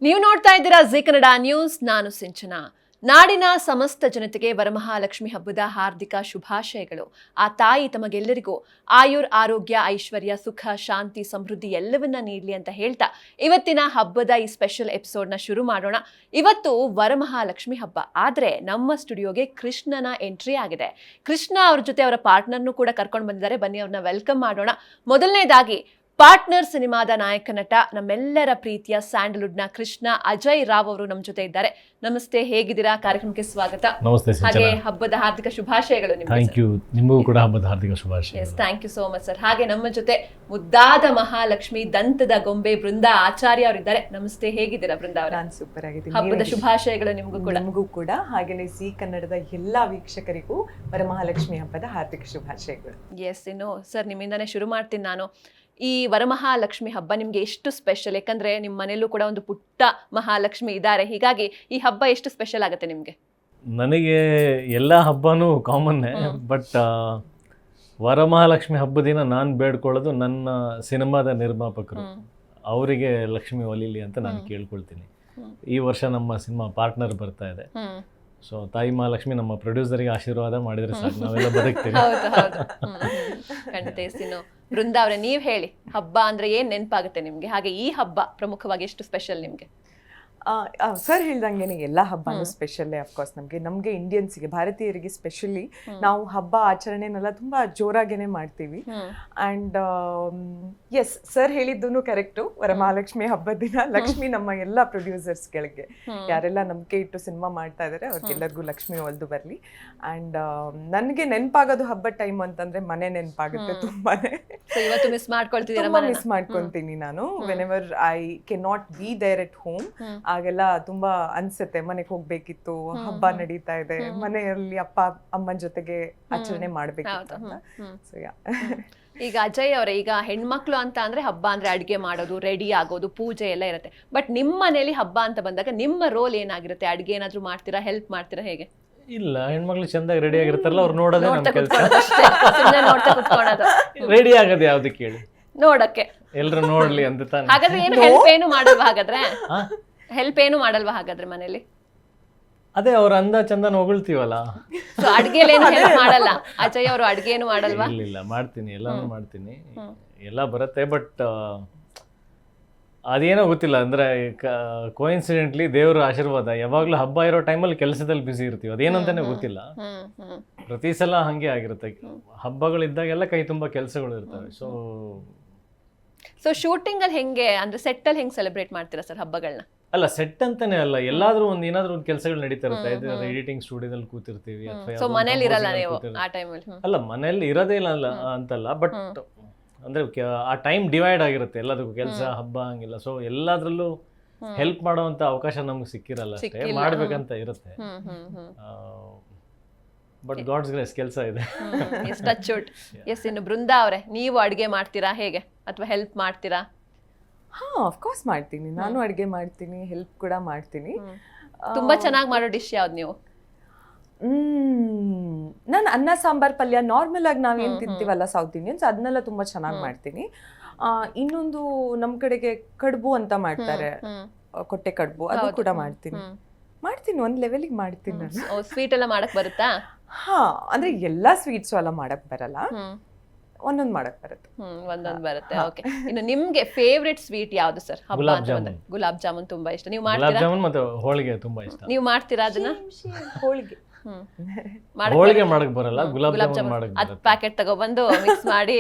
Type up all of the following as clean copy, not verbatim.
ನೀವು ನೋಡ್ತಾ ಇದ್ದೀರಾ ಜಿ ಕನ್ನಡ ನ್ಯೂಸ್. ನಾನು ಸಿಂಚನಾ. ನಾಡಿನ ಸಮಸ್ತ ಜನತೆಗೆ ವರಮಹಾಲಕ್ಷ್ಮಿ ಹಬ್ಬದ ಹಾರ್ದಿಕ ಶುಭಾಶಯಗಳು. ಆ ತಾಯಿ ತಮಗೆಲ್ಲರಿಗೂ ಆಯುರ್ ಆರೋಗ್ಯ ಐಶ್ವರ್ಯ ಸುಖ ಶಾಂತಿ ಸಮೃದ್ಧಿ ಎಲ್ಲವನ್ನ ನೀಡಲಿ ಅಂತ ಹೇಳ್ತಾ ಇವತ್ತಿನ ಹಬ್ಬದ ಈ ಸ್ಪೆಷಲ್ ಎಪಿಸೋಡ್ನ ಶುರು ಮಾಡೋಣ. ಇವತ್ತು ವರಮಹಾಲಕ್ಷ್ಮಿ ಹಬ್ಬ, ಆದರೆ ನಮ್ಮ ಸ್ಟುಡಿಯೋಗೆ ಕೃಷ್ಣನ ಎಂಟ್ರಿ ಆಗಿದೆ. ಕೃಷ್ಣ ಅವ್ರ ಜೊತೆ ಅವರ ಪಾರ್ಟ್ನರ್ನು ಕೂಡ ಕರ್ಕೊಂಡು ಬಂದಿದ್ದಾರೆ. ಬನ್ನಿ ಅವ್ರನ್ನ ವೆಲ್ಕಮ್ ಮಾಡೋಣ. ಮೊದಲನೇದಾಗಿ ಪಾರ್ಟ್ನರ್ ಸಿನಿಮಾದ ನಾಯಕ ನಟ, ನಮ್ಮೆಲ್ಲರ ಪ್ರೀತಿಯ ಸ್ಯಾಂಡಲ್ವುಡ್ನ ಕೃಷ್ಣ ಅಜಯ್ ರಾವ್ ಅವರು ನಮ್ಮ ಜೊತೆ ಇದ್ದಾರೆ. ನಮಸ್ತೆ, ಹೇಗಿದ್ದೀರಾ? ಕಾರ್ಯಕ್ರಮಕ್ಕೆ ಸ್ವಾಗತ. ನಮಸ್ತೆ. ಹಾಗೆ ಹಬ್ಬದ ಹಾರ್ದಿಕ ಶುಭಾಶಯಗಳು ನಿಮಗೆ. Thank you. ನಿಮಗೂ ಕೂಡ ಹಬ್ಬದ ಹಾರ್ದಿಕ ಶುಭಾಶಯ. Yes, thank you so much sir. ಹಾಗೆ ನಮ್ಮ ಜೊತೆ ಮುದ್ದಾದ ಮಹಾಲಕ್ಷ್ಮಿ ದಂತದ ಗೊಂಬೆ ಬೃಂದಾ ಆಚಾರ್ಯ ಅವರಿದ್ದಾರೆ. ನಮಸ್ತೆ, ಹೇಗಿದ್ದೀರಾ ಬೃಂದಾ ಅವರ? ನಾನು ಸೂಪರ್ ಆಗಿದ್ದೀನಿ. ಹಬ್ಬದ ಶುಭಾಶಯಗಳು ನಿಮಗೂ ಕೂಡ. ನಮಗೂ ಕೂಡ, ಹಾಗೆಯೇ ಜಿ ಕನ್ನಡದ ಎಲ್ಲಾ ವೀಕ್ಷಕರಿಗೂ ವರಮಹಾಲಕ್ಷ್ಮಿ ಹಬ್ಬದ ಹಾರ್ದಿಕ ಶುಭಾಶಯಗಳು. ಎಸ್, ಇನ್ನು ಸರ್ ನಿಮ್ಮಿಂದಾನೇ ಶುರು ಮಾಡ್ತೀನಿ ನಾನು. ಈ ವರಮಹಾಲಕ್ಷ್ಮಿ ಹಬ್ಬ ನಿಮ್ಗೆ ಎಷ್ಟು ಸ್ಪೆಷಲ್? ಯಾಕಂದ್ರೆ ನಿಮ್ಮ ಮನೆಯಲ್ಲೂ ಕೂಡ ಒಂದು ಪುಟ್ಟ ಮಹಾಲಕ್ಷ್ಮಿ ಇದ್ದಾರೆ. ಹೀಗಾಗಿ ಈ ಹಬ್ಬ ಎಷ್ಟು ಸ್ಪೆಷಲ್ ಆಗುತ್ತೆ ನಿಮ್ಗೆ? ನನಗೆ ಎಲ್ಲ ಹಬ್ಬನೂ ಕಾಮನ್ನೇ, ಬಟ್ ವರಮಹಾಲಕ್ಷ್ಮಿ ಹಬ್ಬ ದಿನ ನಾನು ಬೇಡ್ಕೊಳ್ಳೋದು ನನ್ನ ಸಿನಿಮಾದ ನಿರ್ಮಾಪಕರು, ಅವರಿಗೆ ಲಕ್ಷ್ಮಿ ಒಲಿಲಿ ಅಂತ ನಾನು ಕೇಳ್ಕೊಳ್ತೀನಿ. ಈ ವರ್ಷ ನಮ್ಮ ಸಿನಿಮಾ ಪಾರ್ಟ್ನರ್ ಬರ್ತಾ ಇದೆ. ಸೊ ತಾಯಿ ಮಹಾಲಕ್ಷ್ಮಿ ನಮ್ಮ ಪ್ರೊಡ್ಯೂಸರ್ಗೆ ಆಶೀರ್ವಾದ ಮಾಡಿದ್ರೆ ಸಾಕು, ನಾವೆಲ್ಲ ಬದುಕ್ತೀವಿ. ಖಂಡಿತ. ಇನ್ನು ಬೃಂದಾ ಅವರೇ, ನೀವ್ ಹೇಳಿ, ಹಬ್ಬ ಅಂದ್ರೆ ಏನ್ ನೆನಪಾಗುತ್ತೆ ನಿಮ್ಗೆ? ಹಾಗೆ ಈ ಹಬ್ಬ ಪ್ರಮುಖವಾಗಿ ಎಷ್ಟು ಸ್ಪೆಷಲ್ ನಿಮ್ಗೆ? ಸರ್ ಹೇಳ್ದಂಗೆ ಎಲ್ಲ ಹಬ್ಬನೂ ಸ್ಪೆಷಲ್ಲೇ. ಅಫ್ಕೋರ್ಸ್ ನಮಗೆ ಇಂಡಿಯನ್ಸ್ಗೆ, ಭಾರತೀಯರಿಗೆ ಸ್ಪೆಷಲಿ ನಾವು ಹಬ್ಬ ಆಚರಣೆನೆಲ್ಲ ತುಂಬಾ ಜೋರಾಗೇನೆ ಮಾಡ್ತೀವಿ. ಅಂಡ್ ಎಸ್, ಸರ್ ಹೇಳಿದ್ದು ಕರೆಕ್ಟು. ವರಮಹಾಲಕ್ಷ್ಮಿ ಹಬ್ಬದ ದಿನ ಲಕ್ಷ್ಮಿ ನಮ್ಮ ಎಲ್ಲ ಪ್ರೊಡ್ಯೂಸರ್ಸ್ಗಳಿಗೆ, ಯಾರೆಲ್ಲ ನಂಬಿಕೆ ಇಟ್ಟು ಸಿನಿಮಾ ಮಾಡ್ತಾ ಇದ್ದಾರೆ ಅವ್ರಿಗೆಲ್ಲರಿಗೂ ಲಕ್ಷ್ಮಿ ಒಲ್ದು ಬರಲಿ. ಅಂಡ್ ನನಗೆ ನೆನಪಾಗೋದು ಹಬ್ಬದ ಟೈಮ್ ಅಂತಂದ್ರೆ ಮನೆ ನೆನಪಾಗುತ್ತೆ ತುಂಬಾನೇ. ಇವತ್ತು ಮಿಸ್ ಮಾಡ್ಕೊಳ್ತಿದ್ದೀರಾ? ಮಿಸ್ ಮಾಡ್ಕೊಂತೀನಿ ನಾನು. Whenever I can not be there at home, ಆಗೆಲ್ಲ ತುಂಬಾ ಅನ್ಸುತ್ತೆ ಮನೆಗೆ ಹೋಗ್ಬೇಕಿತ್ತು, ಹಬ್ಬ ನಡೀತಾ ಇದೆ, ಮನೆಯಲ್ಲಿ ಅಪ್ಪ ಅಮ್ಮನ ಜೊತೆಗೆ ಆಚರಣೆ ಮಾಡ್ಬೇಕಿತ್ತು ಅಂತ. ಸೊ ಈಗ ಅಜಯ್ ಅವರೇ, ಈಗ ಹೆಣ್ಮಕ್ಳು ಅಂತ ಅಂದ್ರೆ ಹಬ್ಬ ಅಂದ್ರೆ ಅಡ್ಗೆ ಮಾಡೋದು, ರೆಡಿ ಆಗೋದು, ಪೂಜೆ ಎಲ್ಲ ಇರುತ್ತೆ. ಬಟ್ ನಿಮ್ಮ ಮನೇಲಿ ಹಬ್ಬ ಅಂತ ಬಂದಾಗ ನಿಮ್ಮ ರೋಲ್ ಏನಾಗಿರುತ್ತೆ? ಅಡ್ಗೆ ಏನಾದ್ರು ಮಾಡ್ತೀರಾ, ಹೆಲ್ಪ್ ಮಾಡ್ತೀರಾ, ಹೇಗೆ? ಇಲ್ಲ, ಹೆಣ್ಮಕ್ಳು ಚಂದಾಗಿ ರೆಡಿ ಆಗಿರ್ತಾರಲ್ಲ, ಅವ್ರು ನೋಡೋದೇ ನಮ್ಮ ಕೆಲಸ. ರೆಡಿ ಆಗೋದು ಯಾವ್ದಕ್ಕೆ ಹೇಳಿ? ನೋಡಕ್ಕೆ, ಎಲ್ರು ನೋಡ್ಲಿ ಅಂತ ತಾನೆ. ಹಾಗಾದ್ರೆ ಏನು ಹೆಲ್ಪ್ ಏನು ಮಾಡಲ್ವಾ? ಹಾಗಾದ್ರೆ ಹೆಲ್ಪ್ ಏನು ಮಾಡಲ್ವಾ ಹಾಗಾದ್ರೆ ಮನೇಲಿ? ಅದೇ ಅವ್ರ ಅಂದ ಚಂದನ ಹೊಗಳ್ತೀವಲ್ಲ. ಸೊ ಅಡ್ಗೆಲಿ ಏನು ಹೆಲ್ಪ್ ಮಾಡಲ್ಲ ಅಜಯ್ ಅವರು? ಅಡ್ಗೆ ಏನು ಮಾಡಲ್ವಾ? ಇಲ್ಲ, ಮಾಡ್ತೀನಿ, ಎಲ್ಲಾನು ಮಾಡ್ತೀನಿ, ಎಲ್ಲ ಬರುತ್ತೆ. ಬಟ್ ಅದೇನೋ ಗೊತ್ತಿಲ್ಲ, ಅಂದ್ರೆ ಕೋಇನ್ಸಿಡೆಂಟ್ಲಿ ದೇವ್ರ ಆಶೀರ್ವಾದ, ಯಾವಾಗ್ಲೂ ಹಬ್ಬ ಇರೋ ಟೈಮಲ್ಲಿ ಕೆಲಸದಲ್ಲಿ ಬಿಸಿ ಇರ್ತೀವಿ, ಅದೇನಂತಾನೆ ಗೊತ್ತಿಲ್ಲ. ಪ್ರತಿ ಸಲ ಹಂಗೆ ಆಗಿರುತ್ತೆ. ಹಬ್ಬಗಳಿದ್ದಾಗೆಲ್ಲ ಕೈ ತುಂಬಾ ಕೆಲಸಗಳು ಇರ್ತವೆ. ಸೊ ಶೂಟಿಂಗ್ ಅಲ್ಲಿ ಹೆಂಗೆ, ಅಂದ್ರೆ ಸೆಟ್ ಅಲ್ಲಿ ಹೆಂಗ್ ಸೆಲೆಬ್ರೇಟ್ ಮಾಡ್ತೀರಾ ಸರ್ ಹಬ್ಬಗಳನ್ನ? ಅಲ್ಲ, ಸೆಟ್ ಅಂತಾನೆ ಅಲ್ಲ, ಏನಾದ್ರೂ ಒಂದು ಕೆಲಸಗಳು ನಡೀತಾ ಇರುತ್ತೆ. ಎಡಿಟಿಂಗ್ ಸ್ಟುಡಿಯೋದಲ್ಲಿ ಕೂತಿರ್ತೀವಿ, ಸೊ ಮನೇಲಿ ಇರಲ್ಲ ನೀವು ಆ ಟೈಮಲ್ಲಿ? ಅಲ್ಲ, ಮನೇಲಿ ಇರೋದೇ ಇಲ್ಲ ಅಂತಲ್ಲ, ಬಟ್ ಅಂದ್ರೆ ಆ ಟೈಮ್ ಡಿವೈಡ್ ಆಗಿರುತ್ತೆ ಎಲ್ಲದಕ್ಕೂ, ಕೆಲಸ ಹಬ್ಬ ಹಂಗಿಲ್ಲ. ಸೊ ಎಲ್ಲಾದ್ರಲ್ಲೂ ಹೆಲ್ಪ್ ಮಾಡುವಂತ ಅವಕಾಶ ನಮ್ಗೆ ಸಿಕ್ಕಿರಲ್ಲ, ಅಷ್ಟೇ ಮಾಡ್ಬೇಕಂತ ಇರುತ್ತೆ. ಬಟ್ ಗಾಡ್ಸ್ ಗ್ರೇಸ್ ಕೆಲಸ ಇದೆ. ಎಸ್, ಇನ್ನು ಬೃಂದಾ ಅವರೇ, ನೀವು ಅಡ್ಗೆ ಮಾಡ್ತೀರಾ ಹೇಗೆ, ಅಥವಾ ಹೆಲ್ಪ್ ಮಾಡ್ತೀರಾ? ಅಫ್ಕೋರ್ಸ್ ಮಾಡ್ತೀನಿ, ನಾನು ಅಡ್ಗೆ ಮಾಡ್ತೀನಿ, ಹೆಲ್ಪ್ ಕೂಡ ಮಾಡ್ತೀನಿ. ತುಂಬಾ ಚೆನ್ನಾಗಿ ಮಾಡೋ ಡಿಶ್ ಯಾವ್ದು ನೀವು? ನಾನು ಅನ್ನ ಸಾಂಬಾರ್ ಪಲ್ಯ, ನಾರ್ಮಲ್ ಆಗಿ ನಾವೇನ್ ತಿಂತೀವಲ್ಲ ಸೌತ್ ಇಂಡಿಯನ್ಸ್, ಅದನ್ನೆಲ್ಲ ತುಂಬಾ ಚೆನ್ನಾಗಿ ಮಾಡ್ತೀನಿ. ಇನ್ನೊಂದು ನಮ್ ಕಡೆಗೆ ಕಡುಬು ಅಂತ ಮಾಡ್ತಾರೆ, ಕೊಟ್ಟೆ ಕಡುಬು, ಅದು ಕೂಡ ಮಾಡ್ತೀನಿ. ಒಂದ್ ಲೆವೆಲ್ಗೆ ಮಾಡ್ತೀನಿ ನಾನು. ಸ್ವೀಟ್ ಎಲ್ಲ ಮಾಡಕ್ ಬರುತ್ತಾ? ಅಂದ್ರೆ ಎಲ್ಲಾ ಸ್ವೀಟ್ಸ್ ಎಲ್ಲ ಮಾಡಕ್ ಬರಲ್ಲ, ಒಂದೊಂದು ಮಾಡಕ್ ಬರುತ್ತೆ. ಒಂದೊಂದು ಬರುತ್ತೆ. ಓಕೆ, ಇನ್ನು ನಿಮ್ಗೆ ಫೇವ್ರೆಟ್ ಸ್ವೀಟ್ ಯಾವ್ದು ಸರ್? ಗುಲಾಬ್ ಜಾಮೂನ್ ತುಂಬಾ ಇಷ್ಟ. ನೀವು ಮಾಡ್ತೀರಾ? ಮತ್ತೆ ಹೋಳಿಗೆ ತುಂಬಾ ಇಷ್ಟ. ನೀವು ಮಾಡ್ತೀರಾ ಅದನ್ನ? ಹೋಳಿಗೆ ಹೋಳಿಗೆ ಮಾಡಕ್ ಬರಲ್ಲ, ಗುಲಾಬ್ ಜಾಮೂನ್ ಮಾಡಕ್ ಅದ್ ಪ್ಯಾಕೆಟ್ ತಗೊಬಂದು ಮಿಕ್ಸ್ ಮಾಡಿ.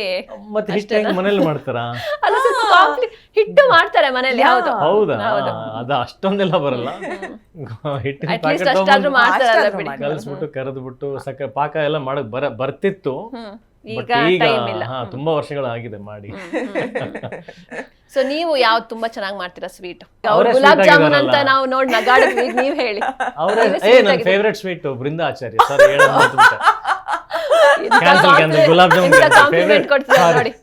ಮತ್ತೆ ಹಿಟ್ಟು ಮನೇಲಿ ಮಾಡ್ತಾರಾ? ಹಿಟ್ಟು ಮಾಡ್ತಾರೆ ಮನೇಲಿ. ಹೌದು. ಹೌದಾ? ಅದ ಅಷ್ಟೊಂದೆಲ್ಲ ಬರಲ್ಲ. ಹಿಟ್ಟಿನ ಪ್ಯಾಕೆಟ್ ಕಲ್ಸ್ಬಿಟ್ಟು ಕರೆದ್ಬಿಟ್ಟು ಸಕ್ಕರೆ ಪಾಕ ಎಲ್ಲ ಮಾಡಕ್ ಬರ್ತಿತ್ತು. ಈಗ ತುಂಬಾ ವರ್ಷಗಳಾಗಿದೆ ಮಾಡಿ. ಸೊ ನೀವು ಯಾವ್ದು ತುಂಬಾ ಚೆನ್ನಾಗಿ ಮಾಡ್ತೀರಾ ಸ್ವೀಟ್? ಗುಲಾಬ್ ಜಾಮೂನ್ ಅಂತ ನಾವು ನೋಡಿ ನಗಾಡಿದ್ವಿ, ನೀವ್ ಹೇಳಿ. ನನ್ನ favourite sweet Brinda Acharya. Sorry, gulab jamun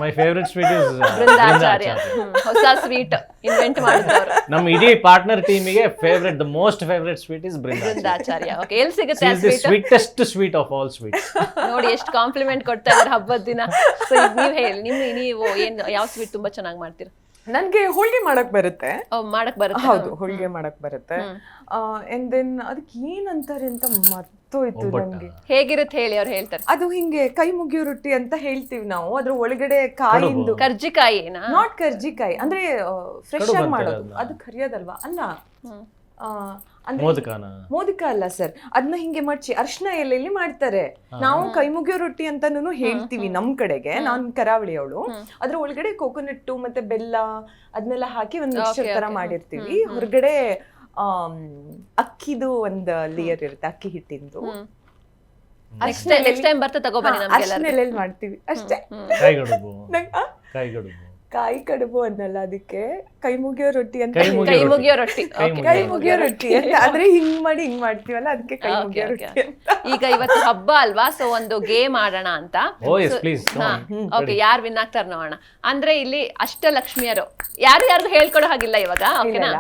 my favourite sweet is Brinda Acharya. ಹೊಸ ಸ್ವೀಟ್ ಇನ್ವೆಂಟ್ ಮಾಡಿದ್ರು. ನಮ್ಮ ಇಡೀ ಪಾರ್ಟ್ನರ್ ಟೀಮಿಗೆ favourite, the most favourite sweet is Brinda Acharya. Okay, ಎಲ್ಲಿ ಸಿಗುತ್ತೆ ಆ sweet? Sweetest sweet of all sweets. ನೋಡಿ ಎಷ್ಟು ಕಾಂಪ್ಲಿಮೆಂಟ್ ಕೊಡ್ತಾ ಇದ್ದಾರೆ ಹಬ್ಬದ ದಿನ. ಸೊ ನೀವು ಹೇಳಿ, ನೀವು ಏನ್ ಯಾವ ಸ್ವೀಟ್ ತುಂಬಾ ಚೆನ್ನಾಗಿ ಮಾಡ್ತೀರಾ? ನನ್ಗೆ ಹೋಳಿಗೆ ಮಾಡಕ್ ಬರುತ್ತೆ. ಮಾಡಕ್ ಬರುತ್ತೆ. ಹೌದು, ಹೋಳಿಗೆ ಮಾಡಕ್ ಬರುತ್ತೆ. ಅಂಡ್ ದೆನ್ ಅದಕ್ಕೆ ಏನಂತಾರೆ ಅಂತ ಮರ್ತೋಯ್ತು ನನ್ಗೆ. ಹೇಗಿರುತ್ತೆ ಹೇಳಿ, ಅವ್ರು ಹೇಳ್ತಾರೆ. ಅದು ಹಿಂಗೆ ಕೈ ಮುಗಿಯೋ ರೊಟ್ಟಿ ಅಂತ ಹೇಳ್ತೀವಿ ನಾವು. ಅದ್ರ ಒಳಗಡೆ ಕಾಯಿಂದು ಕರ್ಜಿಕಾಯಿನಾ? ನಾಟ್ ಕರ್ಜಿಕಾಯಿ, ಅಂದ್ರೆ ಫ್ರೆಶ್ ಆಗಿ ಮಾಡೋದು. ಅದು ಕರಿಯೋದಲ್ವಾ? ಅಲ್ಲ, ಮೋದಕ ಅಲ್ಲ ಸರ್. ಅದನ್ನ ಹಿಂಗೆ ಮಡ್ಚಿ ಅರ್ಶನ ಎಲೆಯಲ್ಲಿ ಮಾಡ್ತಾರೆ. ನಾವು ಕೈ ಮುಗಿಯೋ ರೊಟ್ಟಿ ಅಂತಾನು ಹೇಳ್ತೀವಿ ನಮ್ ಕಡೆಗೆ. ನಾನ್ ಕರಾವಳಿಯವಳು. ಅದ್ರ ಒಳಗಡೆ ಕೋಕೋನಟ್ ಮತ್ತೆ ಬೆಲ್ಲ ಅದನ್ನೆಲ್ಲ ಹಾಕಿ ಒಂದ್ ಮಿಕ್ಸ್ಚರ್ ತರ ಮಾಡಿರ್ತೀವಿ. ಹೊರಗಡೆ ಅಕ್ಕಿದು ಒಂದ್ ಲೇಯರ್ ಇರುತ್ತೆ, ಅಕ್ಕಿ ಹಿಟ್ಟಿಂದು. ನೆಕ್ಸ್ಟ್ ಟೈಮ್ ಬರ್ತಾ ತಗೋಬನ್ನಿ. ಅರ್ಶನ ಎಲೆಯಲ್ಲಿ ಮಾಡ್ತೀವಿ ಅಷ್ಟೇ. ಕಾಯಿ ಕಡುಬು ಅನ್ನಲ್ಲ, ಅದಕ್ಕೆ ಕೈ ಮುಗಿಯೋ ರೊಟ್ಟಿ ಅಂತ. ಕೈ ಮುಗಿಯೋ ರೊಟ್ಟಿ, ಕೈ ಮುಗಿಯೋ ರೊಟ್ಟಿ ಅಂತ. ಆದ್ರೆ ಹಿಂಗ್ ಮಾಡ್ತೀವಲ್ಲ, ಅದಕ್ಕೆ ಕೈ ಮುಗಿಯೋ ರೊಟ್ಟಿ. ಈಗ ಇವತ್ತು ಹಬ್ಬ ಅಲ್ವಾ, ಸೊ ಒಂದು ಗೇಮ್ ಆಡೋಣ ಅಂತ. ಓಕೆ, ಯಾರು ವಿನ್ ಆಗ್ತಾರ ನೋಡೋಣ. ಅಂದ್ರೆ ಇಲ್ಲಿ ಅಷ್ಟಲಕ್ಷ್ಮಿಯರು ಯಾರಿಗೂ ಹೇಳ್ಕೊಡೋ ಹಾಗಿಲ್ಲ ಇವಾಗ, ಓಕೆನಾ?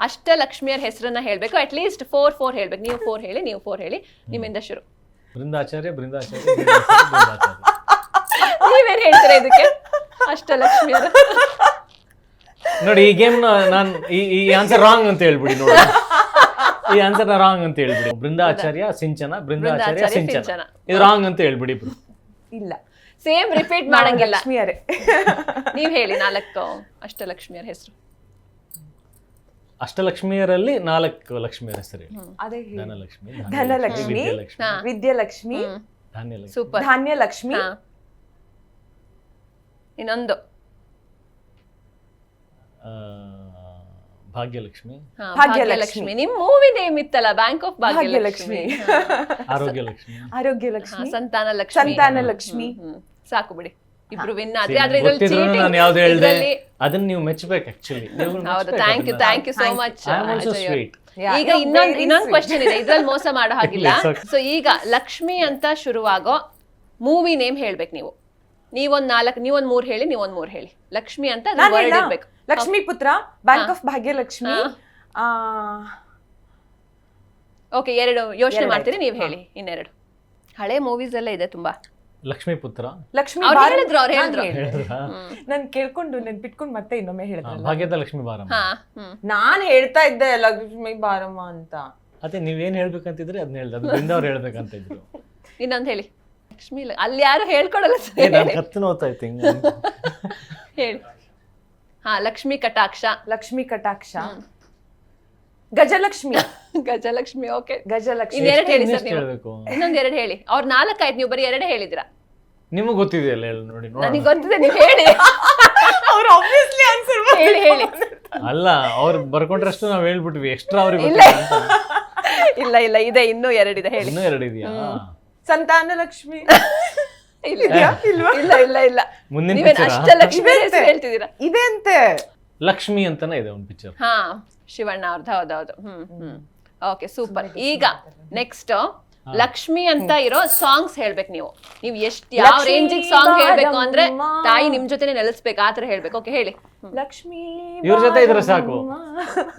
ಅಷ್ಟಲಕ್ಷ್ಮಿಯರ ಹೆಸರನ್ನ ಹೇಳ್ಬೇಕು. ಅಟ್ ಲೀಸ್ಟ್ 4 ಹೇಳ್ಬೇಕು. ನೀವು 4 ಹೇಳಿ, ನೀವು 4 ಹೇಳಿ. ನಿಮ್ಮಿಂದ ಶುರು. ಬೃಂದಾಚಾರ್ಯ. ನೀವೇನ್ ಹೇಳ್ತೀರಾ ಇದಕ್ಕೆ? ಅಷ್ಟಲಕ್ಷ್ಮಿಯರು ನೋಡಿ, ಈ ಗೇಮ್ ನಾನು ಈ ಆನ್ಸರ್ ರಾಂಗ್ ಅಂತ ಹೇಳ್ಬಿಡಿ. ನೋಡಿ, ಈ ಆನ್ಸರ್ ರಾಂಗ್ ಅಂತ ಹೇಳ್ಬಿಡಿ. ಬೃಂದಾಚಾರ್ಯ ಸಿಂಚನ, ಬೃಂದಾಚಾರ್ಯ ಸಿಂಚನ, ಇದು ರಾಂಗ್ ಅಂತ ಹೇಳ್ಬಿಡಿ. ಇಲ್ಲ, ಸೇಮ್ ರಿಪೀಟ್ ಮಾಡಂಗಿಲ್ಲ. ಲಕ್ಷ್ಮಿಯರೇ ನೀವ್ ಹೇಳಿ 4 ಅಷ್ಟಲಕ್ಷ್ಮಿಯರ ಹೆಸರು. ಅಷ್ಟಲಕ್ಷ್ಮಿಯರಲ್ಲಿ 4 ಲಕ್ಷ್ಮಿಯರ ಹೆಸರು. ಅದೇ ಧನಲಕ್ಷ್ಮಿ, ಧನಲಕ್ಷ್ಮಿ, ವಿದ್ಯಾಲಕ್ಷ್ಮಿ, ಧಾನ್ಯಲಕ್ಷ್ಮಿ, ಸೂಪರ್, ಧಾನ್ಯಲಕ್ಷ್ಮಿ. ಇನ್ನೊಂದು ಭಾಗ್ಯಲಕ್ಷ್ಮಿ. ಭಾಗ್ಯಲಕ್ಷ್ಮಿ. ನಿಮ್ ಮೂವಿ ನೇಮ್ ಇತ್ತಲ್ಲ, ಬ್ಯಾಂಕ್ ಆಫ್ ಭಾಗ್ಯಲಕ್ಷ್ಮಿ. ಆರೋಗ್ಯಲಕ್ಷ್ಮಿ, ಆರೋಗ್ಯಲಕ್ಷ್ಮಿ, ಸಂತಾನಲಕ್ಷ್ಮಿ, ಸಂತಾನಲಕ್ಷ್ಮಿ. ಸಾಕು ಬಿಡಿ, ಇಬ್ರು ವಿನ್ ಆದ್ರೆ. ಆದ್ರೆ ನಾನು ಯಾವ್ದು ಹೇಳ್ದೆ ಅದನ್ನ ನೀವು ಮೆಚ್ಚಬೇಕು. ಆಕ್ಚುಲಿ ಹೌದು, ಥ್ಯಾಂಕ್ ಯು ಸೋ ಮಚ್. ಈಗ ಇನ್ನೊಂದು ಕ್ವಶನ್ ಇದೆ, ಇದ್ರಲ್ಲಿ ಮೋಸ ಮಾಡೋ ಹಾಗಿಲ್ಲ. ಸೊ ಈಗ ಲಕ್ಷ್ಮಿ ಅಂತ ಶುರುವಾಗೋ ಮೂವಿ ನೇಮ್ ಹೇಳ್ಬೇಕು ನೀವು. ನೀವೊಂದ್ 3 ಹೇಳಿ, ನೀವೊಂದ್ 3 ಹೇಳಿ. ಲಕ್ಷ್ಮಿ ಅಂತ ವರ್ಡ್ ಇರ್ಬೇಕು. ಲಕ್ಷ್ಮೀ ಪುತ್ರ, ಬ್ಯಾಂಕ್ ಆಫ್ ಭಾಗ್ಯಲಕ್ಷ್ಮಿ. ಓಕೆ, 2 ಯೋಚನೆ ಮಾಡ್ತೀರಿ, ನೀವ್ ಹೇಳಿ. ಇನ್ನೆರಡು ಹಳೆ ಮೂವೀಸ್ ಎಲ್ಲ ಇದೆ ತುಂಬಾ. ಲಕ್ಷ್ಮೀ ಪುತ್ರ, ಲಕ್ಷ್ಮಿ ಅವ್ರು ಹೇಳಿದ್ರು. ನಾನು ಕೇಳ್ಕೊಂಡು ನೆನ್ಪಿಟ್ಕೊಂಡು ಮತ್ತೆ ಇನ್ನೊಮ್ಮೆ ಹೇಳಿದ್ರಲ್ಲ, ಭಾಗ್ಯದ ಲಕ್ಷ್ಮಿ ಬಾರಮ್ಮ. ನಾನ್ ಹೇಳ್ತಾ ಇದ್ದೆ ಲಕ್ಷ್ಮಿ ಬಾರಮ್ಮ ಅಂತ. ಅದೇ ನೀವೇನ್ ಹೇಳ್ಬೇಕಂತಿದ್ರೆ ಅದನ್ನ ಹೇಳ್ದೆ, ಅದು ಬೃಂದ ಅವ್ರು ಹೇಳ್ಬೇಕಂತ ಇದ್ರು. ಇನ್ನೊಂದ್ ಹೇಳಿ. ಲಕ್ಷ್ಮಿ ಅಲ್ಲಿ ಯಾರು ಹೇಳ್ಕೊಡಲ್ಲ. ಹೇಳಿ. ಲಕ್ಷ್ಮಿ ಕಟಾಕ್ಷ. ಲಕ್ಷ್ಮಿ ಕಟಾಕ್ಷ, ಗಜಲಕ್ಷ್ಮಿ. ಗಜಲಕ್ಷ್ಮಿ, ಓಕೆ. ಗಜಲಕ್ಷ್ಮಿ. ಇನ್ನೆರಡು ಹೇಳಿ ಸರ್ ನೀವು. ಇನ್ನೊಂದ್ 2 ಹೇಳಿ. ಅವ್ರು 4 ಆಯ್ತು, ನೀವು ಬರೀ 2 ಹೇಳಿದಿರಾ. ನಿಮಗ್ ಗೊತ್ತಿದೆಯಲ್ಲ, ಹೇಳಿ ನೋಡಿ. ನನಗೆ ಗೊತ್ತಿದೆ, ನೀವು ಹೇಳಿ. ಅವ್ರು ಆಬ್ವಿಯಸ್ಲಿ ಆನ್ಸರ್ ಹೇಳಿ. ಅಲ್ಲ, ಅವ್ರು ಬರ್ಕೊಂಡ್ರಷ್ಟು ನಾವ್ ಹೇಳ್ಬಿಟ್ವಿ, ಎಕ್ಸ್ಟ್ರಾ ಅವ್ರಿಗೆ ಇಲ್ಲ ಇದೆ, ಇನ್ನೂ 2 ಇದೆ. ಹೇಳಿ. ಇನ್ನೂ 2 ಇದೆಯಾ? ಸಂತಾನಲಕ್ಷ್ಮಿ. ಇಲ್ಲ. ನೀವೇನು ಅಷ್ಟಲಕ್ಷ್ಮಿ ಹೇಳ್ತಿದ್ದೀರಾ? ಇದೆ ಅಂತೆ. ಲಕ್ಷ್ಮಿ ಅಂತಾನೆ ಇದೆ ಒಂದು ಪಿಕ್ಚರ್. ಶಿವಣ್ಣ ಅವ್ರದ್ದು. ಹೌದೌದು. Okay, super. ಈಗ ನೆಕ್ಸ್ಟ್ ಲಕ್ಷ್ಮಿ ಅಂತ ಇರೋ ಸಾಂಗ್ಸ್ ಹೇಳ್ಬೇಕು ನೀವು. ನೀವು ಯಾವ ರೇಂಜಿಗೆ ಸಾಂಗ್ ಹೇಳ್ಬೇಕು ಅಂದ್ರೆ ತಾಯಿ ನಿಮ್ ಜೊತೆ ನೆಲೆಸ್ಬೇಕು, ಆತರ ಹೇಳ್ಬೇಕು. ಓಕೆ, ಹೇಳಿ. ಲಕ್ಷ್ಮಿ ಇವ್ರ ಜೊತೆ ಇದ್ರೆ ಸಾಕು,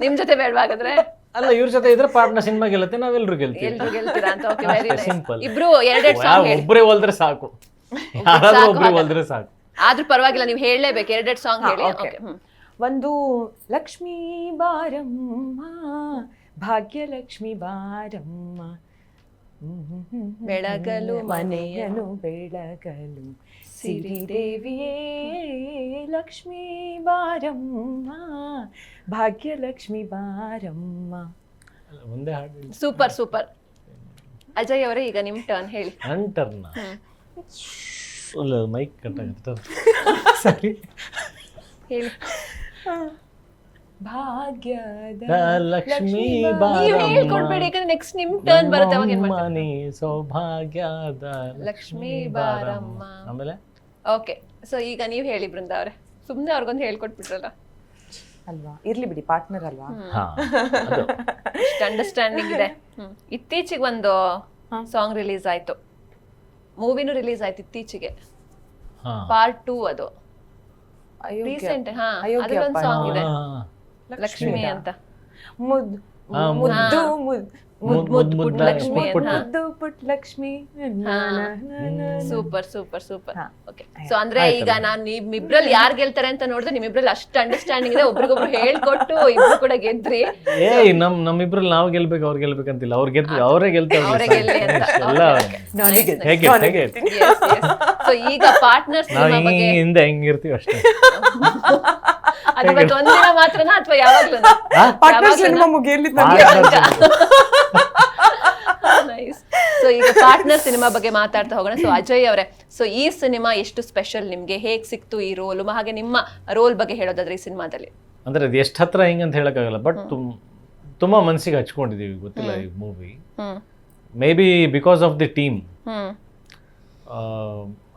ನಿಮ್ ಜೊತೆ ಬೇಡವಾಗದ್ರೆ. ಅಲ್ಲ, ಇವ್ರ ಜೊತೆ ಇದ್ರೆ ಪಾರ್ಟ್ನ ಸಿನಿಮಾ ಗೆಲ್ಲುತ್ತೆ, ನಾವೆಲ್ಲರೂ ಗೆಲ್ತೀವಿ. ಎಲ್ರು ಗೆಲ್ತೀರಾ ಅಂತ. Okay, very nice. ಸಿಂಪಲ್. ಇಬ್ರು 2 ಸಾಂಗ್ ಹೇಳಿ. ಒಬ್ಬರೇ ಹೋದ್ರೆ ಸಾಕು, ಯಾರಾದ್ರೂ ಒಬ್ಬರೇ ಹೋದ್ರೆ ಸಾಕು. ಆದ್ರೂ ಪರವಾಗಿಲ್ಲ, ನೀವು ಹೇಳಲೇಬೇಕು. 2 ಸಾಂಗ್ ಹೇಳಿ. ಓಕೆ. ಒಂದು ಲಕ್ಷ್ಮೀ ಬಾರಮ್ಮ, ಭಾಗ್ಯಲಕ್ಷ್ಮಿ ಬಾರಮ್ಮ, ಬೆಳಗಲು ಮನೆಯನು ಬೆಳಗಲು ಸಿರಿದೇವಿಯೇ ಲಕ್ಷ್ಮೀ ಬಾರಮ್ಮ, ಭಾಗ್ಯಲಕ್ಷ್ಮಿ ಬಾರಮ್ಮ. ಒಂದೇ ಹಾಡು. ಸೂಪರ್. ಅಜಯ್ ಅವರೇ, ಈಗ ನಿಮ್ ಟರ್ನ್. ಹೇಳಿ. ನನ್ನ ಟರ್ನ್. ಮೈಕ್ ಕಟ್ಟಾಗುತ್ತೆ. ಸರಿ, ಹೇಳಿ. ಭಾಗ್ಯದ ಲಕ್ಷ್ಮೀ ನೀವು ಹೇಳ್ಕೊಡ್ಬೇಡಿ, ಯಾಕಂದ್ರೆ ನೆಕ್ಸ್ಟ್ ನಿಮ್ ಟರ್ನ್ ಬರುತ್ತೆ. ಅವಾಗ ಏನ್ ಮಾಡ್ತೀರಾ? ಮನೆ ಸೌಭಾಗ್ಯದ ಲಕ್ಷ್ಮೀ ಬಾರಮ್ಮ. ಆಮೇಲೆ ಓಕೆ, ಸೊ ಈಗ ನೀವ್ ಹೇಳಿ ಬೃಂದ ಅವ್ರೆ. ಸುಮ್ನೆ ಅವ್ರಿಗೊಂದು ಹೇಳ್ಕೊಟ್ಬಿಟ್ರಲ್ಲ ಅಲ್ವಾ? ಇರ್ಲಿ ಬಿಡಿ, ಪಾರ್ಟ್ನರ್ ಅಲ್ವಾ? ಅಂಡರ್ಸ್ಟ್ಯಾಂಡಿಂಗ್ ಇದೆ. ಇತ್ತೀಚೆಗೆ ಒಂದು ಸಾಂಗ್ ರಿಲೀಸ್ ಆಯ್ತು, ಮೂವಿನೂ ರಿಲೀಸ್ ಆಯ್ತು ಇತ್ತೀಚೆಗೆ. ಪಾರ್ಟ್ 2 ಅದು ರೀಸೆಂಟ್. ಅದ್ರಲ್ಲೊಂದು ಸಾಂಗ್ ಇದೆ, ಲಕ್ಷ್ಮಿ ಅಂತ. ಮುದ್ದು ಲಕ್ಷ್ಮಿ ಮುದ್ದು ಪುಟ್ Lakshmi. Super super super. Okay, so ಅಂದ್ರೆ ಈಗ ನಾನು ನಿಮ್ಮಿಬ್ರಲ್ಲಿ ಯಾರು ಗೆಲ್ತಾರೆ ಅಂತ ನೋಡಿದ್ರೆ ನಿಮ್ಮಿಬ್ರಲ್ಲಿ ಅಷ್ಟು ಅಂಡರ್ಸ್ಟ್ಯಾಂಡಿಂಗ್ ಇದೆ, ಒಬ್ರಿಗೊಬ್ರು ಹೇಳ್ಕೊಟ್ಟು ಇಬ್ರು ಕೂಡ ಗೆದ್ರಿ. ನಮ್ಮಿಬ್ರಲ್ಲಿ ನಾವು ಗೆಲ್ಬೇಕು ಅವ್ರು ಗೆಲ್ಬೇಕಂತಿಲ್ಲ, ಅವ್ರು ಗೆದ್ದು ಅವರೇ ಅವರೇ ಗೆಲ್ಲಿ ಅಂತ. ಹೇಗೆ ಸೊ ಈಗ ಪಾರ್ಟ್ನರ್ಸ್ ಹಿಂದೆ ಹೆಂಗಿರ್ತೀವಿ ಅಷ್ಟೇ. ಅದು ಇವತ್ತು ಒಂದಿನ ಮಾತ್ರನಾ ಅಥವಾ ಯಾವಾಗ್ಲೂ? ಪಾರ್ಟ್ನರ್ ಸಿನಿಮಾ ಮುಗಿಯಲಿ. ನೈಸ್. ಸೊ ಈಗ ಪಾರ್ಟ್ನರ್ ಸಿನಿಮಾ ಬಗ್ಗೆ ಮಾತಾಡ್ತಾ ಹೋಗೋಣ. ಸೊ ಅಜಯ್ ಅವರೇ, ಸೊ ಈ ಸಿನಿಮಾ ಎಷ್ಟು ಸ್ಪೆಷಲ್ ನಿಮ್ಗೆ, ಹೇಗ್ ಸಿಕ್ತು ಈ ರೋಲ್, ಹಾಗೆ ನಿಮ್ಮ ರೋಲ್ ಬಗ್ಗೆ ಹೇಳೋದಾದ್ರೆ ಈ ಸಿನಿಮಾದಲ್ಲಿ? ಅಂದ್ರೆ ಅದು ಎಷ್ಟು ಹತ್ರ ಹಿಂಗಂತ ಹೇಳಕ್ಕಾಗಲ್ಲ, ಬಟ್ ತುಂಬಾ ಮನಸ್ಸಿಗೆ ಹಚ್ಕೊಂಡಿದೀವಿ, ಗೊತ್ತಿಲ್ಲ ಈ movie. May be because of the team.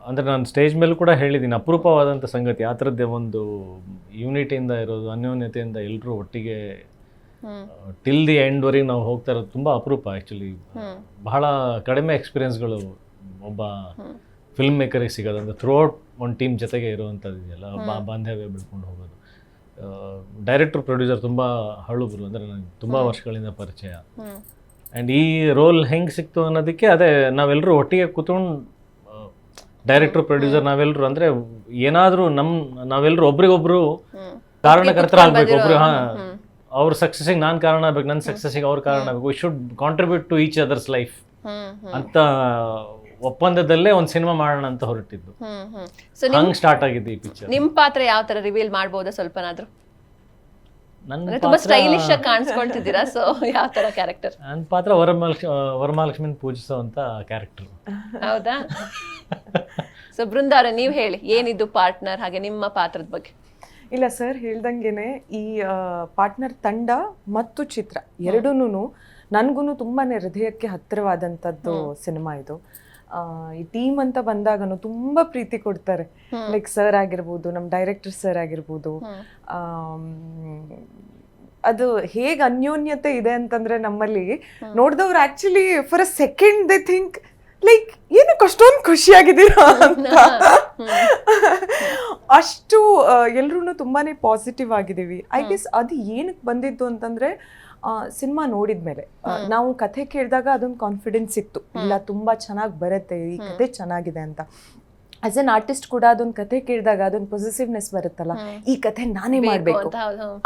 ಅಂದರೆ ನಾನು ಸ್ಟೇಜ್ ಮೇಲೆ ಕೂಡ ಹೇಳಿದ್ದೀನಿ, ಅಪರೂಪವಾದಂಥ ಸಂಗತಿ ಆ ಥರದ್ದೇ ಒಂದು ಯೂನಿಟಿಯಿಂದ ಇರೋದು, ಅನ್ಯೋನ್ಯತೆಯಿಂದ ಎಲ್ಲರೂ ಒಟ್ಟಿಗೆ ಟಿಲ್ ದಿ ಎಂಡ್ವರೆಗೆ ನಾವು ಹೋಗ್ತಾ ಇರೋದು ತುಂಬ ಅಪರೂಪ. ಆ್ಯಕ್ಚುಲಿ ಬಹಳ ಕಡಿಮೆ ಎಕ್ಸ್ಪೀರಿಯನ್ಸ್ಗಳು ಒಬ್ಬ ಫಿಲ್ಮ್ ಮೇಕರಿಗೆ ಸಿಗೋದು, ಅಂದರೆ ಥ್ರೂ ಔಟ್ ಒಂದು ಟೀಮ್ ಜೊತೆಗೆ ಇರುವಂಥದ್ದು ಇದೆಯಲ್ಲ, ಬಾಂಧವ್ಯ ಬೆಳ್ಕೊಂಡು ಹೋಗೋದು. ಡೈರೆಕ್ಟ್ರು ಪ್ರೊಡ್ಯೂಸರ್ ತುಂಬ ಹಳುಬರು, ಅಂದರೆ ನನಗೆ ತುಂಬ ವರ್ಷಗಳಿಂದ ಪರಿಚಯ. ಆ್ಯಂಡ್ ಈ ರೋಲ್ ಹೆಂಗೆ ಸಿಕ್ತು ಅನ್ನೋದಕ್ಕೆ ಅದೇ ನಾವೆಲ್ಲರೂ ಒಟ್ಟಿಗೆ ಕೂತ್ಕೊಂಡು ಡೈರೆಕ್ಟ್ರು ಪ್ರೊಡ್ಯೂಸರ್ ನಾವೆಲ್ಲರೂ ಅಂದರೆ ಏನಾದರೂ ನಾವೆಲ್ಲರೂ ಒಬ್ರಿಗೊಬ್ರು ಕಾರಣಕರ್ತರಾಗಬೇಕು. ಒಬ್ರು ಅವ್ರ ಸಕ್ಸಸ್ಸಿಗೆ ನಾನು ಕಾರಣ ಆಗ್ಬೇಕು, ನನ್ನ ಸಕ್ಸಸ್ಸಿಗೆ ಅವ್ರ ಕಾರಣ ಆಗ್ಬೇಕು. We should contribute to each other's life ಅಂತ ಒಪ್ಪಂದದಲ್ಲೇ ಒಂದು ಸಿನಿಮಾ ಮಾಡೋಣ ಅಂತ ಹೊರಟಿದ್ದು. ಹಂಗೆ ಸ್ಟಾರ್ಟ್ ಆಗಿದ್ದು ಈ ಪಿಕ್ಚರ್. ನಿಮ್ಮ ಪಾತ್ರ ಯಾವ ತರ ರಿವೀಲ್ ಮಾಡ್ಬೋದಾ ಸ್ವಲ್ಪನಾದ್ರೂ? ನನ್ನ ತುಂಬಾ ಸ್ಟೈಲಿಶ್ ಆಗಿ ಕಾಣಿಸ್ಕೊಳ್ತಿದ್ದೀರಾ, ಸೊ ಯಾವ ತರ ಕ್ಯಾರೆಕ್ಟರ್? ನನ್ನ ಪಾತ್ರ ವರಮಹಾಲಕ್ಷ್ಮಿನ ಪೂಜಿಸುವಂತ ಕ್ಯಾರೆಕ್ಟರ್. ಹೌದಾ? ಸೊ ಬೃಂದಾರ, ನೀವು ಹೇಳಿ ಏನಿದ್ದು ಪಾರ್ಟ್ನರ್, ಹಾಗೆ ನಿಮ್ಮ ಪಾತ್ರದ ಬಗ್ಗೆ. ಇಲ್ಲ ಸರ್, ಹೇಳ್ದಂಗೆನೆ ಈ ಪಾರ್ಟ್ನರ್ ತಂಡ ಮತ್ತು ಚಿತ್ರ ಎರಡೂನು ನನಗೂ ತುಂಬಾ ಹೃದಯಕ್ಕೆ ಹತ್ತಿರವಾದಂಥದ್ದು ಸಿನಿಮಾ ಇದು. ಈ ಟೀಮ್ ಅಂತ ಬಂದಾಗನು ತುಂಬಾ ಪ್ರೀತಿ ಕೊಡ್ತಾರೆ. ಲೈಕ್ ಸರ್ ಆಗಿರ್ಬೋದು, ನಮ್ಮ ಡೈರೆಕ್ಟರ್ ಸರ್ ಆಗಿರ್ಬೋದು. ಅದು ಹೇಗೆ ಅನ್ಯೋನ್ಯತೆ ಇದೆ ಅಂತಂದ್ರೆ ನಮ್ಮಲ್ಲಿ ನೋಡಿದವ್ರು actually for a second they think like ಏನಕ್ಕೆ ಅಷ್ಟೊಂದು ಖುಷಿಯಾಗಿದ್ದೀರಾ ಅಂತ. ಅಷ್ಟು ಎಲ್ರೂ ತುಂಬಾನೇ ಪಾಸಿಟಿವ್ ಆಗಿದ್ದೀವಿ. ಐ ಗೆಸ್ ಅದು ಏನಕ್ಕೆ ಬಂದಿದ್ದು ಅಂತಂದ್ರೆ ಸಿನಿಮಾ ನೋಡಿದ್ಮೇಲೆ ನಾವು ಕಥೆ ಕೇಳಿದಾಗ ಅದೊಂದು ಕಾನ್ಫಿಡೆನ್ಸ್ ಇತ್ತು, ಇಲ್ಲ ತುಂಬಾ ಚೆನ್ನಾಗಿ ಬರುತ್ತೆ, ಈ ಕಥೆ ಚೆನ್ನಾಗಿದೆ ಅಂತ. ಆಸ್ ಎನ್ ಆರ್ಟಿಸ್ಟ್ ಕೂಡ ಅದೊಂದು ಕಥೆ ಕೇಳಿದಾಗ ಅದೊಂದು ಪೊಸೆಸಿವ್ನೆಸ್ ಬರುತ್ತಲ್ಲ, ಈ ಕಥೆ ನಾನೇ ಮಾಡಬೇಕು,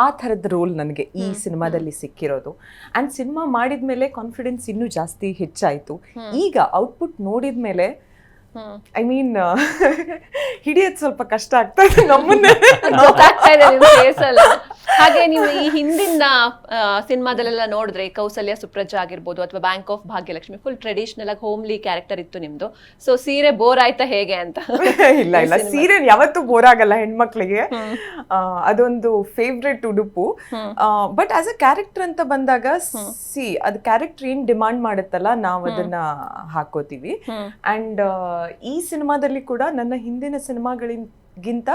ಆ ಥರದ ರೋಲ್ ನನಗೆ ಈ ಸಿನಿಮಾದಲ್ಲಿ ಸಿಕ್ಕಿರೋದು. ಆ್ಯಂಡ್ ಸಿನಿಮಾ ಮಾಡಿದ್ಮೇಲೆ ಕಾನ್ಫಿಡೆನ್ಸ್ ಇನ್ನೂ ಜಾಸ್ತಿ ಹೆಚ್ಚಾಯಿತು. ಈಗ ಔಟ್ಪುಟ್ ನೋಡಿದ್ಮೇಲೆ ಐ ಮೀನ್ ಹಿಡಿಯೋದು ಸ್ವಲ್ಪ ಕಷ್ಟ ಆಗ್ತಾ ಇದೆ ನಮ್ಮನ್ನೇ. ಗೊತ್ತಾಗ್ತಾ ಇದೆ ನಿಮ್ಮ ಫೇಸಲ್ಲ. ಹಾಗೆ ನೀವು ಈ ಹಿಂದಿನ ಸಿನಿಮಾದಲ್ಲೆಲ್ಲ ನೋಡಿದ್ರೆ ಕೌಸಲ್ಯ ಸುಪ್ರಜಾ ಆಗಿರ್ಬೋದು ಅಥವಾ bank of Bhagyalakshmi, full traditional ಆಗಿ ಹೋಮ್ಲಿ ಕ್ಯಾರೆಕ್ಟರ್ ಇತ್ತು ನಿಮ್ದು. ಸೊ ಸೀರೆ ಬೋರ್ ಆಯ್ತಾ ಹೇಗೆ ಅಂತ? ಇಲ್ಲ ಇಲ್ಲ, ಸೀರೆ ಯಾವತ್ತೂ ಬೋರ್ ಆಗಲ್ಲ ಹೆಣ್ಮಕ್ಳಿಗೆ, ಅದೊಂದು ಫೇವ್ರೆಟ್ ಉಡುಪು. ಬಟ್ ಆಸ್ ಅ ಕ್ಯಾರೆಕ್ಟರ್ ಅಂತ ಬಂದಾಗ ಅದು ಕ್ಯಾರೆಕ್ಟರ್ ಏನ್ ಡಿಮಾಂಡ್ ಮಾಡುತ್ತಲ್ಲ ನಾವು ಅದನ್ನ ಹಾಕೋತೀವಿ. ಅಂಡ್ ಈ ಸಿನಿಮಾದಲ್ಲಿ ಕೂಡ ನನ್ನ ಹಿಂದಿನ ಸಿನಿಮಾಗಳಿಗಿಂತ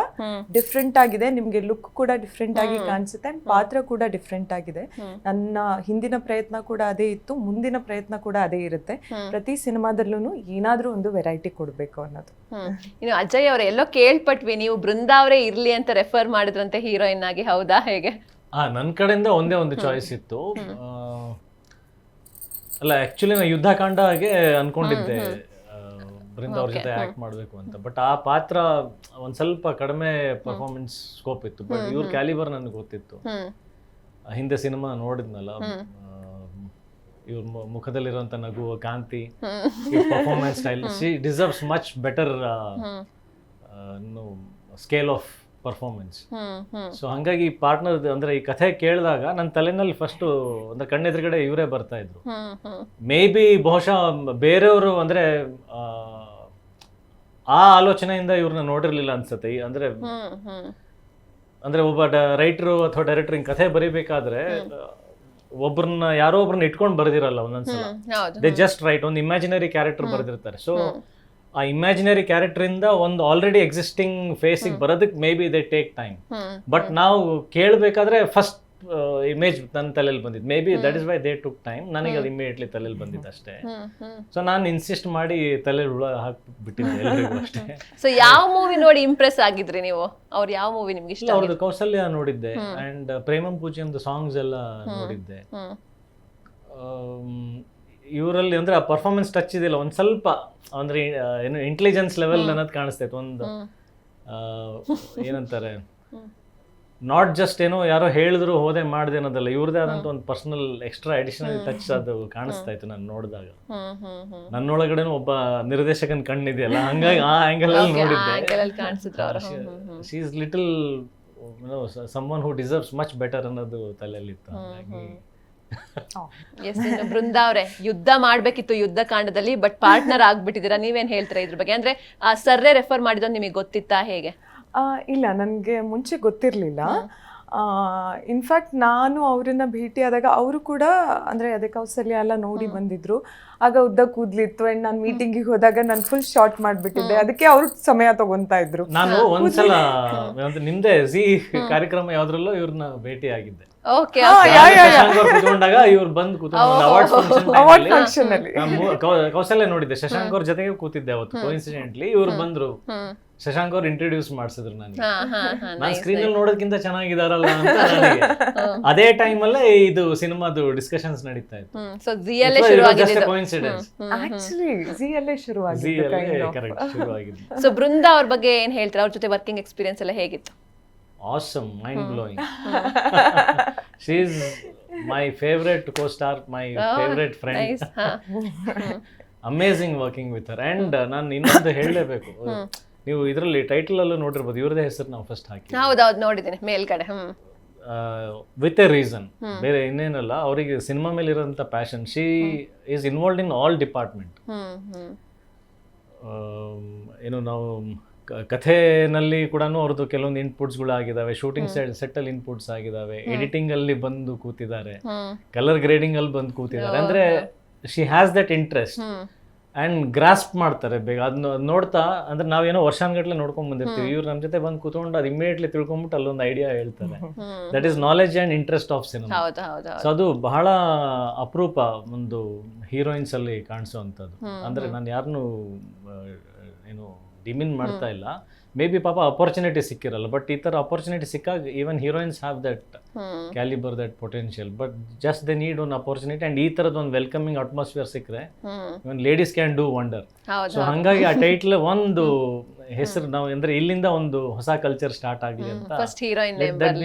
ಡಿಫ್ರೆಂಟ್ ಆಗಿದೆ. ನಿಮ್ಗೆ ಲುಕ್ ಕೂಡ ಡಿಫ್ರೆಂಟ್ ಆಗಿ ಕಾಣಿಸುತ್ತೆ ಅಂಡ್ ಪಾತ್ರ ಕೂಡ ಡಿಫ್ರೆಂಟ್ ಆಗಿದೆ. ನನ್ನ ಹಿಂದಿನ ಪ್ರಯತ್ನ ಕೂಡ ಅದೇ ಇತ್ತು, ಮುಂದಿನ ಪ್ರಯತ್ನ ಕೂಡ ಅದೇ ಇರುತ್ತೆ. ಪ್ರತಿ ಸಿನಿಮಾದಲ್ಲೂ ಏನಾದ್ರೂ ಒಂದು ವೆರೈಟಿ ಕೊಡ್ಬೇಕು ಅನ್ನೋದು. ಇನ್ನು ಅಜಯ್ ಅವರೇ, ಎಲ್ಲೋ ಕೇಳ್ಪಟ್ವಿ ನೀವು ಬೃಂದಾ ಅವರೇ ಇರ್ಲಿ ಅಂತ ರೆಫರ್ ಮಾಡಿದ್ರಂತೆ ಹೀರೋಯಿನ್ ಆಗಿ, ಹೌದಾ ಹೇಗೆ? ನನ್ನ ಕಡೆಯಿಂದ ಒಂದೇ ಒಂದು ಚಾಯ್ಸ್ ಇತ್ತು. ಅಲ್ಲ, ಆಕ್ಚುಲಿ ನಾನು ಯುದ್ಧಕಾಂಡಗೆ ಅನ್ಕೊಂಡಿದ್ದೆ ಬೃಂದ ಅವ್ರ ಜೊತೆ ಆಕ್ಟ್ ಮಾಡಬೇಕು ಅಂತ. ಬಟ್ ಆ ಪಾತ್ರ ಒಂದ್ ಸ್ವಲ್ಪ ಕಡಿಮೆ ಪರ್ಫಾರ್ಮೆನ್ಸ್ ಸ್ಕೋಪ್ ಇತ್ತು. ಬಟ್ ಇವ್ರ ಕ್ಯಾಲಿಬರ್ ನನಗೆ ಗೊತ್ತಿತ್ತು. ಹಿಂದೆ ಸಿನಿಮಾ ನೋಡಿದ್ನಲ್ಲ, ಇವ್ರ ಮುಖದಲ್ಲಿರುವಂತ ನಗು, ಕಾಂತಿ, performance style, she deserves much better scale of performance. So ಹಂಗಾಗಿ ಪಾರ್ಟ್ನರ್ ಅಂದ್ರೆ ಈ ಕಥೆ ಕೇಳಿದಾಗ ನನ್ನ ತಲೆನಲ್ಲಿ ಫಸ್ಟ್ ಅಂದ್ರೆ ಕಣ್ಣೆದುರುಗಡೆ ಇವರೇ ಬರ್ತಾ ಇದ್ರು. ಮೇ ಬಿ ಬಹುಶಃ ಬೇರೆಯವರು ಅಂದ್ರೆ ಆ ಆಲೋಚನೆಯಿಂದ ಇವ್ರನ್ನ ನೋಡಿರ್ಲಿಲ್ಲ ಅನ್ಸುತ್ತೆ. ಅಂದ್ರೆ ಒಬ್ಬ ರೈಟರು ಅಥವಾ ಡೈರೆಕ್ಟರ್ ಹಿಂಗ್ ಕಥೆ ಬರಿಬೇಕಾದ್ರೆ ಯಾರೋ ಒಬ್ರನ್ನ ಇಟ್ಕೊಂಡು ಬರೆದಿರಲ್ಲ ಒಂದೊಂದ್ಸಲ. ದೇ ಜಸ್ಟ್ ರೈಟ್ ಒಂದು ಇಮ್ಯಾಜಿನರಿ ಕ್ಯಾರೆಕ್ಟರ್ ಬರೆದಿರ್ತಾರೆ. ಸೊ ಆ ಇಮ್ಯಾಜಿನರಿ ಕ್ಯಾರೆಕ್ಟರ್ ಇಂದ ಒಂದು ಆಲ್ರೆಡಿ ಎಕ್ಸಿಸ್ಟಿಂಗ್ ಫೇಸಿಗೆ ಬರೋದಕ್ಕೆ May be they take time. But ನಾವು ಕೇಳಬೇಕಾದ್ರೆ ಫಸ್ಟ್ ಇಮೇಜ್ ನನ್ನ ತಲೆಯಲ್ಲಿ ಬಂದಿದ್ದು. May be that is why they took time. ನನಗೆ ಅದು ಇಮಿಡಿಯೇಟ್ಲಿ ತಲೆಯಲ್ಲಿ ಬಂದಿದ್ದು ಅಷ್ಟೇ. ಸೊ ನಾನು ಇನ್ಸಿಸ್ಟ್ ಮಾಡಿ ತಲೆಯಲ್ಲಿ ಹುಳ ಹಾಕ್ಬಿಟ್ಟಿದ್ದೆ ಎಲ್ರಿಗೂ ಅಷ್ಟೇ. ಸೊ ಯಾವ ಮೂವಿ ನೋಡಿ ಇಂಪ್ರೆಸ್ ಆಗಿದ್ರಿ ನೀವು? ಅವ್ರು ಯಾವ ಮೂವಿ ನಿಮ್ಗೆ ಇಷ್ಟ? ಅವ್ರದ್ದು ಕೌಸಲ್ಯ ನೋಡಿದ್ದೆ, ಅಂಡ್ ಪ್ರೇಮಂ ಪೂಜೆಂದು ಸಾಂಗ್ಸ್ ಎಲ್ಲ ನೋಡಿದ್ದೆ. ಇವರಲ್ಲಿ ಅಂದರೆ ಆ ಪರ್ಫಾರ್ಮೆನ್ಸ್ ಟಚ್ ಇದೆಯಲ್ಲ ಒಂದು ಸ್ವಲ್ಪ ಅಂದರೆ ಏನು ಇಂಟೆಲಿಜೆನ್ಸ್ ಲೆವೆಲ್ ಅನ್ನೋದು ಕಾಣಿಸ್ತೈತೆ. ಒಂದು ಏನಂತಾರೆ, ನಾಟ್ ಜಸ್ಟ್ ಏನೋ ಯಾರೋ ಹೇಳಿದ್ರು ಹೋದೆ ಮಾಡಿದೆ ಅನ್ನೋದಲ್ಲ, ಇವ್ರದೇ ಆದಂಥ ಒಂದು ಪರ್ಸನಲ್ ಎಕ್ಸ್ಟ್ರಾ ಅಡಿಷನಲ್ ಟಚ್ ಅದು ಕಾಣಿಸ್ತಾ ಇತ್ತು ನಾನು ನೋಡಿದಾಗ. ನನ್ನೊಳಗಡೆನೂ ಒಬ್ಬ ನಿರ್ದೇಶಕನ ಕಣ್ಣಿದೆಯಲ್ಲ, ಹಂಗಾಗಿ ಆ ಆ್ಯಂಗಲ್ ಅಲ್ಲಿ ನೋಡಿದ್ದೆ. She is little someone who deserves much better ಅನ್ನೋದು ತಲೆಯಲ್ಲಿತ್ತು. ಬೃಂದಾ ಅವರೇ, ಯುದ್ಧ ಮಾಡ್ಬೇಕಿತ್ತು ಯುದ್ಧ ಕಾಂಡದಲ್ಲಿ, ಬಟ್ ಪಾರ್ಟ್ನರ್ ಆಗ್ಬಿಟ್ಟಿದ್ದೀರಾ. ನೀವೇನ್ ಹೇಳ್ತೀರಾ ಇದ್ರ ಬಗ್ಗೆ? ಅಂದ್ರೆ ಸರ್ರೇ ರೆಫರ್ ಮಾಡಿದ್ದು ನಿಮಗೆ ಗೊತ್ತಿತ್ತಾ ಹೇಗೆ? ಇಲ್ಲ, ನನಗೆ ಮುಂಚೆ ಗೊತ್ತಿರಲಿಲ್ಲ. ಇನ್ಫ್ಯಾಕ್ಟ್ ನಾನು ಅವರನ್ನ ಭೇಟಿಯಾದಾಗ ಅವರು ಕೂಡ ಅಂದರೆ ಅದೇ ಕೌಸಲ್ಯ ಎಲ್ಲ ನೋಡಿ ಬಂದಿದ್ರು. ಆಗ ಉದ್ದ ಕೂದ್ಲಿತ್ತು ಅಂಡ್ ನಾನು ಮೀಟಿಂಗಿಗೆ ಹೋದಾಗ ನಾನು ಫುಲ್ ಶಾರ್ಟ್ ಮಾಡಿಬಿಟ್ಟಿದ್ದೆ, ಅದಕ್ಕೆ ಅವರು ಸಮಯ ತಗೊಂತಾ ಇದ್ರು. ನಾನು ಒಂದ್ಸಲ ನಿಮ್ದೆ ಜಿ ಕಾರ್ಯಕ್ರಮ ಯಾವ್ದ್ರಲ್ಲೂ ಇವ್ರನ್ನ ಭೇಟಿ ಆಗಿದ್ದೆ. ಕುತ್ಕೊಂಡಾಗ ಇವ್ರು ಬಂದು ಕೂತ್ಕೊಂಡು ಅವಾರ್ಡ್ ಫಂಕ್ಷನ್ ಅಲ್ಲಿ ಕೌಶಲ್ಯ ನೋಡಿದ್ದೆ. ಶಶಾಂಕ್ ಅವ್ರ ಜೊತೆಗೆ ಕೂತಿದ್ದೆ ಅವತ್ತು. ಕೋಇನ್ಸಿಡೆಂಟ್ಲಿ ಇವ್ರು ಬಂದ್ರು, ಶಶಾಂಕ್ ಅವ್ರು ಇಂಟ್ರೊಡ್ಯೂಸ್ ಮಾಡಿಸಿದ್ರು ನನಗೆ. ನಾನು ಸ್ಕ್ರೀನ್ ಅಲ್ಲಿ ನೋಡೋದಕ್ಕಿಂತ ಚೆನ್ನಾಗಿದಾರಲ್ಲ ಅಂತ ನನಗೆ ಅದೇ ಟೈಮ್ ಅಲ್ಲೇ ಇದು ಸಿನಿಮಾದು ಡಿಸ್ಕಷನ್ಸ್ ನಡೀತಾ ಇತ್ತು. ಸೊ ಬೃಂದಾ ಅವ್ರ ಬಗ್ಗೆ ಏನ್ ಹೇಳ್ತಾರೆ? ಅವ್ರ ಜೊತೆ ವರ್ಕಿಂಗ್ ಎಕ್ಸ್ಪೀರಿಯನ್ಸ್ ಎಲ್ಲ ಹೇಗಿತ್ತು? Awesome, mind-blowing. She is my favorite co-star, my favorite friend. Nice. Amazing working with her. And ನಾನು ಇನ್ನೊಂದು ಹೇಳಲೇಬೇಕು, ನೀವು ಇದರಲ್ಲಿ ಟೈಟಲ್ ಅಲ್ಲೂ ನೋಡಿರ್ಬೋದು, ಇವ್ರದೇ ಹೆಸರು ನಾವು ಫಸ್ಟ್ ಹಾಕಿ. ಹೌದೌದು, ನೋಡಿದ್ದೀನಿ ಮೇಲ್ಗಡೆ. ವಿತ್ ಎ ರೀಸನ್, ಬೇರೆ ಇನ್ನೇನಲ್ಲ. ಅವರಿಗೆ ಸಿನಿಮಾ ಮೇಲೆ ಇರೋಂಥ passion. She is involved in all department. ಏನು ನಾವು ಕಥೆನಲ್ಲಿ ಕೂಡ ಅವ್ರದ್ದು ಕೆಲವೊಂದು ಇನ್ಪುಟ್ಸ್ಗಳು ಆಗಿದಾವೆ, ಶೂಟಿಂಗ್ ಸೆಟ್ಟಲ್ಲಿ ಇನ್ಪುಟ್ಸ್ ಆಗಿದಾವೆ, ಎಡಿಟಿಂಗ್ ಅಲ್ಲಿ ಬಂದು ಕೂತಿದ್ದಾರೆ, ಕಲರ್ ಗ್ರೇಡಿಂಗ್ ಅಲ್ಲಿ ಬಂದು ಕೂತಿದ್ದಾರೆ. ಅಂದ್ರೆ she has that interest and grasp ಮಾಡ್ತಾರೆ ಬೇಗ. ಅದನ್ನ ನೋಡ್ತಾ ಅಂದ್ರೆ ನಾವೇನೋ ವರ್ಷಾನ್ಗಟ್ಲೆ ನೋಡ್ಕೊಂಡ್ ಬಂದಿರ್ತೀವಿ, ಇವ್ರು ನಮ್ಮ ಜೊತೆ ಬಂದು ಕೂತ್ಕೊಂಡು ಅದು ಇಮಿಡಿಯೇಟ್ಲಿ ತಿಳ್ಕೊಂಡ್ಬಿಟ್ಟು ಅಲ್ಲೊಂದು ಐಡಿಯಾ ಹೇಳ್ತಾರೆ. That is knowledge and interest of cinema. So ಅದು ಬಹಳ ಅಪರೂಪ ಒಂದು ಹೀರೋಯಿನ್ಸ್ ಅಲ್ಲಿ ಕಾಣಿಸುವಂಥದ್ದು. ಅಂದ್ರೆ ನಾನು ಯಾರನ್ನು ಏನು ಡಿಮಿನ್ ಮಾಡ್ತಾ ಇಲ್ಲ, ಮೇ ಬಿ ಪಾಪ ಅಪರ್ಚುನಿಟಿ ಸಿಕ್ಕಿರಲ್ಲ, ಬಟ್ ಈ ಥರ ಅಪರ್ಚುನಿಟಿ ಸಿಕ್ಕಾಗ even heroines have that calibre, that potential, but just they need one opportunity. And ಈ ಥರದ್ದು ಒಂದು ವೆಲ್ಕಮಿಂಗ್ ಅಟ್ಮಾಸ್ಫಿಯರ್ ಸಿಕ್ಕರೆ even ladies can do wonder. So ಹಂಗಾಗಿ ಆ ಟೈಟ್ಲ್ ಒಂದು ಹೆಸರು ನಾವು ಅಂದ್ರೆ ಇಲ್ಲಿಂದ ಒಂದು ಹೊಸ ಕಲ್ಚರ್ ಸ್ಟಾರ್ಟ್ ಆಗಲಿ ಅಂತ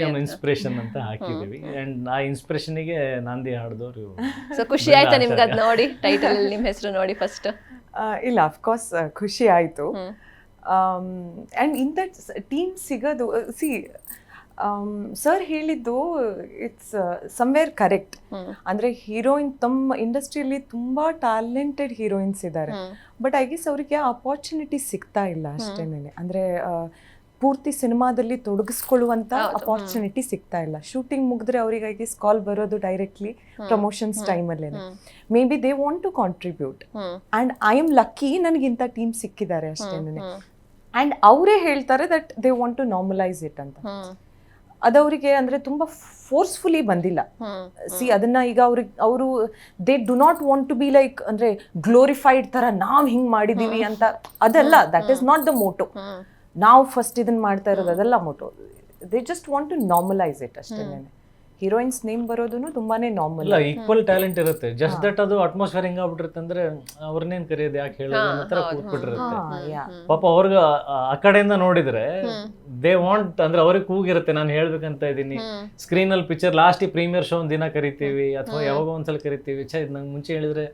ಒಂದು ಇನ್ಸ್ಪಿರೇಷನ್ ಅಂತ ಹಾಕಿದೀವಿ. ಅಂಡ್ ಆ ಇನ್ಸ್ಪಿರೇಷನ್ಗೆ ನಾಂದಿ ಹಾಡಿದವರು. ಸೊ ಖುಷಿ ಆಯ್ತಾ ನಿಮ್ಗೆ ಅದು ನೋಡಿ, ಟೈಟಲ್ ನಿಮ್ಮ ಹೆಸರು ನೋಡಿ ಫಸ್ಟ್? ಇಲ್ಲ, ಅಫ್ಕೋರ್ಸ್ ಖುಷಿ ಆಯಿತು. ಆ್ಯಂಡ್ ಇನ್ ದಟ್ ಟೀಮ್ ಸಿಗೋದು, ಸರ್ ಹೇಳಿದ್ದು ಇಟ್ಸ್ ಸಮ್ವೇರ್ ಕರೆಕ್ಟ್. ಅಂದರೆ ಹೀರೋಯಿನ್ ತಮ್ಮ ಇಂಡಸ್ಟ್ರಿಯಲ್ಲಿ ತುಂಬ ಟ್ಯಾಲೆಂಟೆಡ್ ಹೀರೋಯಿನ್ಸ್ ಇದ್ದಾರೆ, ಬಟ್ ಐ ಗೆಸ್ ಅವರಿಗೆ ಅಪಾರ್ಚುನಿಟಿ ಸಿಗ್ತಾ ಇಲ್ಲ ಅಷ್ಟೇನೆ. ಅಂದರೆ ಪೂರ್ತಿ ಸಿನಿಮಾದಲ್ಲಿ ತೊಡಗಿಸ್ಕೊಳ್ಳುವಂಥ ಅಪಾರ್ಚುನಿಟಿ ಸಿಗ್ತಾ ಇಲ್ಲ. ಶೂಟಿಂಗ್ ಮುಗಿದ್ರೆ ಅವ್ರಿಗೆ ಐ ಗೆಸ್ ಕಾಲ್ ಬರೋದು ಡೈರೆಕ್ಟ್ಲಿ ಪ್ರಮೋಷನ್ಸ್ ಟೈಮಲ್ಲೇನೆ. May be they want to contribute and I am lucky, ನನಗಿಂತ ಟೀಮ್ ಸಿಕ್ಕಿದ್ದಾರೆ ಅಷ್ಟೇನೆ. ಆ್ಯಂಡ್ ಅವರೇ ಹೇಳ್ತಾರೆ that they want to normalise it ಅಂತ. ಅದವರಿಗೆ ಅಂದರೆ ತುಂಬ ಫೋರ್ಸ್ಫುಲಿ ಬಂದಿಲ್ಲ. ಅದನ್ನ ಈಗ ಅವರು they do not want to be like ಅಂದರೆ ಗ್ಲೋರಿಫೈಡ್ ಥರ ನಾವು ಹಿಂಗೆ ಮಾಡಿದ್ದೀವಿ ಅಂತ, ಅದಲ್ಲ. That is not the motto. ನಾವು ಫಸ್ಟ್ ಇದನ್ನ ಮಾಡ್ತಾ ಇರೋದು ಅದೆಲ್ಲ motto. They just want to normalise it ಅಷ್ಟೇನೆ. ಹೀರೋಯಿನ್ಸ್ ನೇಮ್ ಬರೋದು ತುಂಬಾನೇ ನಾರ್ಮಲ್. ಇಲ್ಲ, ಈಕ್ವಲ್ ಟ್ಯಾಲೆಂಟ್ ಇರುತ್ತೆ, ಜಸ್ಟ್ ದಟ್ ಅದು ಅಟ್ಮಾಸ್ಫಿಯರ್ ಹಿಂಗ ಆಗ್ಬಿಟ್ಟಿರುತ್ತೆ. ಅಂದ್ರೆ ಅವ್ರನ್ನೇನ್ ಕರೆಯೋದು, ಯಾಕೆ ಹೇಳೋದು ಅನ್ನೋ ತರ ಕೂತ್ಬಿಟ್ಟಿರುತ್ತೆ. ಪಾಪ ಅವ್ರಿಗೆ ಆ ಕಡೆಯಿಂದ ನೋಡಿದ್ರೆ ದೇ ವಾಂಟ್, ಅಂದ್ರೆ ಅವ್ರಿಗೆ ಕೂಗಿರುತ್ತೆ ನಾನು ಹೇಳ್ಬೇಕಂತ ಇದೀನಿ. ಸ್ಕ್ರೀನ್ ಅಲ್ಲಿ ಪಿಕ್ಚರ್ ಲಾಸ್ಟ್ ಪ್ರೀಮಿಯರ್ ಶೋ ಒಂದ್ ದಿನ ಕರಿತೀವಿ ಅಥವಾ ಯಾವಾಗ ಒಂದ್ಸಲ ಕರಿತೀವಿ, ನಂಗೆ ಮುಂಚೆ ಹೇಳಿದ್ರೆ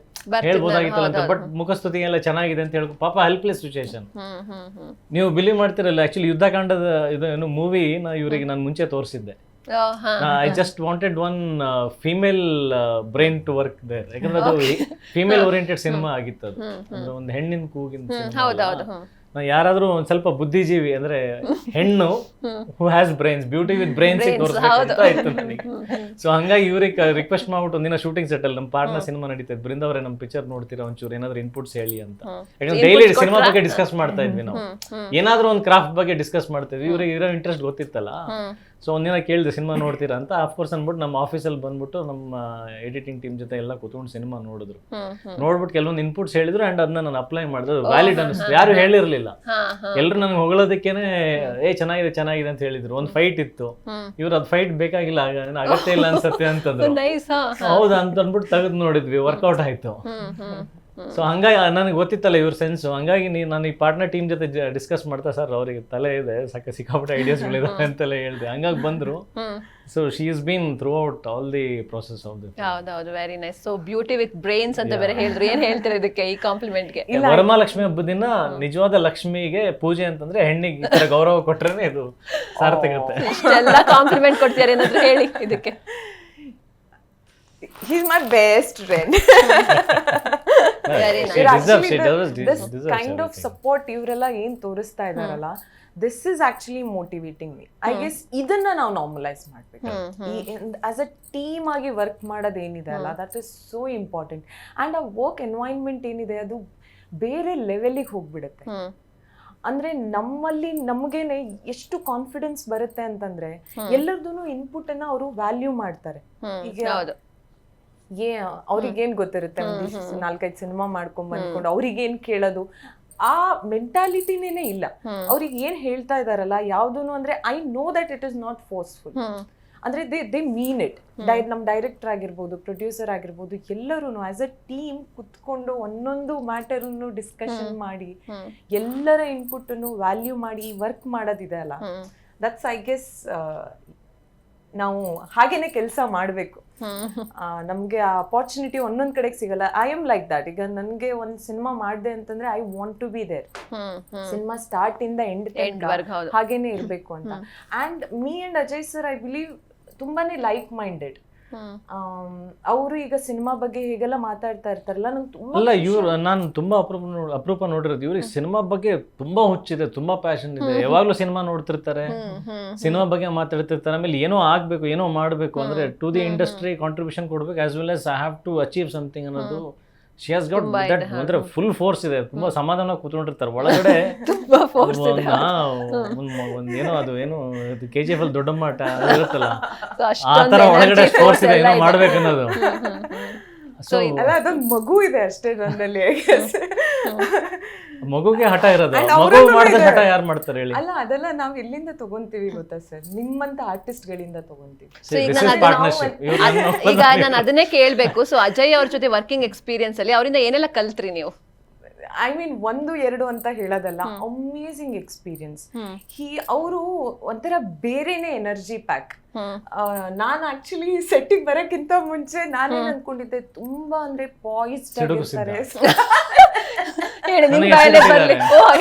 ಹೇಳ್ಬೋದಾಗಿತ್ತಲ್ಲ ಅಂತ. ಬಟ್ ಮುಖಸ್ತುತಿ ಎಲ್ಲ ಚೆನ್ನಾಗಿದೆ ಅಂತ ಹೇಳ್ಕೊ, ಪಾಪ ಹೆಲ್ಪ್ಲೆಸ್ ಸಿಚುಯೇಷನ್. ನೀವು ಬಿಲೀವ್ ಮಾಡ್ತಿರಲ್ಲ, ಆಕ್ಚುಲಿ ಯುದ್ಧಕಾಂಡದ ಇದು ಏನು ಮೂವಿ ಇವರಿಗೆ ನಾನು ಮುಂಚೆ ತೋರಿಸಿದ್ದೆ. I just wanted one female brain to work there. ಯಾಕಂದ್ರೆ ಅದು ಫೀಮೇಲ್ ಓರಿಯೆಂಟೆಡ್ ಸಿನಿಮಾ ಆಗಿತ್ತು. ಅದು ಅಂದ್ರೆ ಒಂದು ಹೆಣ್ಣಿನ ಕೂಗಿನ ಸಿನಿಮಾ. ಯಾರಾದ್ರೂ ಒಂದ್ ಸ್ವಲ್ಪ ಬುದ್ಧಿಜೀವಿ ಅಂದ್ರೆ ಹೆಣ್ಣು who has brains, beauty with brains ತೋರಿಸ್ಬೇಕಂತ ಇತ್ತು ನನಗೆ. ಸೊ ಹಂಗಾಗಿ ಇವ್ರಿಗೆ ರಿಕ್ವೆಸ್ಟ್ ಮಾಡ್ಬಿಟ್ಟು ಒಂದಿನ ಶೂಟಿಂಗ್ ಸೆಟ್ ಅಲ್ಲಿ ನಮ್ಮ ಪಾರ್ಟ್ನರ್ ಸಿನಿಮಾ ನಡೀತಾ ಇತ್ತು, ಬೃಂದ ಅವರೇ ನಮ್ಮ ಪಿಕ್ಚರ್ ನೋಡ್ತೀರಾ, ಒಂಚೂರು ಏನಾದ್ರು ಇನ್ಪುಟ್ಸ್ ಹೇಳಿ ಅಂತ. ಯಾಕಂದ್ರೆ ಡೈಲಿ ಸಿನಿಮಾ ಬಗ್ಗೆ ಡಿಸ್ಕಸ್ ಮಾಡ್ತಾ ಇದ್ವಿ ನಾವು, ಏನಾದ್ರೂ ಒಂದು ಕ್ರಾಫ್ಟ್ ಬಗ್ಗೆ ಡಿಸ್ಕಸ್ ಮಾಡ್ತಾ ಇದ್ವಿ. ಇವ್ರಿಗೆ ಇರೋ ಇಂಟ್ರೆಸ್ಟ್ ಗೊತ್ತಿತ್ತಲ್ಲ. ಸೊ ಒಂದಿನ ಕೇಳಿದೆ ಸಿನಿಮಾ ನೋಡ್ತೀರಾ ಅಂತ, ಅಫ್ಕೋರ್ಸ್ ಅಂದ್ಬಿಟ್ಟು ನಮ್ಮ ಆಫೀಸಲ್ಲಿ ಬಂದ್ಬಿಟ್ಟು ನಮ್ಮ ಎಡಿಟಿಂಗ್ ಟೀಮ್ ಜೊತೆ ಎಲ್ಲ ಕೂತ್ಕೊಂಡು ಸಿನಿಮಾ ನೋಡಿದ್ರು. ನೋಡ್ಬಿಟ್ಟು ಕೆಲವೊಂದು ಇನ್ಪುಟ್ಸ್ ಹೇಳಿದ್ರು ಅಂಡ್ ಅದನ್ನ ನಾನು ಅಪ್ಲೈ ಮಾಡಿದ್ರು. ವ್ಯಾಲಿಡ್ ಅನಿಸ್ತು. ಯಾರು ಹೇಳಿರ್ಲಿಲ್ಲ, ಎಲ್ಲರೂ ನನಗೆ ಹೊಗಳೋದಕ್ಕೇನೆ ಚೆನ್ನಾಗಿದೆ ಅಂತ ಹೇಳಿದ್ರು. ಒಂದು ಫೈಟ್ ಇತ್ತು, ಇವ್ರು ಅದು ಫೈಟ್ ಬೇಕಾಗಿಲ್ಲ, ಅಗತ್ಯ ಇಲ್ಲ ಅನ್ಸತ್ತೆ ಅಂತಂದ್ರು. ಹೌದಾ ಅಂತ ಅಂದ್ಬಿಟ್ಟು ತೆಗೆದು ನೋಡಿದ್ವಿ, ವರ್ಕೌಟ್ ಆಯ್ತು. ಸೊ ಹಂಗಾಗಿ ನನಗೆ ಗೊತ್ತಿತ್ತಲ್ಲ ಇವ್ರ ಸೆನ್ಸು. ಹಂಗಾಗಿ ನಾನು ಈ ಪಾರ್ಟ್ನರ್ ಟೀಮ್ ಜೊತೆ ಡಿಸ್ಕಸ್ ಮಾಡ್ತಾ, ಸರ್ ಅವರಿಗೆ ತಲೆ ಇದೆ, ಸಿಕ್ಕಾಪಟ್ಟೆ ಐಡಿಯಾಸ್ಗಳಿದಾವೆ ಅಂತೆಲ್ಲ ಹೇಳಿದೆ. ಹಂಗಾಗಿ ಬಂದ್ರು. So she is been throughout all the process of the. ಹೌದೌದು, very nice. So beauty with brains ಅಂತ ಬೇರೆ ಹೇಳಿದ್ರು. ಏನ್ ಹೇಳ್ತೀರಾ ಇದಕ್ಕೆ, ಈ ಕಾಂಪ್ಲಿಮೆಂಟ್ಗೆ? ವರಮಹಾಲಕ್ಷ್ಮಿ ಹಬ್ಬದ ದಿನ ನಿಜವಾದ ಲಕ್ಷ್ಮಿಗೆ ಪೂಜೆ ಅಂತಂದ್ರೆ ಹೆಣ್ಣಿಗೆ ಈ ತರ ಗೌರವ ಕೊಟ್ರೇನೆ ಇದು ಸಾರ್ಥಕತೆ. ಇಷ್ಟೆಲ್ಲ ಕಾಂಪ್ಲಿಮೆಂಟ್ ಕೊಡ್ತೀರಾ, ಏನಾದ್ರು ಹೇಳಿ ಇದಕ್ಕೆ. He's my best friend. Very nice. This kind of support ಇವರೆಲ್ಲ ಏನ್ ತೋರಿಸ್ತಾ ಇದಾರಲ್ಲ, this is actually motivating me. I guess ಇದನ್ನ ನಾವು ನಾರ್ಮಲೈಸ್ ಮಾಡ್ಬೇಕು. ಆಸ್ ಅ ಟೀಮ್ ಆಗಿ ವರ್ಕ್ ಮಾಡೋದೇನಿದೆ ಅಲ್ಲ, that is so important. And ಆ ವರ್ಕ್ ಎನ್ವೈರನ್ಮೆಂಟ್ ಏನಿದೆ ಅದು ಬೇರೆ ಲೆವೆಲಿಗೆ ಹೋಗ್ಬಿಡುತ್ತೆ. ಅಂದ್ರೆ ನಮ್ಮಲ್ಲಿ ನಮ್ಗೇನೆ ಎಷ್ಟು ಕಾನ್ಫಿಡೆನ್ಸ್ ಬರುತ್ತೆ ಅಂತಂದ್ರೆ, ಎಲ್ಲರದೂ ಇನ್ಪುಟ್ ಅನ್ನ ಅವರು ವ್ಯಾಲ್ಯೂ ಮಾಡ್ತಾರೆ. ಈಗ ಅವ್ರಿಗೇನ್ ಗೊತ್ತಿರುತ್ತೆ, 4-5 ಸಿನಿಮಾ ಮಾಡ್ಕೊಂಡ್ ಬಂದ್ಕೊಂಡು ಅವ್ರಿಗೇನ್ ಕೇಳೋದು, ಆ ಮೆಂಟಾಲಿಟಿನೇ ಇಲ್ಲ. ಅವ್ರಿಗೆ ಏನ್ ಹೇಳ್ತಾ ಇದಾರಲ್ಲ ಯಾವ್ದೂನು ಅಂದ್ರೆ, I know that it is not forceful. ಅಂದ್ರೆ ದೇ ಮೀನ್ ಇಟ್. ನಮ್ ಡೈರೆಕ್ಟರ್ ಆಗಿರ್ಬೋದು, ಪ್ರೊಡ್ಯೂಸರ್ ಆಗಿರ್ಬೋದು, ಎಲ್ಲರೂ ಆಸ್ ಅ ಟೀಮ್ ಕುತ್ಕೊಂಡು ಒಂದೊಂದು ಮ್ಯಾಟರ್ ಡಿಸ್ಕಷನ್ ಮಾಡಿ ಎಲ್ಲರ ಇನ್ಪುಟ್ ವ್ಯಾಲ್ಯೂ ಮಾಡಿ ವರ್ಕ್ ಮಾಡೋದಿದೆ ಅಲ್ಲ, ದಟ್ಸ್ ಐ ಗೆಸ್ ನಾವು ಹಾಗೇನೆ ಕೆಲಸ ಮಾಡ್ಬೇಕು. ನಮ್ಗೆ ಆ ಅಪಾರ್ಚುನಿಟಿ ಒಂದೊಂದ್ ಕಡೆಗೆ ಸಿಗಲ್ಲ. I am like that. ಈಗ ನನ್ಗೆ ಒಂದ್ ಸಿನಿಮಾ ಮಾಡ್ದೆ ಅಂತಂದ್ರೆ I want to be there. Cinema start ಇಂದ ಎಂಡ್ ಹಾಗೇನೆ ಇರ್ಬೇಕು ಅಂತ. And me and Ajay sir I believe ತುಂಬಾನೇ ಲೈಕ್ ಮೈಂಡೆಡ್. ಅವರು ಈಗ ಸಿನಿಮಾ ಬಗ್ಗೆ ಹೇಗೆಲ್ಲ ಮಾತಾಡ್ತಾ ಇರ್ತಾರಲ್ಲ, ನಂಗೆ ತುಂಬಾ ಅಲ್ಲ ಇವ್ರು ನಾನು ತುಂಬಾ ಅಪರೂಪ ನೋಡಿರೋದು. ಇವ್ರಿಗೆ ಸಿನಿಮಾ ಬಗ್ಗೆ ತುಂಬಾ ಹುಚ್ಚಿದೆ, ತುಂಬಾ ಪ್ಯಾಷನ್ ಇದೆ. ಯಾವಾಗ್ಲೂ ಸಿನಿಮಾ ನೋಡ್ತಿರ್ತಾರೆ, ಸಿನಿಮಾ ಬಗ್ಗೆ ಮಾತಾಡ್ತಿರ್ತಾರೆ. ಆಮೇಲೆ ಏನೋ ಆಗ್ಬೇಕು, ಏನೋ ಮಾಡ್ಬೇಕು ಅಂದ್ರೆ ಟು ದಿ ಇಂಡಸ್ಟ್ರಿ ಕಾಂಟ್ರಿಬ್ಯೂಷನ್ ಕೊಡ್ಬೇಕು, as well as I have to achieve something ಅನ್ನೋದು. ಶಿ ಹ್ಯಾಸ್ ಗಾಟ್ ದಟ್ ಅಂದ್ರೆ ಫುಲ್ ಫೋರ್ಸ್ ಇದೆ. ತುಂಬಾ ಸಮಾಧಾನ ಕೂತ್ಕೊಂಡಿರ್ತಾರೆ ಒಳಗಡೆ. ಏನೋ ಅದು ಏನು KGF ಅಲ್ಲಿ ದೊಡ್ಡಮ್ಮ ಆಟ ಇರುತ್ತಲ್ಲ, ಆ ತರ ಒಳಗಡೆ ಫೋರ್ಸ್ ಇದೆ, ಏನೋ ಮಾಡ್ಬೇಕು ಅನ್ನೋದು. ಅದೊಂದು ಮಗು ಇದೆ ಅಷ್ಟೇ ನನ್ನಲ್ಲಿ. ಮಗುಗೆ ಹಠ ಇರೋದು, ಮಗು ಮಾಡಿದ ಹಠ ಯಾರು ಮಾಡ್ತಾರೆ ಹೇಳಿ? ಅಲ್ಲ ಅದೆಲ್ಲ ನಾವ್ ಎಲ್ಲಿಂದ ತಗೊಂತೀವಿ ಗೊತ್ತಾ ಸರ್? ನಿಮ್ಮಂತ ಆರ್ಟಿಸ್ಟ್ ಗಳಿಂದ ತಗೊಂತೀವಿ. ಈಗ ನಾನು ಅದನ್ನೇ ಕೇಳ್ಬೇಕು. ಸೊ ಅಜಯ್ ಅವ್ರ ಜೊತೆ ವರ್ಕಿಂಗ್ ಎಕ್ಸ್ಪೀರಿಯನ್ಸ್ ಅಲ್ಲಿ ಅವರಿಂದ ಏನೆಲ್ಲ ಕಲ್ತ್ರಿ ನೀವು? ಐ ಮೀನ್ 1-2 ಅಂತ ಹೇಳೋದಲ್ಲ, ಅಮೇಸಿಂಗ್ ಎಕ್ಸ್ಪೀರಿಯನ್ಸ್. ಅವರು ಒಂಥರ ಬೇರೆನೆ ಎನರ್ಜಿ ಪ್ಯಾಕ್. ನಾನ್ ಆಕ್ಚುಲಿ ಸೆಟ್ಟಿಗೆ ಬರಕ್ಕಿಂತ ಮುಂಚೆ ನಾನೇನ್ ಅನ್ಕೊಂಡಿದ್ದೆ, ತುಂಬಾ ಅಂದ್ರೆ ಪಾಯ್ಸ್ಡ್ ಆಗಿರ್ತಾರೆ.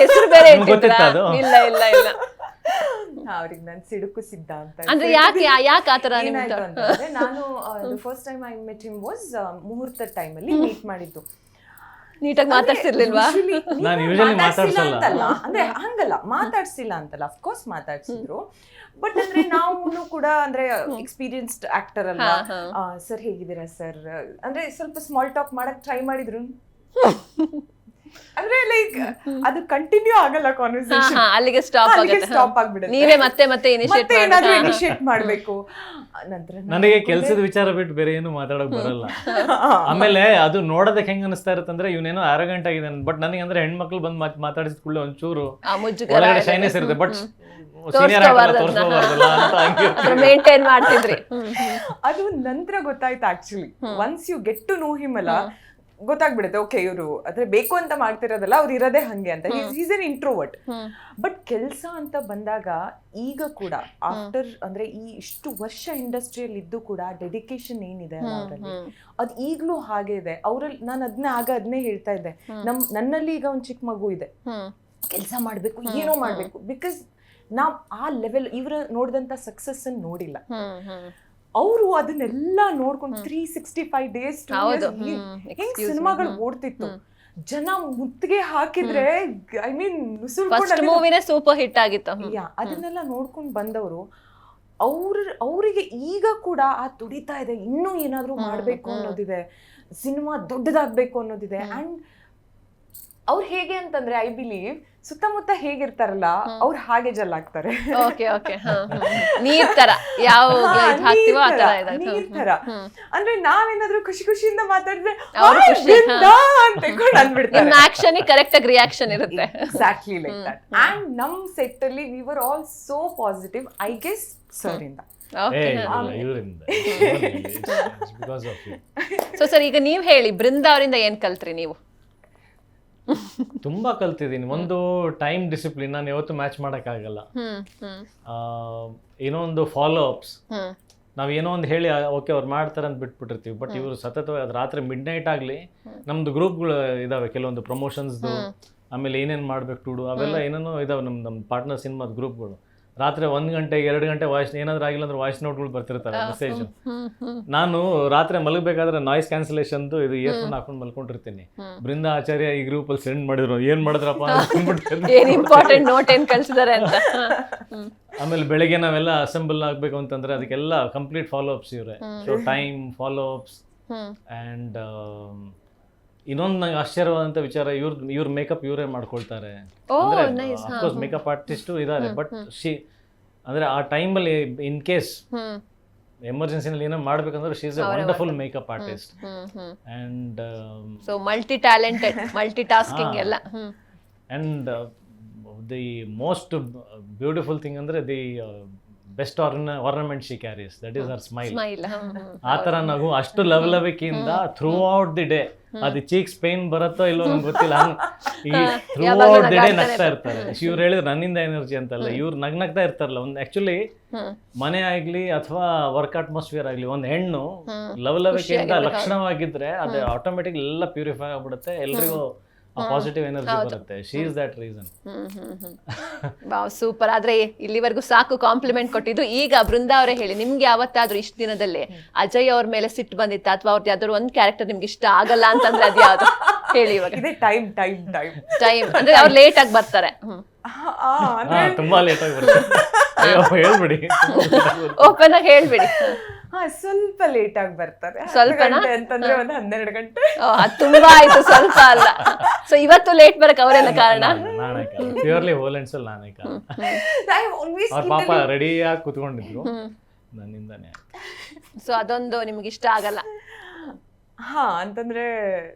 ಹೆಸರು ಬೇರೆ ಅವ್ರಿಗೆ ನಾನು ಸಿಡುಕು ಸಿದ್ಧ ಅಂತ. ಅಂದ್ರೆ ಯಾಕೆ ಆತರ? ಏನಾಯ್ತು ಅಂತಂದ್ರೆ, ನಾನು first time I met him was ಮುಹೂರ್ತ ಟೈಮ್ ಅಲ್ಲಿ ಮೀಟ್ ಮಾಡಿದ್ದು. ನೀಟಾಗಿ ಮಾತಾಡ್ಸಿರ್ಲಿಲ್ವಾ? ಅಂತಲ್ಲ, ಅಂದ್ರೆ ಹಂಗಲ್ಲ, ಮಾತಾಡ್ಸಿಲ್ಲ ಅಂತಲ್ಲ, ಅಫ್ಕೋರ್ಸ್ ಮಾತಾಡ್ಸಿದ್ರು. ಬಟ್ ಅಂದ್ರೆ ನಾವು ಕೂಡ ಅಂದ್ರೆ ಎಕ್ಸ್ಪೀರಿಯನ್ಸ್ಡ್ ಆಕ್ಟರ್ ಅಲ್ಲ. ಸರ್ ಹೇಗಿದ್ದೀರಾ ಸರ್ ಅಂದ್ರೆ ಸ್ವಲ್ಪ ಸ್ಮಾಲ್ ಟಾಕ್ ಮಾಡಕ್ ಟ್ರೈ ಮಾಡಿದ್ರು. ಅಂದ್ರೆ ಲೈಕ್ ಅದು ಕಂಟಿನ್ಯೂ ಆಗಲ್ಲ ಕಾನ್ವರ್ಸೇಷನ್, ಅಲ್ಲಿಗೆ ಸ್ಟಾಪ್ ಆಗ್ಬಿಡುತ್ತೆ. ನೀವೇ ಮತ್ತೆ ಇನಿಷಿಯೇಟ್ ಮಾಡ್ಬೇಕು. ನಂತರ ನನಗೆ ಕೆಲಸದ ವಿಚಾರ ಬಿಟ್ಟು ಬೇರೆ ಏನು ಮಾತಾಡಕ್ ಬರಲ್ಲ. ಆಮೇಲೆ ಅದು ನೋಡೋದಕ್ಕೆ ಹೆಂಗ್ ಅನಿಸ್ತಾ ಇರುತ್ತಂದ್ರೆ ಇವನೇನೋ ಅರಗಂಟ್ ಆಗಿದೆ, ಬಟ್ ನನಗೆ ಅಂದ್ರೆ ಹೆಣ್ಮಕ್ಳು ಬಂದ್ ಮಾತಾಡಿದ ಕೂಡಲೇ ಒಂಚೂರು ಒಳಗಡೆ ಶೈನೆಸ್ ಇರುತ್ತೆ. ಬಟ್ ಸೀನಿಯರ್ ತೋರಿಸ್ಕೋಬಾರ್ದಲ್ಲ ಅಂತ ಮೇಂಟೈನ್ ಮಾಡ್ತಿದ್ರಿ. ಅದು ನಂತರ ಗೊತ್ತಾಯ್ತು actually. Once you get to know him ಅಲ್ಲ, ಗೊತ್ತಾಗ್ಬಿಡುತ್ತೆ ಓಕೆ ಇವರು ಅಂದ್ರೆ ಬೇಕು ಅಂತ ಮಾಡ್ತಿರೋದಲ್ಲ, ಅವ್ರು ಇರೋದೇ ಹಂಗೆ ಅಂತ. Is N introvert. ಬಟ್ ಕೆಲಸ ಅಂತ ಬಂದಾಗ ಈಗ ಕೂಡ ಆಫ್ಟರ್ ಅಂದ್ರೆ ಈ ಇಷ್ಟು ವರ್ಷ ಇಂಡಸ್ಟ್ರಿಯಲ್ಲಿ ಇದ್ದು ಕೂಡ ಡೆಡಿಕೇಶನ್ ಏನಿದೆ ಅವರಲ್ಲಿ, ಅದು ಈಗ್ಲೂ ಹಾಗೆ ಇದೆ ಅವರಲ್ಲಿ. ನಾನು ಅದನ್ನೇ ಹೇಳ್ತಾ ಇದ್ದೆ, ನನ್ನಲ್ಲಿ ಈಗ ಒಂದ್ ಚಿಕ್ಕ ಮಗು ಇದೆ, ಕೆಲಸ ಮಾಡ್ಬೇಕು, ಏನೋ ಮಾಡ್ಬೇಕು. ಬಿಕಾಸ್ ನಾವ್ ಆ ಲೆವೆಲ್ ಇವ್ರ ನೋಡಿದಂತ ಸಕ್ಸಸ್ ಅನ್ನು ನೋಡಿಲ್ಲ. ಅವರು ಅದನ್ನೆಲ್ಲ ನೋಡ್ಕೊಂಡು 365 days ಹೆಂಗ್ ಸಿನಿಮಾಗಳು ಓಡ್ತಿತ್ತು. ಜನ ಮುತ್ತಿಗೆ ಹಾಕಿದ್ರೆ ಐ ಮೀನ್ ಸೂಪರ್ ಹಿಟ್ ಆಗಿತ್ತು. ಅದನ್ನೆಲ್ಲ ನೋಡ್ಕೊಂಡು ಬಂದವರು ಅವರಿಗೆ ಈಗ ಕೂಡ ಆ ತುಡಿತಾ ಇದೆ, ಇನ್ನೂ ಏನಾದ್ರೂ ಮಾಡ್ಬೇಕು ಅನ್ನೋದಿದೆ, ಸಿನಿಮಾ ದೊಡ್ಡದಾಗ್ಬೇಕು ಅನ್ನೋದಿದೆ. ಅಂಡ್ ಅವ್ರು ಹೇಗೆ ಅಂತಂದ್ರೆ, ಐ ಬಿಲೀವ್ ಸುತ್ತಮುತ್ತ ಹೇಗಿರ್ತಾರಲ್ಲ ಅವ್ರು ಹಾಗೆ ಜಲ್ ಆಗ್ತಾರೆ. ಓಕೆ ಓಕೆ ನೀರ್ ತರ ಯಾವ ಹಾಕ್ತಿವೋ ಆ ತರ ನೀರ್ ತರ. ಅಂದ್ರೆ ನಾವೇನಾದ್ರೂ ಖುಷಿ ಖುಷಿಯಿಂದ ಮಾತಾಡಿದ್ರೆ ಅವ್ರು ಖುಷಿ, ಅಂತ ಹೇಳ್ಕೊಂಡು ಅಂದ್ಬಿಡ್ತಾರೆ. ನಿಮ್ಮ ಆಕ್ಷನ್ ಕರೆಕ್ಟ್ ಆಗಿ ರಿಯಾಕ್ಷನ್ ಇರುತ್ತೆ. Exactly like that. ಅಂಡ್ ನಮ್ ಸೆಟ್ ಅಲ್ಲಿ we were all so positive, I guess sir ಇಂದ. ಸೊ ಸರ್, ಈಗ ನೀವ್ ಹೇಳಿ, ಬೃಂದ ಅವರಿಂದ ಏನ್ ಕಲ್ತ್ರಿ ನೀವು? ತುಂಬಾ ಕಲ್ತಿದ್ದೀನಿ. ಒಂದು ಟೈಮ್ ಡಿಸಿಪ್ಲಿನ್, ನಾನು ಯಾವತ್ತು ಮ್ಯಾಚ್ ಮಾಡೋಕ್ಕಾಗಲ್ಲ. ಏನೋ ಒಂದು ಫಾಲೋ ಅಪ್ಸ್, ನಾವ್ ಏನೋ ಒಂದು ಹೇಳಿ ಓಕೆ ಅವ್ರು ಮಾಡ್ತಾರೆ ಅಂತ ಬಿಟ್ಬಿಟ್ಟಿರ್ತೀವಿ. ಬಟ್ ಇವರು ಸತತವಾಗಿ ಅದು ರಾತ್ರಿ ಮಿಡ್ ನೈಟ್ ಆಗಲಿ ನಮ್ದು ಗ್ರೂಪ್ಗಳು ಇದಾವೆ, ಕೆಲವೊಂದು ಪ್ರಮೋಷನ್ಸ್ದು, ಆಮೇಲೆ ಏನೇನು ಮಾಡ್ಬೇಕು ಟುಡು ಅವೆಲ್ಲ ಏನೇನೋ ಇದಾವೆ ನಮ್ಮ ಪಾರ್ಟ್ನರ್ ಸಿನಿಮಾದ ಗ್ರೂಪ್ಗಳು. ರಾತ್ರಿ 1 ಗಂಟೆ 2 ಗಂಟೆ ವಾಯ್ಸ್ ಏನಾದ್ರು ಆಗಿಲ್ಲ ಅಂದ್ರೆ ವಾಯ್ಸ್ ನೋಟ್ಗಳು ಬರ್ತಿರ್ತಾರೆ, ಮೆಸೇಜ್. ನಾನು ರಾತ್ರಿ ಮಲಗಬೇಕಾದ್ರೆ ನಾಯ್ಸ್ ಕ್ಯಾನ್ಸಲೇಷನ್ದು ಇದು ಇಯರ್ಫೋನ್ ಹಾಕೊಂಡು ಮಲ್ಕೊಂಡಿರ್ತೀನಿ. ಬೃಂದ ಆಚಾರ್ಯ ಈ ಗ್ರೂಪಲ್ಲಿ ಸೆಂಡ್ ಮಾಡಿದ್ರು, ಏನ್ ಮಾಡಿದ್ರಪ್ಪ ಇಂಪಾರ್ಟೆಂಟ್ ನೋಟ್ ಏನ್ ಕಳ್ಸಿದಾರೆ ಅಂತ. ಆಮೇಲೆ ಬೆಳಗ್ಗೆ ನಾವೆಲ್ಲ ಅಸೆಂಬಲ್ ಆಗ್ಬೇಕು ಅಂತಂದ್ರೆ ಅದಕ್ಕೆಲ್ಲ ಕಂಪ್ಲೀಟ್ ಫಾಲೋ ಅಪ್ಸ್ ಇವ್ರೆ. So time follow ups. And ಇನ್ನೊಂದು ನಂಗೆ ಆಶ್ಚರ್ಯವಾದಂತ ವಿಚಾರ, ಇವ್ರ ಮೇಕಪ್ ಇವರೇ ಮಾಡ್ಕೊಳ್ತಾರೆ. ಅಫ್ಕೋರ್ಸ್ ಮೇಕಪ್ ಆರ್ಟಿಸ್ಟು ಇದ್ದಾರೆ, ಬಟ್ ಅಂದ್ರೆ ಆ ಟೈಮಲ್ಲಿ ಇನ್ ಕೇಸ್ ಎಮರ್ಜೆನ್ಸಿನಲ್ಲಿ ಏನೋ ಮಾಡ್ಬೇಕಂದ್ರೆ she is a wonderful makeup artist. And so multi talented, multi tasking ಎಲ್ಲ. And the most beautiful thing ಅಂದ್ರೆ the best ornament she carries, that is her smile. ಆ ತರ ನಗು ಅಷ್ಟು ಲವಲವಿಕೆಯಿಂದ ಥ್ರೂ ಔಟ್ ದಿ ಡೇ. ಅದು ಚೀಕ್ಸ್ ಪೇನ್ ಬರುತ್ತೋ ಇಲ್ಲೋ ನಂಗೆ ಗೊತ್ತಿಲ್ಲ, ಈ ಥ್ರೂ ಔಟ್ ದಿ ಡೇ ನಗ್ತಾ ಇರ್ತಾರೆ. ಇವ್ರು ಹೇಳಿದ್ರು ನನ್ನಿಂದ ಎನರ್ಜಿ ಅಂತಲ್ಲ, ಇವ್ರು ನಗ್ನಗ್ತಾ ಇರ್ತಾರಲ್ಲ. ಒಂದು ಆಕ್ಚುಲಿ ಮನೆ ಆಗ್ಲಿ ಅಥವಾ ವರ್ಕ್ ಅಟ್ಮಾಸ್ಫಿಯರ್ ಆಗ್ಲಿ, ಒಂದು ಹೆಣ್ಣು ಲವಲವಿಕೆಯಿಂದ ಲಕ್ಷಣವಾಗಿದ್ರೆ ಅದು ಆಟೋಮೆಟಿಕ್ ಎಲ್ಲ ಪ್ಯೂರಿಫೈ ಆಗ್ಬಿಡುತ್ತೆ, ಎಲ್ರಿಗೂ ಪಾಸಿಟಿವ್ ಎನರ್ಜಿ ಬರುತ್ತೆ. She is that reason. Super. ಆದ್ರೆ ಇಲ್ಲಿವರೆಗೂ ಸಾಕು ಕಾಂಪ್ಲಿಮೆಂಟ್ ಕೊಟ್ಟಿದ್ದು. ಈಗ ಬೃಂದಾ ಅವರೇ ಹೇಳಿ, ನಿಮ್ಗೆ ಯಾವತ್ತಾದ್ರೂ ಇಷ್ಟ ದಿನದಲ್ಲೇ ಅಜಯ್ ಅವ್ರ ಮೇಲೆ ಸಿಟ್ಟು ಬಂದಿತ್ತ, ಅಥವಾ ಅವ್ರದ್ದು ಯಾವ್ದಾದ್ರು ಒಂದು ಕ್ಯಾರೆಕ್ಟರ್ ನಿಮ್ಗೆ ಇಷ್ಟ ಆಗಲ್ಲ ಅಂತಂದ್ರೆ ಅದು ಯಾವ್ದು ಹೇಳಿ ಇವಾಗ? ಟೈಮ್ ಅಂದ್ರೆ ಅವ್ರು ಲೇಟ್ ಆಗಿ ಬರ್ತಾರೆ. ತುಂಬಾ ಲೇಟ್ ಆಗಿ ಬರ್ತಾರೆ, ಹೇಳ್ಬಿಡಿ, ಓಪನ್ ಆಗಿ ಹೇಳ್ಬಿಡಿ. ಸ್ವಲ್ಪ ಲೇಟ್ ಆಗಿ ಬರ್ತಾರೆ. ಸ್ವಲ್ಪ ಅಂತಂದ್ರೆ ಒಂದು 12 ಗಂಟೆ. ತುಂಬಾ ಆಯ್ತು, ಸ್ವಲ್ಪ ಅಲ್ಲ. ಸೊ ಇವತ್ತು ಲೇಟ್ ಬರಕ್ ಅವರೇನ ಕಾರಣ? ಪ್ಯೂರ್ಲಿ ಹೋಲೆಂಡ್ಸ್ ಅಲ್ಲಿ ನಾನೇ ಕಾರಣ. ಅವ್ರ ಪಾಪ ರೆಡಿಯಾಗಿ ಕುತ್ಕೊಂಡಿದ್ರು, ನನ್ನಿಂದಾನೆ. ಸೊ ಅದೊಂದು ನಿಮ್ಗೆ ಇಷ್ಟ ಆಗಲ್ಲ? ಅಂತಂದ್ರೆ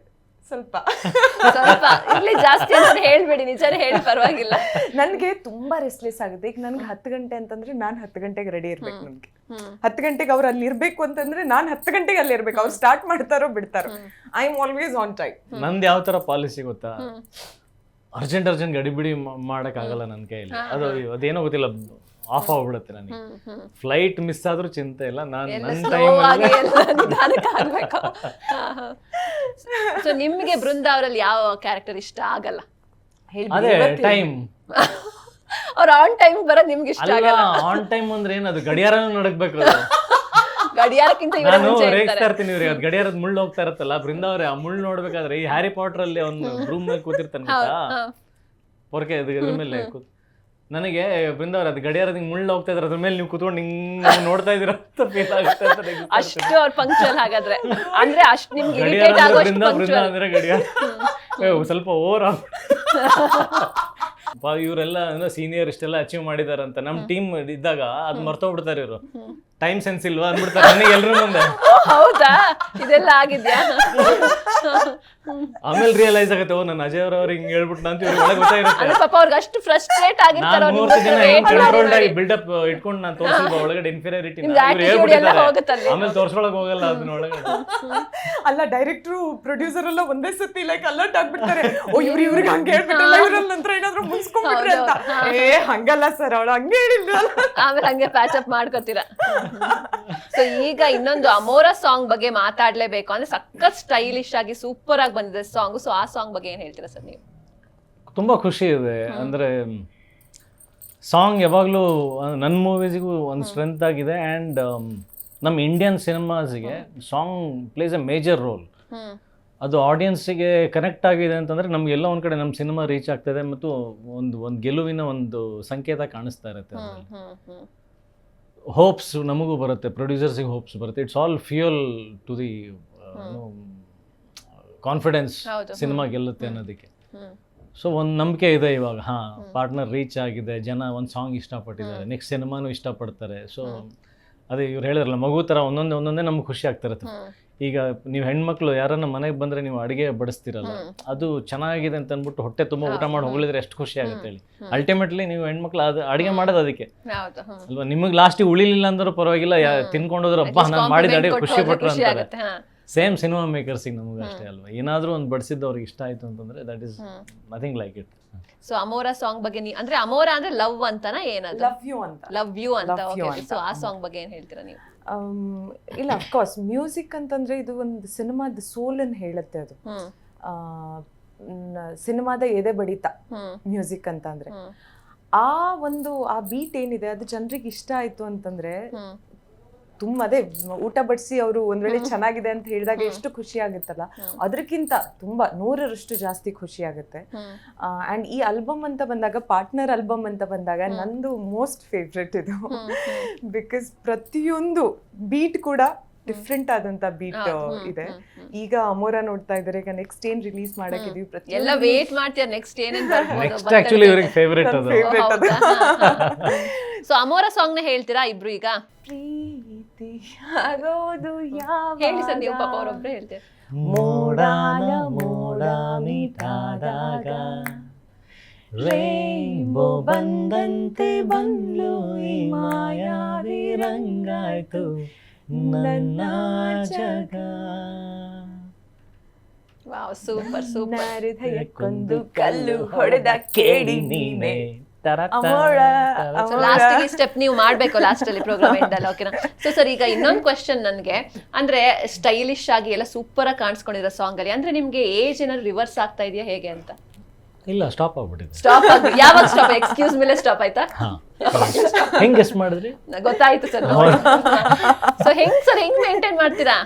ಸ್ವಲ್ಪ ಇಲ್ಲಿ ಜಾಸ್ತಿ ಅಂತ ಹೇಳ್ಬೇಡಿ, ನಿಜಾನೇ ಹೇಳಿ, ಪರವಾಗಿಲ್ಲ. ನನ್ಗೆ ತುಂಬಾ ರೆಸ್ಟ್ಲೆಸ್ ಆಗುತ್ತೆ. ಈಗ ನನ್ಗೆ 10 ಗಂಟೆ ಅಂತಂದ್ರೆ ನಾನ್ 10 ಗಂಟೆಗೆ ರೆಡಿ ಇರ್ಬೇಕು. ನನ್ಗೆ 10 ಗಂಟೆಗೆ ಅವ್ರು ಅಲ್ಲಿ ಇರ್ಬೇಕು ಅಂತಂದ್ರೆ ನಾನ್ 10 ಗಂಟೆಗೆ ಅಲ್ಲಿ ಇರ್ಬೇಕು. ಅವ್ರು ಸ್ಟಾರ್ಟ್ ಮಾಡ್ತಾರೋ ಬಿಡ್ತಾರೋ, I am always on time. ನಂದು ಯಾವ ತರ ಪಾಲಿಸಿ ಗೊತ್ತಾ, ಅರ್ಜೆಂಟ್ ಗಡಿಬಿಡಿ ಮಾಡಕ್ ಆಗಲ್ಲ ನನ್ನ ಕೈಯಲ್ಲಿ. ಅದೇನೋ ಗೊತ್ತಿಲ್ಲ, ಆಫ್ ಆಗ್ಬಿಡುತ್ತೆ ನನಗೆ. ಫ್ಲೈಟ್ ಮಿಸ್ ಆದ್ರೂ ಚಿಂತೆ ಇಲ್ಲ, ನಾನು ನನ್ನ ಟೈಮ್. ಸೊ ನಿಮ್ಗೆ ಬೃಂದಾ ಅವರಲ್ಲಿ ಯಾವ ಕ್ಯಾರೆಕ್ಟರ್ ಇಷ್ಟ ಆಗಲ್ಲ? ಅದೇ ಟೈಮ್. ಅವ್ರ ಆನ್ ಟೈಮ್ ಬರೋದು ನಿಮ್ಗೆ ಇಷ್ಟ ಆಗಲ್ಲ? ಆನ್ ಟೈಮ್ ಅಂದ್ರೆ ಏನದು, ಗಡಿಯಾರನೂ ನಡಕ್ಬೇಕು. ಗಡಿಯಾರಕ್ಕಿಂತ ನಾನು ರೇಗ್ತಾ ಇರ್ತೀನಿ ಇವ್ರಿಗೆ, ಅದು ಗಡಿಯಾರದ ಮುಳ್ಳು ಹೋಗ್ತಾ ಇರತ್ತಲ್ಲ. ಬೃಂದಾ ಅವ್ರೆ ಆ ಮುಳ್ಳು ನೋಡ್ಬೇಕಾದ್ರೆ ಈ ಹ್ಯಾರಿ ಪಾಟರ್ ಅಲ್ಲಿ ಒಂದು ರೂಮ್ ಮೇಲೆ ಕೂತಿರ್ತಾನೆ ಗೊತ್ತಾ, ಪೊರ್ಕೆ ಅದ್ರ ಮೇಲೆ ನನಗೆ ಬೃಂದಾ ಅವ್ರೆ ಅದು ಗಡಿಯಾರದ ಮುಳ್ಳು ಹೋಗ್ತಾ ಇದ್ರೆ ಅದ್ರ ಮೇಲೆ ನೀವು ಕೂತ್ಕೊಂಡು ಹಿಂಗ್ ನೋಡ್ತಾ ಇದೀರ ಅಂತ ಫೀಲ್ ಆಗುತ್ತೆ. ಅಷ್ಟು ಅವ್ರ ಪಂಕ್ಚುಯಲ್ ಹಾಗಾದ್ರೆ, ಅಂದ್ರೆ ಅಷ್ಟು ನಿಮ್ಗೆ ಇರಿಟೇಟ್ ಆಗೋ ಬೃಂದಾ ಅಂದ್ರೆ ಗಡಿಯಾರ ಸ್ವಲ್ಪ ಓವರ್ ಇವರೆಲ್ಲ ಸೀನಿಯರ್ ಇಷ್ಟೆಲ್ಲ ಅಚೀವ್ ಮಾಡಿದಾರಂತ ನಮ್ಮ ಟೀಮ್ ಇದ್ದಾಗ ಅದ್ ಮರ್ತೋಗ್ಬಿಡ್ತಾರೆ ಇವರು. ಟೈಮ್ ಸೆನ್ಸ್ ಇಲ್ವಾ ಅಂದ್ಬಿಡ್ತಾರೆ ನನಗೆ ಎಲ್ರು ಮುಂದೆ. ಹೌದಾ, ಇದೆಲ್ಲ ಆಗಿದ್ಯಾ? ಆಮೇಲೆ ರಿಯಲೈಸ್ ಆಗುತ್ತೆ, ಓ ನಾನು ಅಜಯ್ ಅವ್ರ ಹಿಂಗ್ ಹೇಳ್ಬಿಟ್ಟು ಅಂತ ಇವ್ರಿಗೆ ಒಳಗೆ ಗೊತ್ತಾಗಿರುತ್ತೆ. ಪಾಪ ಅವ್ರಿಗೆ ಅಷ್ಟು ಫ್ರಸ್ಟ್ರೇಟ್ ಆಗಿರ್ತಾರೆ. ನಾನು 3 ದಿನ ಕಂಟ್ರೋಲ್ಡ್ ಆಗಿ ಬಿಲ್ಡಪ್ ಇಟ್ಕೊಂಡು ನಾನು ತೋರಿಸಿಲ್ವ ಒಳಗಡೆ ಇನ್ಫೀರಿಯಾರಿಟಿ, ಆಮೇಲೆ ತೋರ್ಸ್ಕೊಳಕ್ ಹೋಗಲ್ಲ ಅದನ್ನ ಒಳಗಡೆ. ಅಲ್ಲ, ಡೈರೆಕ್ಟ್ರು ಪ್ರೊಡ್ಯೂಸರ್ ಎಲ್ಲ ಒಂದೇ ಸತಿ ಲೈಕ್ ಅಲರ್ಟ್ ಆಗ್ಬಿಡ್ತಾರೆ, ಓ ಇವ್ರಿಗೆ ಹಂಗೆ ಹೇಳ್ಬಿಟ್ಟಲ್ಲ, ಇವ್ರಲ್ಲಿ ನಂತರ ಏನಾದ್ರು ಮುನ್ಸ್ಕೊಂಡ್ಬಿಟ್ರೆ ಅಂತ. ಹಂಗಲ್ಲ ಸರ್, ಅವಳು ಹಂಗೆ ಹೇಳಿಲ್ಲ. ಆಮೇಲೆ ಹಂಗೆ ಪ್ಯಾಚ್ ಅಪ್ ಮಾಡ್ಕೋತೀರಾ. ಸೊ ಈಗ ಇನ್ನೊಂದು ಅಮೋರಾ ಸಾಂಗ್ ಬಗ್ಗೆ ಮಾತಾಡ್ಲೇಬೇಕು. ಅಂದ್ರೆ ಸಖತ್ ಸ್ಟೈಲಿಶ್ ಆಗಿ ಸೂಪರ್ ಆಗಿ ಬಂದಿದೆ ಸಾಂಗ್. ಸೊ ಆ ಸಾಂಗ್ ಬಗ್ಗೆ ಏನ್ ಹೇಳ್ತೀರಾ ಸರ್ ನೀವು? ತುಂಬಾ ಖುಷಿ ಇದೆ. ಅಂದ್ರೆ ಸಾಂಗ್ ಯಾವಾಗ್ಲೂ ನನ್ನ ಮೂವೀಸಿಗೂ ಒಂದು ಸ್ಟ್ರೆಂತ್ ಆಗಿದೆ. ಆ್ಯಂಡ್ ನಮ್ಮ ಇಂಡಿಯನ್ ಸಿನಿಮಾಸ್ಗೆ song plays a major role. ಅದು ಆಡಿಯನ್ಸಿಗೆ ಕನೆಕ್ಟ್ ಆಗಿದೆ ಅಂತಂದರೆ ನಮಗೆಲ್ಲ ಒಂದು ಕಡೆ ನಮ್ಮ ಸಿನಿಮಾ ರೀಚ್ ಆಗ್ತದೆ ಮತ್ತು ಒಂದು ಗೆಲುವಿನ ಒಂದು ಸಂಕೇತ ಕಾಣಿಸ್ತಾ ಇರುತ್ತೆ. ಹೋಪ್ಸ್ ನಮಗೂ ಬರುತ್ತೆ, ಪ್ರೊಡ್ಯೂಸರ್ಸಿಗೆ ಹೋಪ್ಸ್ ಬರುತ್ತೆ. It's all fuel to the confidence cinema ಗೆಲ್ಲುತ್ತೆ ಅನ್ನೋದಕ್ಕೆ. ಸೊ ಒಂದು ನಂಬಿಕೆ ಇದೆ ಇವಾಗ, ಪಾರ್ಟ್ನರ್ ರೀಚ್ ಆಗಿದೆ, ಜನ ಒಂದು ಸಾಂಗ್ ಇಷ್ಟಪಟ್ಟಿದ್ದಾರೆ, ನೆಕ್ಸ್ಟ್ ಸಿನಿಮಾನು ಇಷ್ಟಪಡ್ತಾರೆ. ಸೊ ಅದೇ ಇವ್ರು ಹೇಳಿದ್ರಲ್ಲ, ಮಗು ಥರ ಒಂದೊಂದೇ ನಮ್ಗೆ ಖುಷಿ ಆಗ್ತಿರುತ್ತೆ. ಈಗ ನೀವು ಹೆಣ್ಮಕ್ಳು ಯಾರನ್ನ ಮನೆಗೆ ಬಂದರೆ ನೀವು ಅಡುಗೆ ಬಡಿಸ್ತಿರಲ್ಲ, ಅದು ಚೆನ್ನಾಗಿದೆ ಅಂತ ಅಂದ್ಬಿಟ್ಟು ಹೊಟ್ಟೆ ತುಂಬ ಊಟ ಮಾಡಿ ಹೋಗಿದ್ರೆ ಎಷ್ಟು ಖುಷಿ ಆಗುತ್ತೆ ಹೇಳಿ. ಅಲ್ಟಿಮೇಟ್ಲಿ ನೀವು ಹೆಣ್ಮಕ್ಳು ಅದು ಅಡುಗೆ ಮಾಡೋದು ಅದಕ್ಕೆ ಅಲ್ವಾ. ನಿಮಗೆ ಲಾಸ್ಟಿಗೆ ಉಳಿಲಿಲ್ಲ ಅಂದ್ರೂ ಪರವಾಗಿಲ್ಲ, ತಿನ್ಕೊಂಡೋದ್ರು ಹಬ್ಬ ನಾನು ಮಾಡಿದ ಅಡುಗೆ ಖುಷಿ ಪಟ್ರು ಅಂತಾರೆ. ಸೇಮ್ ಸಿನಿಮಾ ಮೇಕರ್ಸಿಗೆ ನಮಗೆ ಅಷ್ಟೇ ಅಲ್ವಾ, ಏನಾದರೂ ಒಂದು ಬಡಿಸಿದ್ದು ಅವ್ರಿಗೆ ಇಷ್ಟ ಆಯಿತು ಅಂತಂದರೆ that is nothing like it. So Amora song ಬಗ್ಗೆ ಅಂದ್ರೆ ಅಮೋರಾ ಅಂದ್ರೆ ಲವ್ ಅಂತನಾ ಏನದು? ಲವ್ ಯು ಅಂತ. ಲವ್ ಯು ಅಂತ. ಸೊ ಆ ಸಾಂಗ್ ಬಗ್ಗೆ ಏನ್ ಹೇಳ್ತೀರಾ ನೀವು? ಇಲ್ಲ, ಅಫ್ಕೋರ್ಸ್ ಮ್ಯೂಸಿಕ್ ಅಂತಂದ್ರೆ ಇದು ಒಂದು ಸಿನಿಮಾದ ಸೋಲ್ ಅನ್ನು ಹೇಳುತ್ತೆ. ಅದು ಸಿನಿಮಾದ ಎದೆ ಬಡಿತ ಮ್ಯೂಸಿಕ್ ಅಂತಂದ್ರೆ. ಆ ಬೀಟ್ ಏನಿದೆ ಅದು ಜನರಿಗೆ ಇಷ್ಟ ಆಯ್ತು ಅಂತಂದ್ರೆ ತುಂಬ ಅದೇ ಊಟ ಬಡಿಸಿ ಅವರು ಒಂದ್ ವೇಳೆ ಚೆನ್ನಾಗಿದೆ ಅಂತ ಹೇಳಿದಾಗ ಎಷ್ಟು ಖುಷಿ ಆಗುತ್ತಲ್ಲ, ಅದಕ್ಕಿಂತ ತುಂಬಾ 100ರಷ್ಟು ಜಾಸ್ತಿ ಖುಷಿ ಆಗುತ್ತೆ. ಅಂಡ್ ಈ ಆಲ್ಬಮ್ ಅಂತ ಬಂದಾಗ, ಪಾರ್ಟ್ನರ್ ಆಲ್ಬಮ್ ಅಂತ ಬಂದಾಗ ನಂದು ಮೋಸ್ಟ್ ಫೇವ್ರೆಟ್ ಇದು. ಬಿಕಾಸ್ ಪ್ರತಿಯೊಂದು ಬೀಟ್ ಕೂಡ ಡಿಫ್ರೆಂಟ್ ಆದಂತ ಬೀಟ್ ಇದೆ. ಈಗ ಅಮೋರಾ ನೋಡ್ತಾ ಇದ್ದಾರೆ, ಈಗ ನೆಕ್ಸ್ಟ್ ಏನ್ ರಿಲೀಸ್ ಮಾಡಕ್ಕಿದೀವಿ, ಎಲ್ಲ ವೇಟ್ ಮಾಡ್ತೀರಾ ನೆಕ್ಸ್ಟ್ ಏನೇನ್ ನೆಕ್ಸ್ಟ್ ಆಕ್ಚುಲಿ ಇವರಿಗೆ ಫೇವರೇಟ್ ಅದು. ಸೊ ಅಮೋರಾ ಸಾಂಗ್ ನ ಹೇಳ್ತೀರಾ ಇಬ್ರು ಈಗ? ಪ್ರೀತಿ ಆಗೋದು ಹೇಳಿ ಸರ್ ನೀವು, ಪಾಪ ಅವರೊಬ್ರೆ ಹೇಳ್ತೀರಾ. ಮೋಡಾನ ಮೋಡ ಮೀಟಾದಾಗ ರೈನ್ಬೋ ಬಂದಂತೆ ಬಂದ್ಲು ಈ ಮಾಯಾವಿ ರಂಗಾಯ್ತು ನನ್ನ ಜಗ. Wow, super super. ಹೃದಯಕ್ಕೊಂದು ಕಲ್ಲು ಹೊಡೆದ ಕೇಳಿ ನೀನೆ. ಲಾಸ್ಟ್ ಸ್ಟೆಪ್ ನೀವು ಮಾಡ್ಬೇಕು ಲಾಸ್ಟ್ ಅಲ್ಲಿ ಪ್ರೋಗ್ರಾಮ್ ಎಂಡಲ್ಲ, ಓಕೆನಾ? ಸೊ ಸರ್, ಈಗ ಇನ್ನೊಂದು ಕ್ವೆಶ್ಚನ್ ನನ್ಗೆ, ಅಂದ್ರೆ ಸ್ಟೈಲಿಶ್ ಆಗಿ ಎಲ್ಲ ಸೂಪರ್ ಆಗಿ ಕಾಣಿಸ್ಕೊಂಡಿರೋ ಸಾಂಗ್ ಅಲ್ಲಿ ಅಂದ್ರೆ ನಿಮ್ಗೆ ಏಜ್ ಏನಾದ್ರು ರಿವರ್ಸ್ ಆಗ್ತಾ ಇದೆಯಾ ಹೇಗೆ ಅಂತ? ಇಲ್ಲ, ಸ್ಟಾಪ್ ಆಗ್ಬಿಟ್ಟಿದೆ. ಸ್ಟಾಪ್ ಆಗಿ ಯಾವಾಗ ಸ್ಟಾಪ್? ಎಕ್ಸ್ಕ್ಯೂಸ್ ಮೇಲೆ ಸ್ಟಾಪ್ ಆಯ್ತಾ? ಹೆಂಗ್ ಗೆಸ್ ಮಾಡಿದ್ರಿ? ಗೊತ್ತಾಯ್ತು ಸರ್. ಸೊ ಹೆಂಗ್ ಮೇಂಟೈನ್ ಮಾಡ್ತೀರಾ?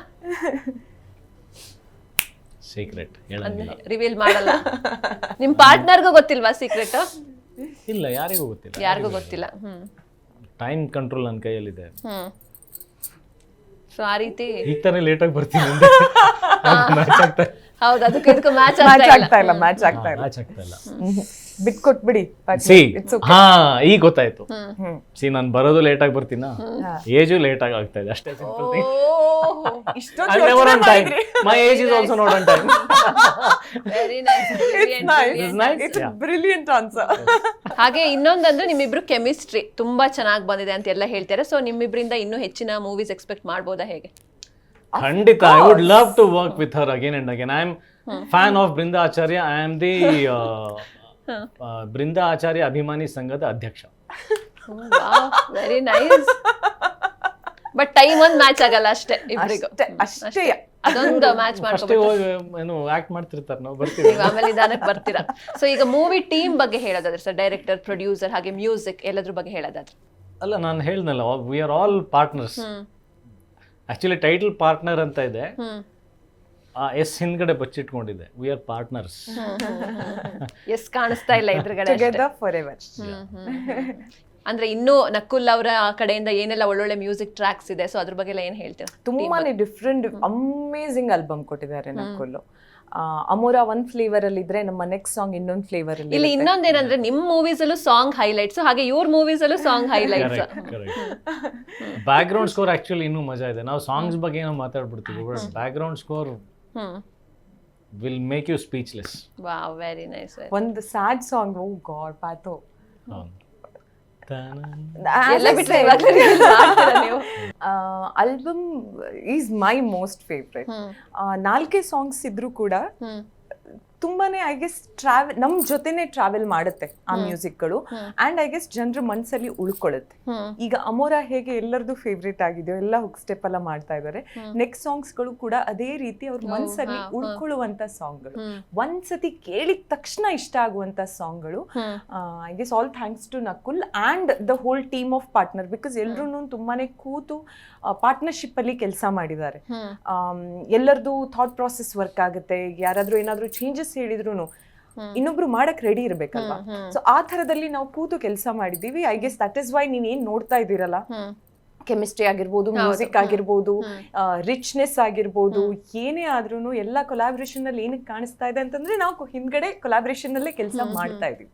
ಸೀಕ್ರೆಟ್ ರಿವೀಲ್ ಮಾಡಲ್ಲ. ನಿಮ್ ಪಾರ್ಟ್ನರ್ಗೂ ಗೊತ್ತಿಲ್ವಾ ಸೀಕ್ರೆಟ್? ಇಲ್ಲ, ಯಾರಿಗೂ ಗೊತ್ತಿಲ್ಲ. ಯಾರಿಗೂ ಗೊತ್ತಿಲ್ಲ. ಟೈಮ್ ಕಂಟ್ರೋಲ್ ನನ್ನ ಕೈಯಲ್ಲಿದೆ. ಸೊ ಆ ರೀತಿ ಈಗ ತಾನೇ ಲೇಟ್ ಆಗಿ ಬರ್ತೀನಿ. ಹೌದು, ಅದಕ್ಕೆ ಇದಕ್ಕೆ ಮ್ಯಾಚ್ ಆಗ್ತಾ ಇಲ್ಲ. ಬಿಟ್ಕೊಟ್ಬಿಡಿ. ಈಗ ಗೊತ್ತಾಯ್ತು. ನಾನು ಬರೋದು ಲೇಟ್ ಆಗಿ ಬರ್ತೀನ, ಏಜು ಲೇಟ್ ಆಗಿ ಆಗ್ತಾ ಇದೆ ಅಷ್ಟೇ. ಮೈ age is also not on time. Brilliant answer. ಹಾಗೆ ಇನ್ನೊಂದಂದ್ರೆ ನಿಮ್ಮಿಬ್ರು ಕೆಮಿಸ್ಟ್ರಿ ತುಂಬಾ ಚೆನ್ನಾಗಿ ಬಂದಿದೆ ಅಂತ ಎಲ್ಲ ಹೇಳ್ತಾರೆ. ಸೊ ನಿಮ್ಮಿಬ್ರಿಂದ ಇನ್ನೂ ಹೆಚ್ಚಿನ ಮೂವೀಸ್ ಎಕ್ಸ್ಪೆಕ್ಟ್ ಮಾಡ್ಬೋದಾ ಹೇಗೆ? ಖಂಡಿತ. I would love to work with her again and again. I am fan of Brinda Acharya. I am the Brinda Acharya ಅಭಿಮಾನಿ ಸಂಘದ ಅಧ್ಯಕ್ಷ. Very nice. ಬಟ್ ಟೈಮ್ ಒಂದು ಮ್ಯಾಚ್ ಆಗಲ್ಲ ಅಷ್ಟೇ ಇಬ್ಬರಿಗೂ. ಅಷ್ಟೇ ಅದೊಂದು ಮ್ಯಾಚ್ ಏನು ಆಕ್ಟ್ ಮಾಡ್ತಿರ್ತಾರೆ, ನಾವು ಬರ್ತೀವಿ, ಆಮೇಲೆ ನಿಧಾನಕ್ಕೆ ಬರ್ತೀರಾ. ಸೊ ಈಗ ಮೂವಿ ಟೀಮ್ ಬಗ್ಗೆ ಹೇಳೋದಾದ್ರೆ ಸರ್, ಡೈರೆಕ್ಟರ್, ಪ್ರೊಡ್ಯೂಸರ್ ಹಾಗೆ ಮ್ಯೂಸಿಕ್ ಎಲ್ಲದ್ರ ಬಗ್ಗೆ ಹೇಳೋದಾದ್ರೆ? ಅಲ್ಲ, ನಾನು ಹೇಳ್ದಲ್ಲ, we are all partners. Actually title partner ಅಂತ ಇದೆ, ಆ ಎಸ್ ಹಿಂದ್ಗಡೆ ಬಚ್ಚಿಟ್ಕೊಂಡಿದೆ. We are partners. ಎಸ್ ಕಾಣಿಸ್ತಾ ಇಲ್ಲ ಎದುರುಗಡೆ. Together forever. ಅಂದ್ರೆ ಇನ್ನೂ ನಕುಲ್ ಅವರ ಕಡೆಯಿಂದ ಏನೆಲ್ಲ ಒಳ್ಳೊಳ್ಳೆ ಮ್ಯೂಸಿಕ್ ಟ್ರ್ಯಾಕ್ಸ್ ಇದೆ, ಸೊ ಅದ್ರ ಬಗ್ಗೆ ಎಲ್ಲ ಏನ್ ಹೇಳ್ತೀರಾ? ತುಂಬಾನೇ ಡಿಫ್ರೆಂಟ್ ಅಮೇಸಿಂಗ್ ಆಲ್ಬಮ್ ಕೊಟ್ಟಿದ್ದಾರೆ ನಕುಲ್. ಅಮೋರಾ ಒಂದ್ ಫ್ಲೇವರ್ ಅಲ್ಲಿ ಇದ್ರೆ, ನಮ್ಮ ನೆಕ್ಸ್ಟ್ ಸಾಂಗ್ ಇನ್ನೊಂದ್ ಫ್ಲೇವರ್ ಅಲ್ಲಿ. ಇಲ್ಲಿ ಇನ್ನೊಂದೇನಂದ್ರೆ ನಿಮ್ ಮೂವೀಸ್ ಅಲ್ಲೂ ಸಾಂಗ್ ಹೈಲೈಟ್ಸ್, ಹಾಗೆ ಇವ್ರ ಮೂವೀಸ್ ಅಲ್ಲೂ song highlights. Background score actually ಇನ್ನೂ ಮಜಾ ಇದೆ. ನಾವು ಸಾಂಗ್ಸ್ ಬಗ್ಗೆ ಏನೋ ಮಾತಾಡ್ಬಿಡ್ತೀವಿ, but background score will make you speechless. Wow, very nice. ಒಂದು ಸ್ಯಾಡ್ ಸಾಂಗ್, ಓ ಗಾಡ್, ಪಾತೋ. Album is my most favourite. 4 songs ಇದ್ರು ಕೂಡ ತುಂಬಾನೇ ಐ ಗೆಸ್ ನಮ್ ಜೊತೆನೆ ಟ್ರಾವೆಲ್ ಮಾಡುತ್ತೆ ಆ ಮ್ಯೂಸಿಕ್ಗಳು. ಅಂಡ್ ಐ ಗೆಸ್ ಜನರ ಮನ್ಸಲ್ಲಿ ಉಳ್ಕೊಳ್ಳುತ್ತೆ. ಈಗ ಅಮೋರಾ ಹೇಗೆ ಎಲ್ಲರದು ಫೇವ್ರೇಟ್ ಆಗಿದೆಯೋ, ಎಲ್ಲ ಹುಕ್ ಸ್ಟೆಪ್ ಎಲ್ಲ ಮಾಡ್ತಾ ಇದ್ದಾರೆ, ನೆಕ್ಸ್ಟ್ ಸಾಂಗ್ಸ್ಗಳು ಕೂಡ ಅದೇ ರೀತಿ ಅವ್ರ ಮನ್ಸಲ್ಲಿ ಉಳ್ಕೊಳ್ಳುವಂತ ಸಾಂಗ್ಗಳು, ಒಂದ್ಸತಿ ಕೇಳಿದ ತಕ್ಷಣ ಇಷ್ಟ ಆಗುವಂತ ಸಾಂಗ್ಗಳು. I guess all thanks to Nakul and the whole team of partner. Because ಎಲ್ರು ತುಂಬಾನೇ ಕೂತು ಪಾರ್ಟ್ನರ್ಶಿಪ್ ಅಲ್ಲಿ ಕೆಲಸ ಮಾಡಿದ್ದಾರೆ. ಎಲ್ಲರದು ಥಾಟ್ ಪ್ರಾಸೆಸ್ ವರ್ಕ್ ಆಗುತ್ತೆ. ಯಾರಾದ್ರೂ ಏನಾದ್ರೂ ಚೇಂಜಸ್ ಹೇಳಿದ್ರು ಇನ್ನೊಬ್ರು ಮಾಡಕ್ ರೆಡಿ ಇರ್ಬೇಕಲ್ವಾ. ಸೊ ಆ ತರದಲ್ಲಿ ನಾವು ಕೂತು ಕೆಲಸ ಮಾಡಿದೀವಿ. I guess that is why ನೀವ್ ಏನ್ ನೋಡ್ತಾ ಇದ್ದೀರಲ್ಲ, ಕೆಮಿಸ್ಟ್ರಿ ಆಗಿರ್ಬೋದು, ಮ್ಯೂಸಿಕ್ ಆಗಿರ್ಬೋದು, ರಿಚ್ನೆಸ್ ಆಗಿರ್ಬೋದು, ಏನೇ ಆದ್ರೂ ಎಲ್ಲ ಕೊಲಾಬ್ರೇಷನ್ ಅಲ್ಲಿ ಏನಕ್ಕೆ ಕಾಣಿಸ್ತಾ ಇದೆ ಅಂತಂದ್ರೆ ನಾವು ಹಿಂದ್ಗಡೆ ಕೊಲಾಬ್ರೇಷನ್ ಅಲ್ಲೇ ಕೆಲಸ ಮಾಡ್ತಾ ಇದೀವಿ.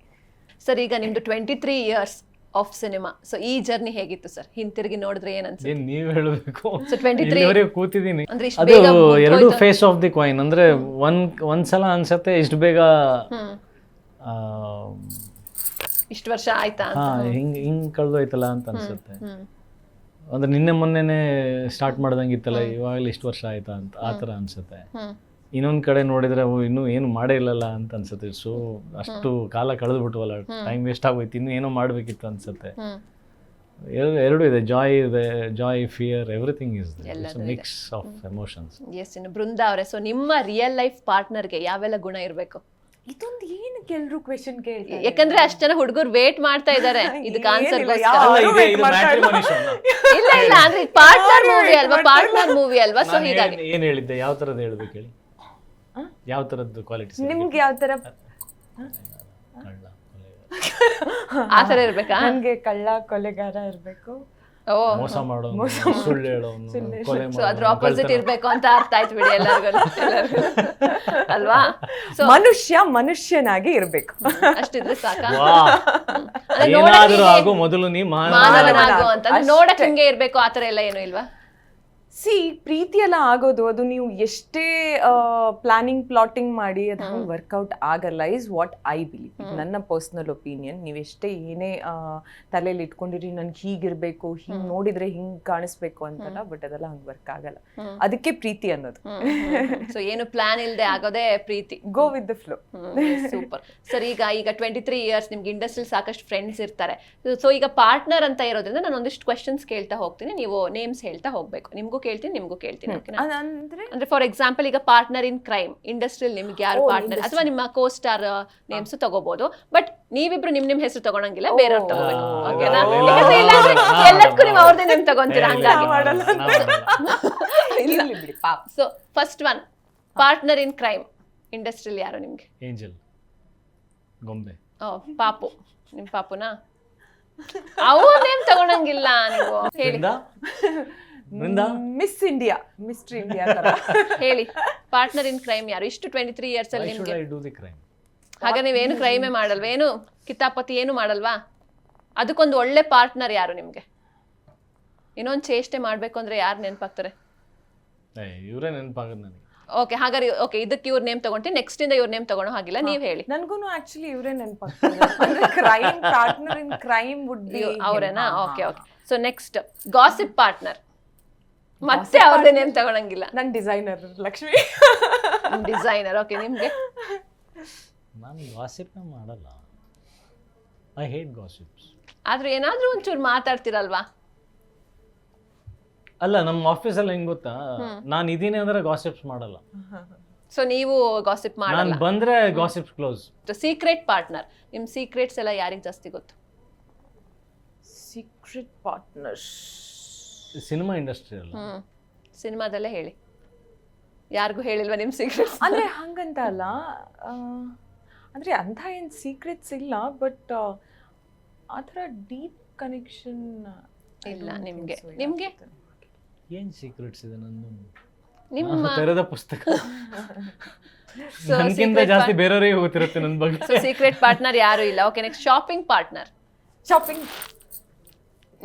ಸರ್ ಈಗ ನಿಮ್ದು 23 ಇಯರ್ಸ್ ಆಫ್ ಸಿನಿಮಾ, ಸೊ ಈ ಜರ್ನಿ ಹೇಗಿತ್ತು ಸರ್? ಹಿಂತಿರುಗಿ ನೋಡಿದ್ರೆ ಏನ್ ಅನ್ಸುತ್ತೆ? ನೀವ್ ಹೇಳಬೇಕು. ಸೊ 23 ಕೂತಿದ್ದೀನಿ. ಅಂದ್ರೆ ಇಷ್ಟು ಅದು ಬೇಗ ಎರಡು ಫೇಸ್ ಆಫ್ ದಿ ಕಾಯಿನ್. ಅಂದ್ರೆ ಒಂದ್ಸಲ ಅನ್ಸತ್ತೆ ಇಷ್ಟು ಬೇಗ ಇಷ್ಟು ವರ್ಷ ಆಯ್ತಾ ಹಿಂಗ್ ಕಳ್ದೋಯ್ತಲ್ಲ ಅಂತ ಅನ್ಸುತ್ತೆ. ಅಂದ್ರೆ ನಿನ್ನೆ ಮೊನ್ನೆನೆ ಸ್ಟಾರ್ಟ್ ಮಾಡ್ದಂಗಿತ್ತಲ್ಲ, ಇವಾಗಲೇ ಇಷ್ಟು ವರ್ಷ ಆಯ್ತಾ ಅಂತ ಆ ಥರ ಅನ್ಸುತ್ತೆ. ಇನ್ನೊಂದ್ ಕಡೆ ನೋಡಿದ್ರೆ ಇನ್ನೂ ಏನು ಮಾಡೇ ಇಲ್ಲಲ್ಲ ಅಂತ ಅನ್ಸುತ್ತೆ. ಸೊ ಅಷ್ಟು ಕಾಲ ಕಳೆದ್ಬಿಟ್ವಲ್ಲ, ಟೈಮ್ ವೇಸ್ಟ್ ಆಗೋಯ್ತು, ಇನ್ನೂ ಏನೋ ಮಾಡ್ಬೇಕಿತ್ತು ಅನ್ಸುತ್ತೆ. ಎರಡು ಇದೆ, ಜಾಯ್ ಇದೆ, joy, fear, everything is mix of emotions. Yes. ಇನ್ನು ಬೃಂದಾ ಅವರೇ, ಸೊ ನಿಮ್ಮ ರಿಯಲ್ ಲೈಫ್ ಪಾರ್ಟ್ನರ್ಗೆ ಯಾವೆಲ್ಲ ಗುಣ ಇರಬೇಕು? ಇದೊಂದು ಏನು ಕೆಲವರು ಕ್ವೆಶ್ಚನ್ ಕೇಳ್ತಾರೆ, ಯಾಕಂದ್ರೆ ಅಷ್ಟು ಜನ ಹುಡುಗರು ವೇಟ್ ಮಾಡ್ತಾ ಇದ್ದಾರೆ ಇದಕ್ಕೆ ಆನ್ಸರ್. ಇಲ್ಲ ಇಲ್ಲ ಅಂದ್ರೆ ಪಾರ್ಟ್ನರ್ ಮೂವಿ ಅಲ್ವಾ, ಪಾರ್ಟ್ನರ್ ಮೂವಿ ಅಲ್ವಾ, ಸೊ ಹೀಗಾಗಿ ಏನ್ ಹೇಳಿದ್ದೆ, ಯಾವ ತರದ್ದು ಹೇಳ್ಬೇಕು ಹೇಳಿ, ಯಾವ ತರದ್ದು ಕ್ವಾಲಿಟೀಸ್ ನಿಮ್ಗೆ ಯಾವ ತರ? ಆ ತರ ಇರ್ಬೇಕಾ? ನನ್ಗೆ ಕಳ್ಳ ಕೊಲೆಗಾರ ಇರ್ಬೇಕು, ಮೋಸ ಮಾಡೋನು, ಸುಳ್ಳು ಹೇಳೋನು, ಕೊಲೆ ಸೊ ಅದ್ರ ಆಪೋಸಿಟ್ ಇರ್ಬೇಕು ಅಂತ ಅರ್ಥ ಆಯ್ತು ಬಿಡಿ ಎಲ್ಲರಿಗೂ ಅಲ್ವಾ? ಸೊ ಮನುಷ್ಯನಾಗಿ ಇರ್ಬೇಕು, ಅಷ್ಟಿದ್ರೆ ಸಾಕಾ? ಏನಾದ್ರೂ ಆಗೋ ಮೊದಲು ನೀ ಮಾನವನಾಗು ಅಂತ ನೋಡಕ್ ಹಿಂಗೆ ಇರ್ಬೇಕು, ಆತರ ಎಲ್ಲ ಏನು ಇಲ್ವಾ? ಪ್ರೀತಿ ಎಲ್ಲ ಆಗೋದು ಅದು ನೀವು ಎಷ್ಟೇ ಪ್ಲಾನಿಂಗ್ ಪ್ಲಾಟಿಂಗ್ ಮಾಡಿ ಅದು ಹಂಗೆ ವರ್ಕೌಟ್ ಆಗಲ್ಲ, ಇಸ್ ವಾಟ್ ಐ ಬಿಲೀವ್. ನನ್ನ ಪರ್ಸ್ನಲ್ ಒಪಿನಿಯನ್. ನೀವು ಎಷ್ಟೇ ಏನೇ ತಲೆಯಲ್ಲಿ ಇಟ್ಕೊಂಡಿರಿ ನನ್ಗೆ ಹೀಗಿರ್ಬೇಕು, ಹಿಂಗ್ ನೋಡಿದ್ರೆ ಹಿಂಗ್ ಕಾಣಿಸ್ಬೇಕು ಅಂತಲ್ಲ, ಬಟ್ ಅದೆಲ್ಲ ಹಂಗೆ ವರ್ಕ್ ಆಗಲ್ಲ. ಅದಕ್ಕೆ ಪ್ರೀತಿ ಅನ್ನೋದು. ಸೊ ಏನು ಪ್ಲಾನ್ ಇಲ್ಲದೆ ಆಗೋದೇ ಪ್ರೀತಿ, go with the flow. Super sir. ಈಗ 23 ಇಯರ್ಸ್ ನಿಮ್ಗೆ ಇಂಡಸ್ಟ್ರಿಯಲ್ಲಿ ಸಾಕಷ್ಟು ಫ್ರೆಂಡ್ಸ್ ಇರ್ತಾರೆ. ಸೊ ಈಗ ಪಾರ್ಟ್ನರ್ ಅಂತ ಇರೋದ್ರಿಂದ ನಾನು ಒಂದಿಷ್ಟು ಕ್ವೆಶನ್ಸ್ ಕೇಳ್ತಾ ಹೋಗ್ತೀನಿ, ನೀವು ನೇಮ್ಸ್ ಹೇಳ್ತಾ ಹೋಗ್ಬೇಕು. ನಿಮ್ಗೂ ಕೇಳ್ತೀನಿ, ನಿಮ್ಗೂ ಕೇಳ್ತೀನಿ. ಅಂದ್ರೆ ಫಾರ್ ಎಕ್ಸಾಂಪಲ್ ಈಗ ಪಾರ್ಟ್ನರ್ ಇನ್ ಕ್ರೈಮ್ ಇಂಡಸ್ಟ್ರಿಯಲ್ಲಿ ನಿಮ್ಗೆ ಯಾರು ಪಾರ್ಟ್ನರ್, ಅಥವಾ ನಿಮ್ಮ ಕೋ ಸ್ಟಾರ್ ನೇಮ್ಸ್ ತಗೋಬಹುದು, ಬಟ್ ನೀವಿಬ್ರು ನಿಮ್ ಹೆಸರು ತಗೊಳಂಗಿಲ್ಲ, ಬೇರೆಯವ್ರು ತಗೋಬೇಕು. ಓಕೆನಾ? ಎಲ್ಲದಕ್ಕೂ ನೀವು ಅವ್ರದೇ ನೇಮ್ ತಗೊಂತೀರಾ, ಹಂಗಾಗಿ. So first one, partner in crime ಇಂಡಸ್ಟ್ರಿಯಲ್ಲಿ ಯಾರು ನಿಮ್ಗೆ? ಏಂಜಲ್ ಗೊಂಬೆ. ಪಾಪು, ನಿಮ್ ಪಾಪುನಾ? ಅವ್ರ ನೇಮ್ ತಗೊಳಂಗಿಲ್ಲ ನೀವು, ಹೇಳಿ. ಮಿಸ್ ಇಂಡಿಯಾ, ಮಿಸ್ಟರ್ ಇಂಡಿಯಾ ತರ ಹೇಳಿ. ಪಾರ್ಟ್ನರ್ ಇನ್ ಕ್ರೈಮ್ ಯಾರು ಇಷ್ಟು 23 ಇಯರ್ಸ್ ಅಲ್ಲಿ ನಿಮ್ಗೆ? ಹಾಗ ನೀವೇನು ಕ್ರೈಮೇ ಮಾಡಲ್ವಾ, ಏನು ಕಿತಾಪತಿ ಏನು ಮಾಡಲ್ವಾ? ಅದಕ್ಕೊಂದು ಒಳ್ಳೆ ಪಾರ್ಟ್ನರ್ ಯಾರು ನಿಮ್ಗೆ? ಇನ್ನೊಂದು ಚೇಷ್ಟೆ ಮಾಡ್ಬೇಕು ಅಂದ್ರೆ ಯಾರು ನೆನಪಾಗ್ತಾರೆ? ಇವರೇ ನೆನಪಾಗೋದು ನನಗೆ. ಓಕೆ, ಹಾಗಾದ್ರೆ ಓಕೆ, ಇದಕ್ಕೆ ಇವ್ರ ನೇಮ್ ತಗೊಂಡು ನೆಕ್ಸ್ಟ್ ಇಂದ ಇವ್ರ ನೇಮ್ ತಗೊಳ್ಳೋ ಹಾಗಿಲ್ಲ, ನೀವ್ ಹೇಳಿ. ನನ್ಗೂ ಆಕ್ಚುಲಿ ಇವರೇ ನೆನಪಾಗ್ತಾರೆ. Crime partner in crime would be ಅವರೇನಾ? Okay okay. So next, gossip partner, ಮತ್ತೆ ಅವ್ರದೇ ನೇಮ್ ತಗೊಳಂಗಿಲ್ಲ. ನನ್ ಡಿಸೈನರ್ ಲಕ್ಷ್ಮಿ. ಡಿಸೈನರ್. ಓಕೆ, ನಿಮ್ಗೆ? ನಾನು ಗಾಸಿಪ್ ಮಾಡಲ್ಲ, ಐ ಹೇಟ್ ಗಾಸಿಪ್ಸ್. ಆದ್ರೆ ಏನಾದ್ರೂ ಒಂಚೂರು ಮಾತಾಡ್ತಿರಲ್ವಾ? ಅಲ್ಲ, ನಮ್ಮ ಆಫೀಸಲ್ಲಿ ಹೆಂಗ್ ಗೊತ್ತಾ, ನಾನು ಇದೀನಿ ಅಂದ್ರೆ ಗಾಸಿಪ್ಸ್ ಮಾಡಲ್ಲ. ಸೊ ನೀವು ಗಾಸಿಪ್ ಮಾಡಲ್ಲ? ನಾನು ಬಂದ್ರೆ ಗಾಸಿಪ್ಸ್ ಕ್ಲೋಸ್. ಸೀಕ್ರೆಟ್ ಪಾರ್ಟ್ನರ್, ನಿಮ್ ಸೀಕ್ರೆಟ್ಸ್ ಎಲ್ಲ ಯಾರಿಗೆ ಜಾಸ್ತಿ ಗೊತ್ತು? ಸೀಕ್ರೆಟ್ ಪಾರ್ಟ್ನರ್ಸ್ ಸಿನಿಮಾ ಇಂಡಸ್ಟ್ರಿ ಅಲ್ಲ, ಸಿನಿಮಾದಲ್ಲೇ ಹೇಳಿ. ಯಾರಿಗೂ ಹೇಳಿಲ್ವಾ ನಿಮ್ ಸೀಕ್ರೆಟ್ಸ್? ಅಂದ್ರೆ ಹಂಗಂತ ಅಲ್ಲ, ಅಂದ್ರೆ ಅಂತ ಏನ್ ಸೀಕ್ರೆಟ್ಸ್ ಇಲ್ಲ, ಬಟ್ ಆ ಥರ ಡೀಪ್ ಕನೆಕ್ಷನ್ ಇಲ್ಲ ನಿಮ್ಗೆ. ನಿಮ್ಗೆ ಏನ್ ಸೀಕ್ರೆಟ್ಸ್ ಇದೆ ನಂದು? ನಿಮ್ಮ ತೆರೆದ ಪುಸ್ತಕ. ನನಗಿಂತ ಜಾಸ್ತಿ ಬೇರೆಯವರಿಗೆ ಗೊತ್ತಿರುತ್ತೆ ನನ್ನ ಬಗ್ಗೆ. ಸೊ ಸೀಕ್ರೆಟ್ ಪಾರ್ಟ್ನರ್ ಯಾರು ಇಲ್ಲ. Okay, next shopping partner. Shopping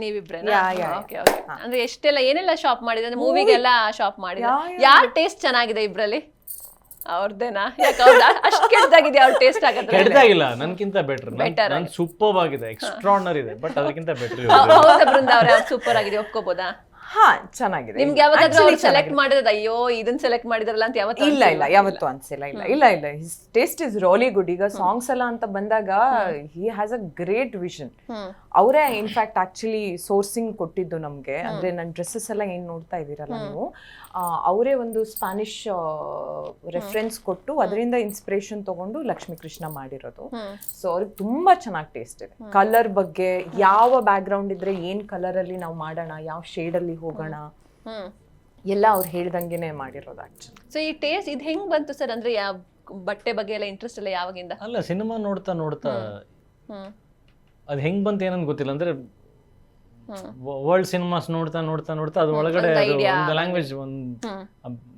ನೀವಿಬ್ರೇನಾ? Okay okay. ಅಂದ್ರೆ ಎಷ್ಟೆಲ್ಲ ಏನೆಲ್ಲ ಶಾಪ್ ಮಾಡಿದ್ರೆ, ಅಂದ್ರೆ ಮೂವಿಗೆಲ್ಲ ಶಾಪ್ ಮಾಡಿದ್ರೆ ಯಾರ್ ಟೇಸ್ಟ್ ಚೆನ್ನಾಗಿದೆ ಇಬ್ರಲ್ಲಿ? ಅವ್ರದ್ದೇನಾ? ಯಾಕೆ ಅಷ್ಟು ಕೆಟ್ಟದಾಗಿದೆ ಅವ್ರ ಟೇಸ್ಟ್? ಆಗುತ್ತೆ ಕೆಟ್ಟದಾಗಿಲ್ಲ, ನನ್ಕಿಂತ ಬೆಟರ್. ನನ್ ಸೂಪರ್ ಆಗಿದೆ, ಎಕ್ಸ್ಟ್ರಾರ್ಡಿನರಿ ಇದೆ, ಬಟ್ ಅದಕ್ಕಿಂತ ಬೆಟರ್. ಹೌದಾ ಬೃಂದಾ ಅವ್ರೆ, ಸೂಪರ್ ಆಗಿದೆ, ಒಪ್ಕೋಬೋದಾ? ಹಾ, ಚೆನ್ನಾಗಿದೆ. ನಿಮ್ಗೆ ಯಾವಾಗಾದ್ರೂ ಅವ್ರು ಸೆಲೆಕ್ಟ್ ಮಾಡಿದ್ರೆ ಅಯ್ಯೋ ಇದನ್ನ ಸೆಲೆಕ್ಟ್ ಮಾಡಿದ್ರಲ್ಲ ಅಂತ ಯಾವತ್ತೂ? ಇಲ್ಲ ಇಲ್ಲ, ಯಾವತ್ತೂ ಅನ್ಸಿಲ್ಲ. ಇಲ್ಲ, his taste is really good. ಈಗ ಸಾಂಗ್ಸ್ ಎಲ್ಲ ಅಂತ ಬಂದಾಗ he has a great vision. ಅವರೇ ಇನ್ಫ್ಯಾಕ್ಟ್ ಆಕ್ಚುಲಿ ಸೋರ್ಸಿಂಗ್ ಕೊಟ್ಟಿದ್ದು ನಮ್ಗೆ. ಅಂದ್ರೆ ನನ್ನ ಡ್ರೆಸ್ಸಸ್ ಎಲ್ಲ ಏನ್ ನೋಡ್ತಾ ಇದೀರಲ್ಲ ನೀವು, ಅವರೇ ಒಂದು ಸ್ಪ್ಯಾನಿಷ್ ರೆಫರೆನ್ಸ್ ಕೊಟ್ಟು ಅದರಿಂದ ಇನ್ಸ್ಪಿರೇಷನ್ ತಗೊಂಡು ಲಕ್ಷ್ಮೀ ಕೃಷ್ಣ ಮಾಡಿರೋದು. ಸೊ ಅವ್ರಿಗೆ ತುಂಬಾ ಚೆನ್ನಾಗಿ ಟೇಸ್ಟ್ ಇದೆ. ಕಲರ್ ಬಗ್ಗೆ, ಯಾವ ಬ್ಯಾಕ್ ಗ್ರೌಂಡ್ ಇದ್ರೆ ಏನ್ ಕಲರ್ ಅಲ್ಲಿ ನಾವು ಮಾಡೋಣ, ಯಾವ ಶೇಡ್ ಅಲ್ಲಿ ಹೋಗೋಣ, ಎಲ್ಲ ಅವ್ರು ಹೇಳ್ದಂಗೆನೆ ಮಾಡಿರೋದು ಆಕ್ಚುಲಿ. ಸೊ ಈ ಟೇಸ್ಟ್ ಇದು ಹೆಂಗ್ ಬಂತು ಸರ್? ಅಂದ್ರೆ ಯಾವ ಬಟ್ಟೆ ಬಗ್ಗೆ ಎಲ್ಲ ಇಂಟ್ರೆಸ್ಟ್ ಎಲ್ಲ ಯಾವಾಗಿಂದ? ಅಲ್ಲ, ಸಿನಿಮಾ ನೋಡ್ತಾ ನೋಡ್ತಾ ಅದು ಹೆಂಗ್ ಬಂತು ಏನಂತ ಗೊತ್ತಿಲ್ಲ. ಅಂದ್ರೆ ವರ್ಲ್ಡ್ ಸಿನಿಮಾಸ್ ನೋಡ್ತಾ ನೋಡ್ತಾ ನೋಡ್ತಾ ಅದು ಒಳಗಡೆ ಒಂದು ಅದು idea. ಒಂದು ಲ್ಯಾಂಗ್ವೇಜ್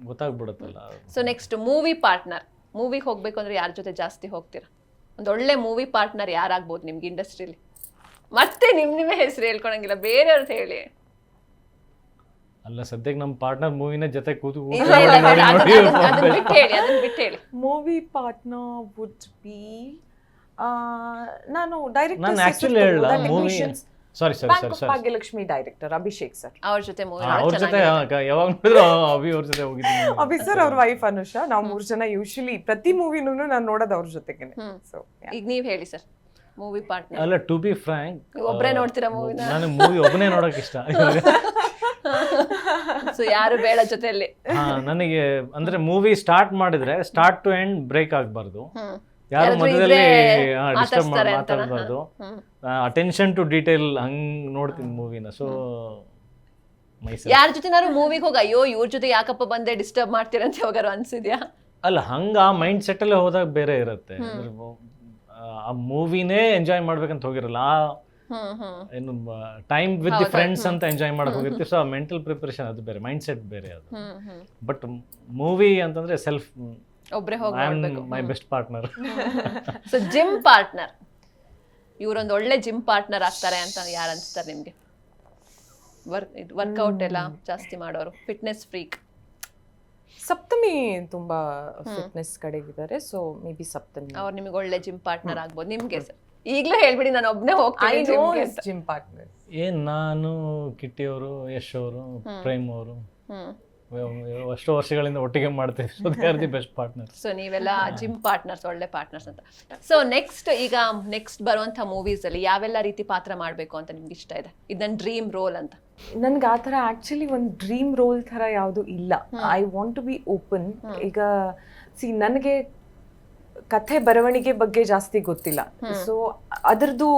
ಗೊತ್ತಾಗ್ಬಿಡುತ್ತಲ್ಲ. ಸೊ ನೆಕ್ಸ್ಟ್ ಮೂವಿ ಪಾರ್ಟ್ನರ್, ಮೂವಿಗೆ ಹೋಗ್ಬೇಕು ಅಂದ್ರೆ ಯಾರ ಜೊತೆ ಜಾಸ್ತಿ ಹೋಗ್ತೀರಾ? ಒಂದು ಒಳ್ಳೆ ಮೂವಿ ಪಾರ್ಟ್ನರ್ ಯಾರಾಗ್ಬೋದು ನಿಮ್ಗೆ ಇಂಡಸ್ಟ್ರಿಲಿ? ಮತ್ತೆ ನಿಮ್ಮೇ ಹೆಸರು ಹೇಳ್ಕೊಳಂಗಿಲ್ಲ, ಬೇರೆಯವ್ರದ್ದು ಹೇಳಿ. ಅಲ್ಲ, ಸದ್ಯಕ್ಕೆ ನಮ್ಮ ಪಾರ್ಟ್ನರ್ ಮೂವಿನ ಜೊತೆ ಕೂತು ಇಲ್ಲ, ಇಲ್ಲ, ಬೇಡ, ಅದನ್ನ ಬಿಟ್ಟು ಹೇಳಿ, ಅದನ್ನ ಬಿಟ್ಟು ಹೇಳಿ. ಮೂವಿ ಪಾರ್ಟ್ನರ್ ವುಡ್ ಬಿ ನಾನು ನಾನು ಆಕ್ಚುಲಿ ಹೇಳಲ್ಲ ಮೂವಿ. ಸಾರಿ ಭಾಗ್ಯಲಕ್ಷ್ಮಿ ಡೈರೆಕ್ಟರ್ ಅಭಿಷೇಕ್ ಸರ್, ಅವ್ರ ಜೊತೆ ಮೂವಿ ಅವ್ರ ಜೊತೆ ಯಾವಾಗ ನೋಡಿದ್ರು ಅಭಿ ಅವ್ರ ಜೊತೆ ಹೋಗಿದ್ದೀನಿ. ಅಭಿ ಸರ್ ಅವ್ರ ವೈಫ್ ಅನುಷಾ, ನಾವು 3 ಜನ ಯೂಶಲಿ ಪ್ರತಿ ಮೂವಿನೂ ನಾನು ನೋಡೋದು ಅವ್ರ ಜೊತೆಗೇನೆ. ಸೊ ಈಗ ನೀವ್ ಹೇಳಿ ಸರ್, ಮೂವಿ ಪಾರ್ಟ್ನರ್. ಅಲ್ಲ, ಟು ಬಿ ಫ್ರಾಂಕ್, ಒಬ್ರೇ ನೋಡ್ತೀರಾ ಮೂವಿನ? ನಾನು ಮೂವಿ ಒಬ್ಬನೇ ನೋಡಕ್ ಇಷ್ಟ. ಸೊ ಯಾರು ಬೇಡ ಜೊತೆಯಲ್ಲಿ. ನನಗೆ ಅಂದ್ರೆ ಮೂವಿ ಸ್ಟಾರ್ಟ್ ಮಾಡಿದ್ರೆ ಸ್ಟಾರ್ಟ್ ಟು ಎಂಡ್ ಬ್ರೇಕ್ ಆಗ್ಬಾರ್ದು, ಯಾರು ಮಧ್ಯದಲ್ಲಿ ಡಿಸ್ಟರ್ಬ್ ಮಾತಾಡಬಾರ್ದು, ಅಟೆನ್ಷನ್ ಟು ಡೀಟೇಲ್ ಹಂಗ್ ನೋಡ್ತೀನಿ ಮೂವಿನ. ಸೊ ಯಾರ ಜೊತೆ ನಾನು ಮೂವಿಗೆ ಹೋಗ ಅಯ್ಯೋ ಇವ್ರ ಜೊತೆ ಯಾಕಪ್ಪ ಬಂದೆ ಡಿಸ್ಟರ್ಬ್ ಮಾಡ್ತೀರಂತ ಯಾವಾಗಾರು ಅನ್ಸಿದ್ಯಾ? ಅಲ್ಲ, ಹಂಗ ಆ ಮೈಂಡ್ ಸೆಟ್ ಅಲ್ಲೇ ಹೋದಾಗ ಬೇರೆ ಇರುತ್ತೆ. ಆ ಮೂವಿನೇ ಎಂಜಾಯ್ ಮಾಡ್ಬೇಕಂತ ಹೋಗಿರಲ್ಲ, ಏನು ಟೈಮ್ ವಿತ್ ದಿ ಫ್ರೆಂಡ್ಸ್ ಅಂತ ಎಂಜಾಯ್ ಮಾಡಕ್ ಹೋಗಿರ್ತೀವಿ. ಸೊ ಆ ಮೆಂಟಲ್ ಪ್ರಿಪರೇಷನ್ ಅದು ಬೇರೆ, ಮೈಂಡ್ ಸೆಟ್ ಬೇರೆ ಅದು. ಬಟ್ ಮೂವಿ ಅಂತಂದ್ರೆ ಸೆಲ್ಫ್, ಒಬ್ರೇ ಹೋಗಿ my best partner. So gym partner, ಇವ್ರೊಂದು ಒಳ್ಳೆ ಜಿಮ್ ಪಾರ್ಟ್ನರ್ ಆಗ್ತಾರೆ ಅಂತ ಯಾರು ಅನ್ಸ್ತಾರೆ ನಿಮ್ಗೆ? ವರ್ಕೌಟ್ ಎಲ್ಲ ಜಾಸ್ತಿ ಮಾಡೋರು, ಫಿಟ್ನೆಸ್ ಫ್ರೀಕ್. ಸಪ್ತಮಿ ತುಂಬಾ ಫಿಟ್ನೆಸ್ ಕಡೆಗಿದ್ದಾರೆ, ಸೊ ಮೇ ಬಿ ಸಪ್ತಮಿ ಅವ್ರು ನಿಮಗೆ ಒಳ್ಳೆ ಜಿಮ್ ಪಾರ್ಟ್ನರ್ ಆಗ್ಬೋದು. ನಿಮ್ಗೆ ಸರ್ ಈಗಲೂ ಹೇಳ್ಬಿಡಿ, ನಾನು ಒಬ್ನೇ ಹೋಗ್ತೀನಿ ಜಿಮ್ ಪಾರ್ಟ್ನರ್. ನಾನು, ಕಿಟ್ಟಿ ಅವರು, ಯಶ್ ಅವರು, ಪ್ರೇಮ್ ಅವರು ಅಷ್ಟು ವರ್ಷಗಳಿಂದ ಒಟ್ಟಿಗೆ ಮಾಡ್ತೀವಿ. So they are the best partner. So ನೀವೆಲ್ಲ ಜಿಮ್ ಪಾರ್ಟ್ನರ್ಸ್, ಒಳ್ಳೆ ಪಾರ್ಟ್ನರ್ಸ್ ಅಂತ. ಸೊ ನೆಕ್ಸ್ಟ್ ಬರುವಂಥ ಮೂವೀಸ್ ಅಲ್ಲಿ ಯಾವೆಲ್ಲ ರೀತಿ ಪಾತ್ರ ಮಾಡಬೇಕು ಅಂತ ನಿಮ್ಗೆ ಇಷ್ಟ ಇದೆ? ಇದು ನನ್ನ ಡ್ರೀಮ್ ರೋಲ್ ಅಂತ. ನನ್ಗೆ ಆ ಥರ ಆಕ್ಚುಲಿ ಒಂದು ಡ್ರೀಮ್ ರೋಲ್ ಥರ ಯಾವುದು ಇಲ್ಲ. I want to be open. ಈಗ ನನಗೆ ಕಥೆ ಬರವಣಿಗೆ ಬಗ್ಗೆ ಜಾಸ್ತಿ ಗೊತ್ತಿಲ್ಲ. ಸೊ ಅದ್ರದ್ದು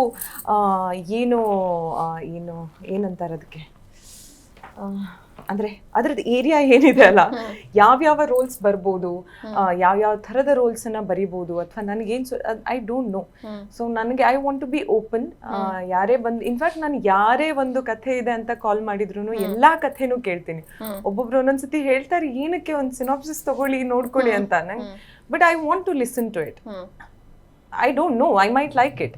ಏನಂತಾರೆ ಅದಕ್ಕೆ, ಅಂದ್ರೆ ಅದ್ರದ್ದು ಏರಿಯಾ ಏನಿದೆ ಅಲ್ಲ, ಯಾವ್ಯಾವ ರೋಲ್ಸ್ ಬರ್ಬೋದು, ಯಾವ್ಯಾವ ಥರದ ರೋಲ್ಸ್ ಅನ್ನ ಬರಿಬೋದು, ಅಥವಾ ನನಗೇನ್ ಐ ಡೋಂಟ್ ನೋ. ಸೊ ನನಗೆ I want to be open. ಯಾರೇ ಇನ್ಫ್ಯಾಕ್ಟ್ ನಾನು ಯಾರೇ ಒಂದು ಕಥೆ ಇದೆ ಅಂತ ಕಾಲ್ ಮಾಡಿದ್ರು ಎಲ್ಲಾ ಕಥೆನೂ ಕೇಳ್ತೀನಿ. ಒಬ್ಬೊಬ್ರು ಒಂದೊಂದ್ಸತಿ ಹೇಳ್ತಾರೆ ಏನಕ್ಕೆ ಒಂದು ಸಿನಾಪ್ಸಿಸ್ ತಗೊಳ್ಳಿ ನೋಡ್ಕೊಳ್ಳಿ ಅಂತ. ನಂಗೆ but I want to listen to it. I don't know, I might like it.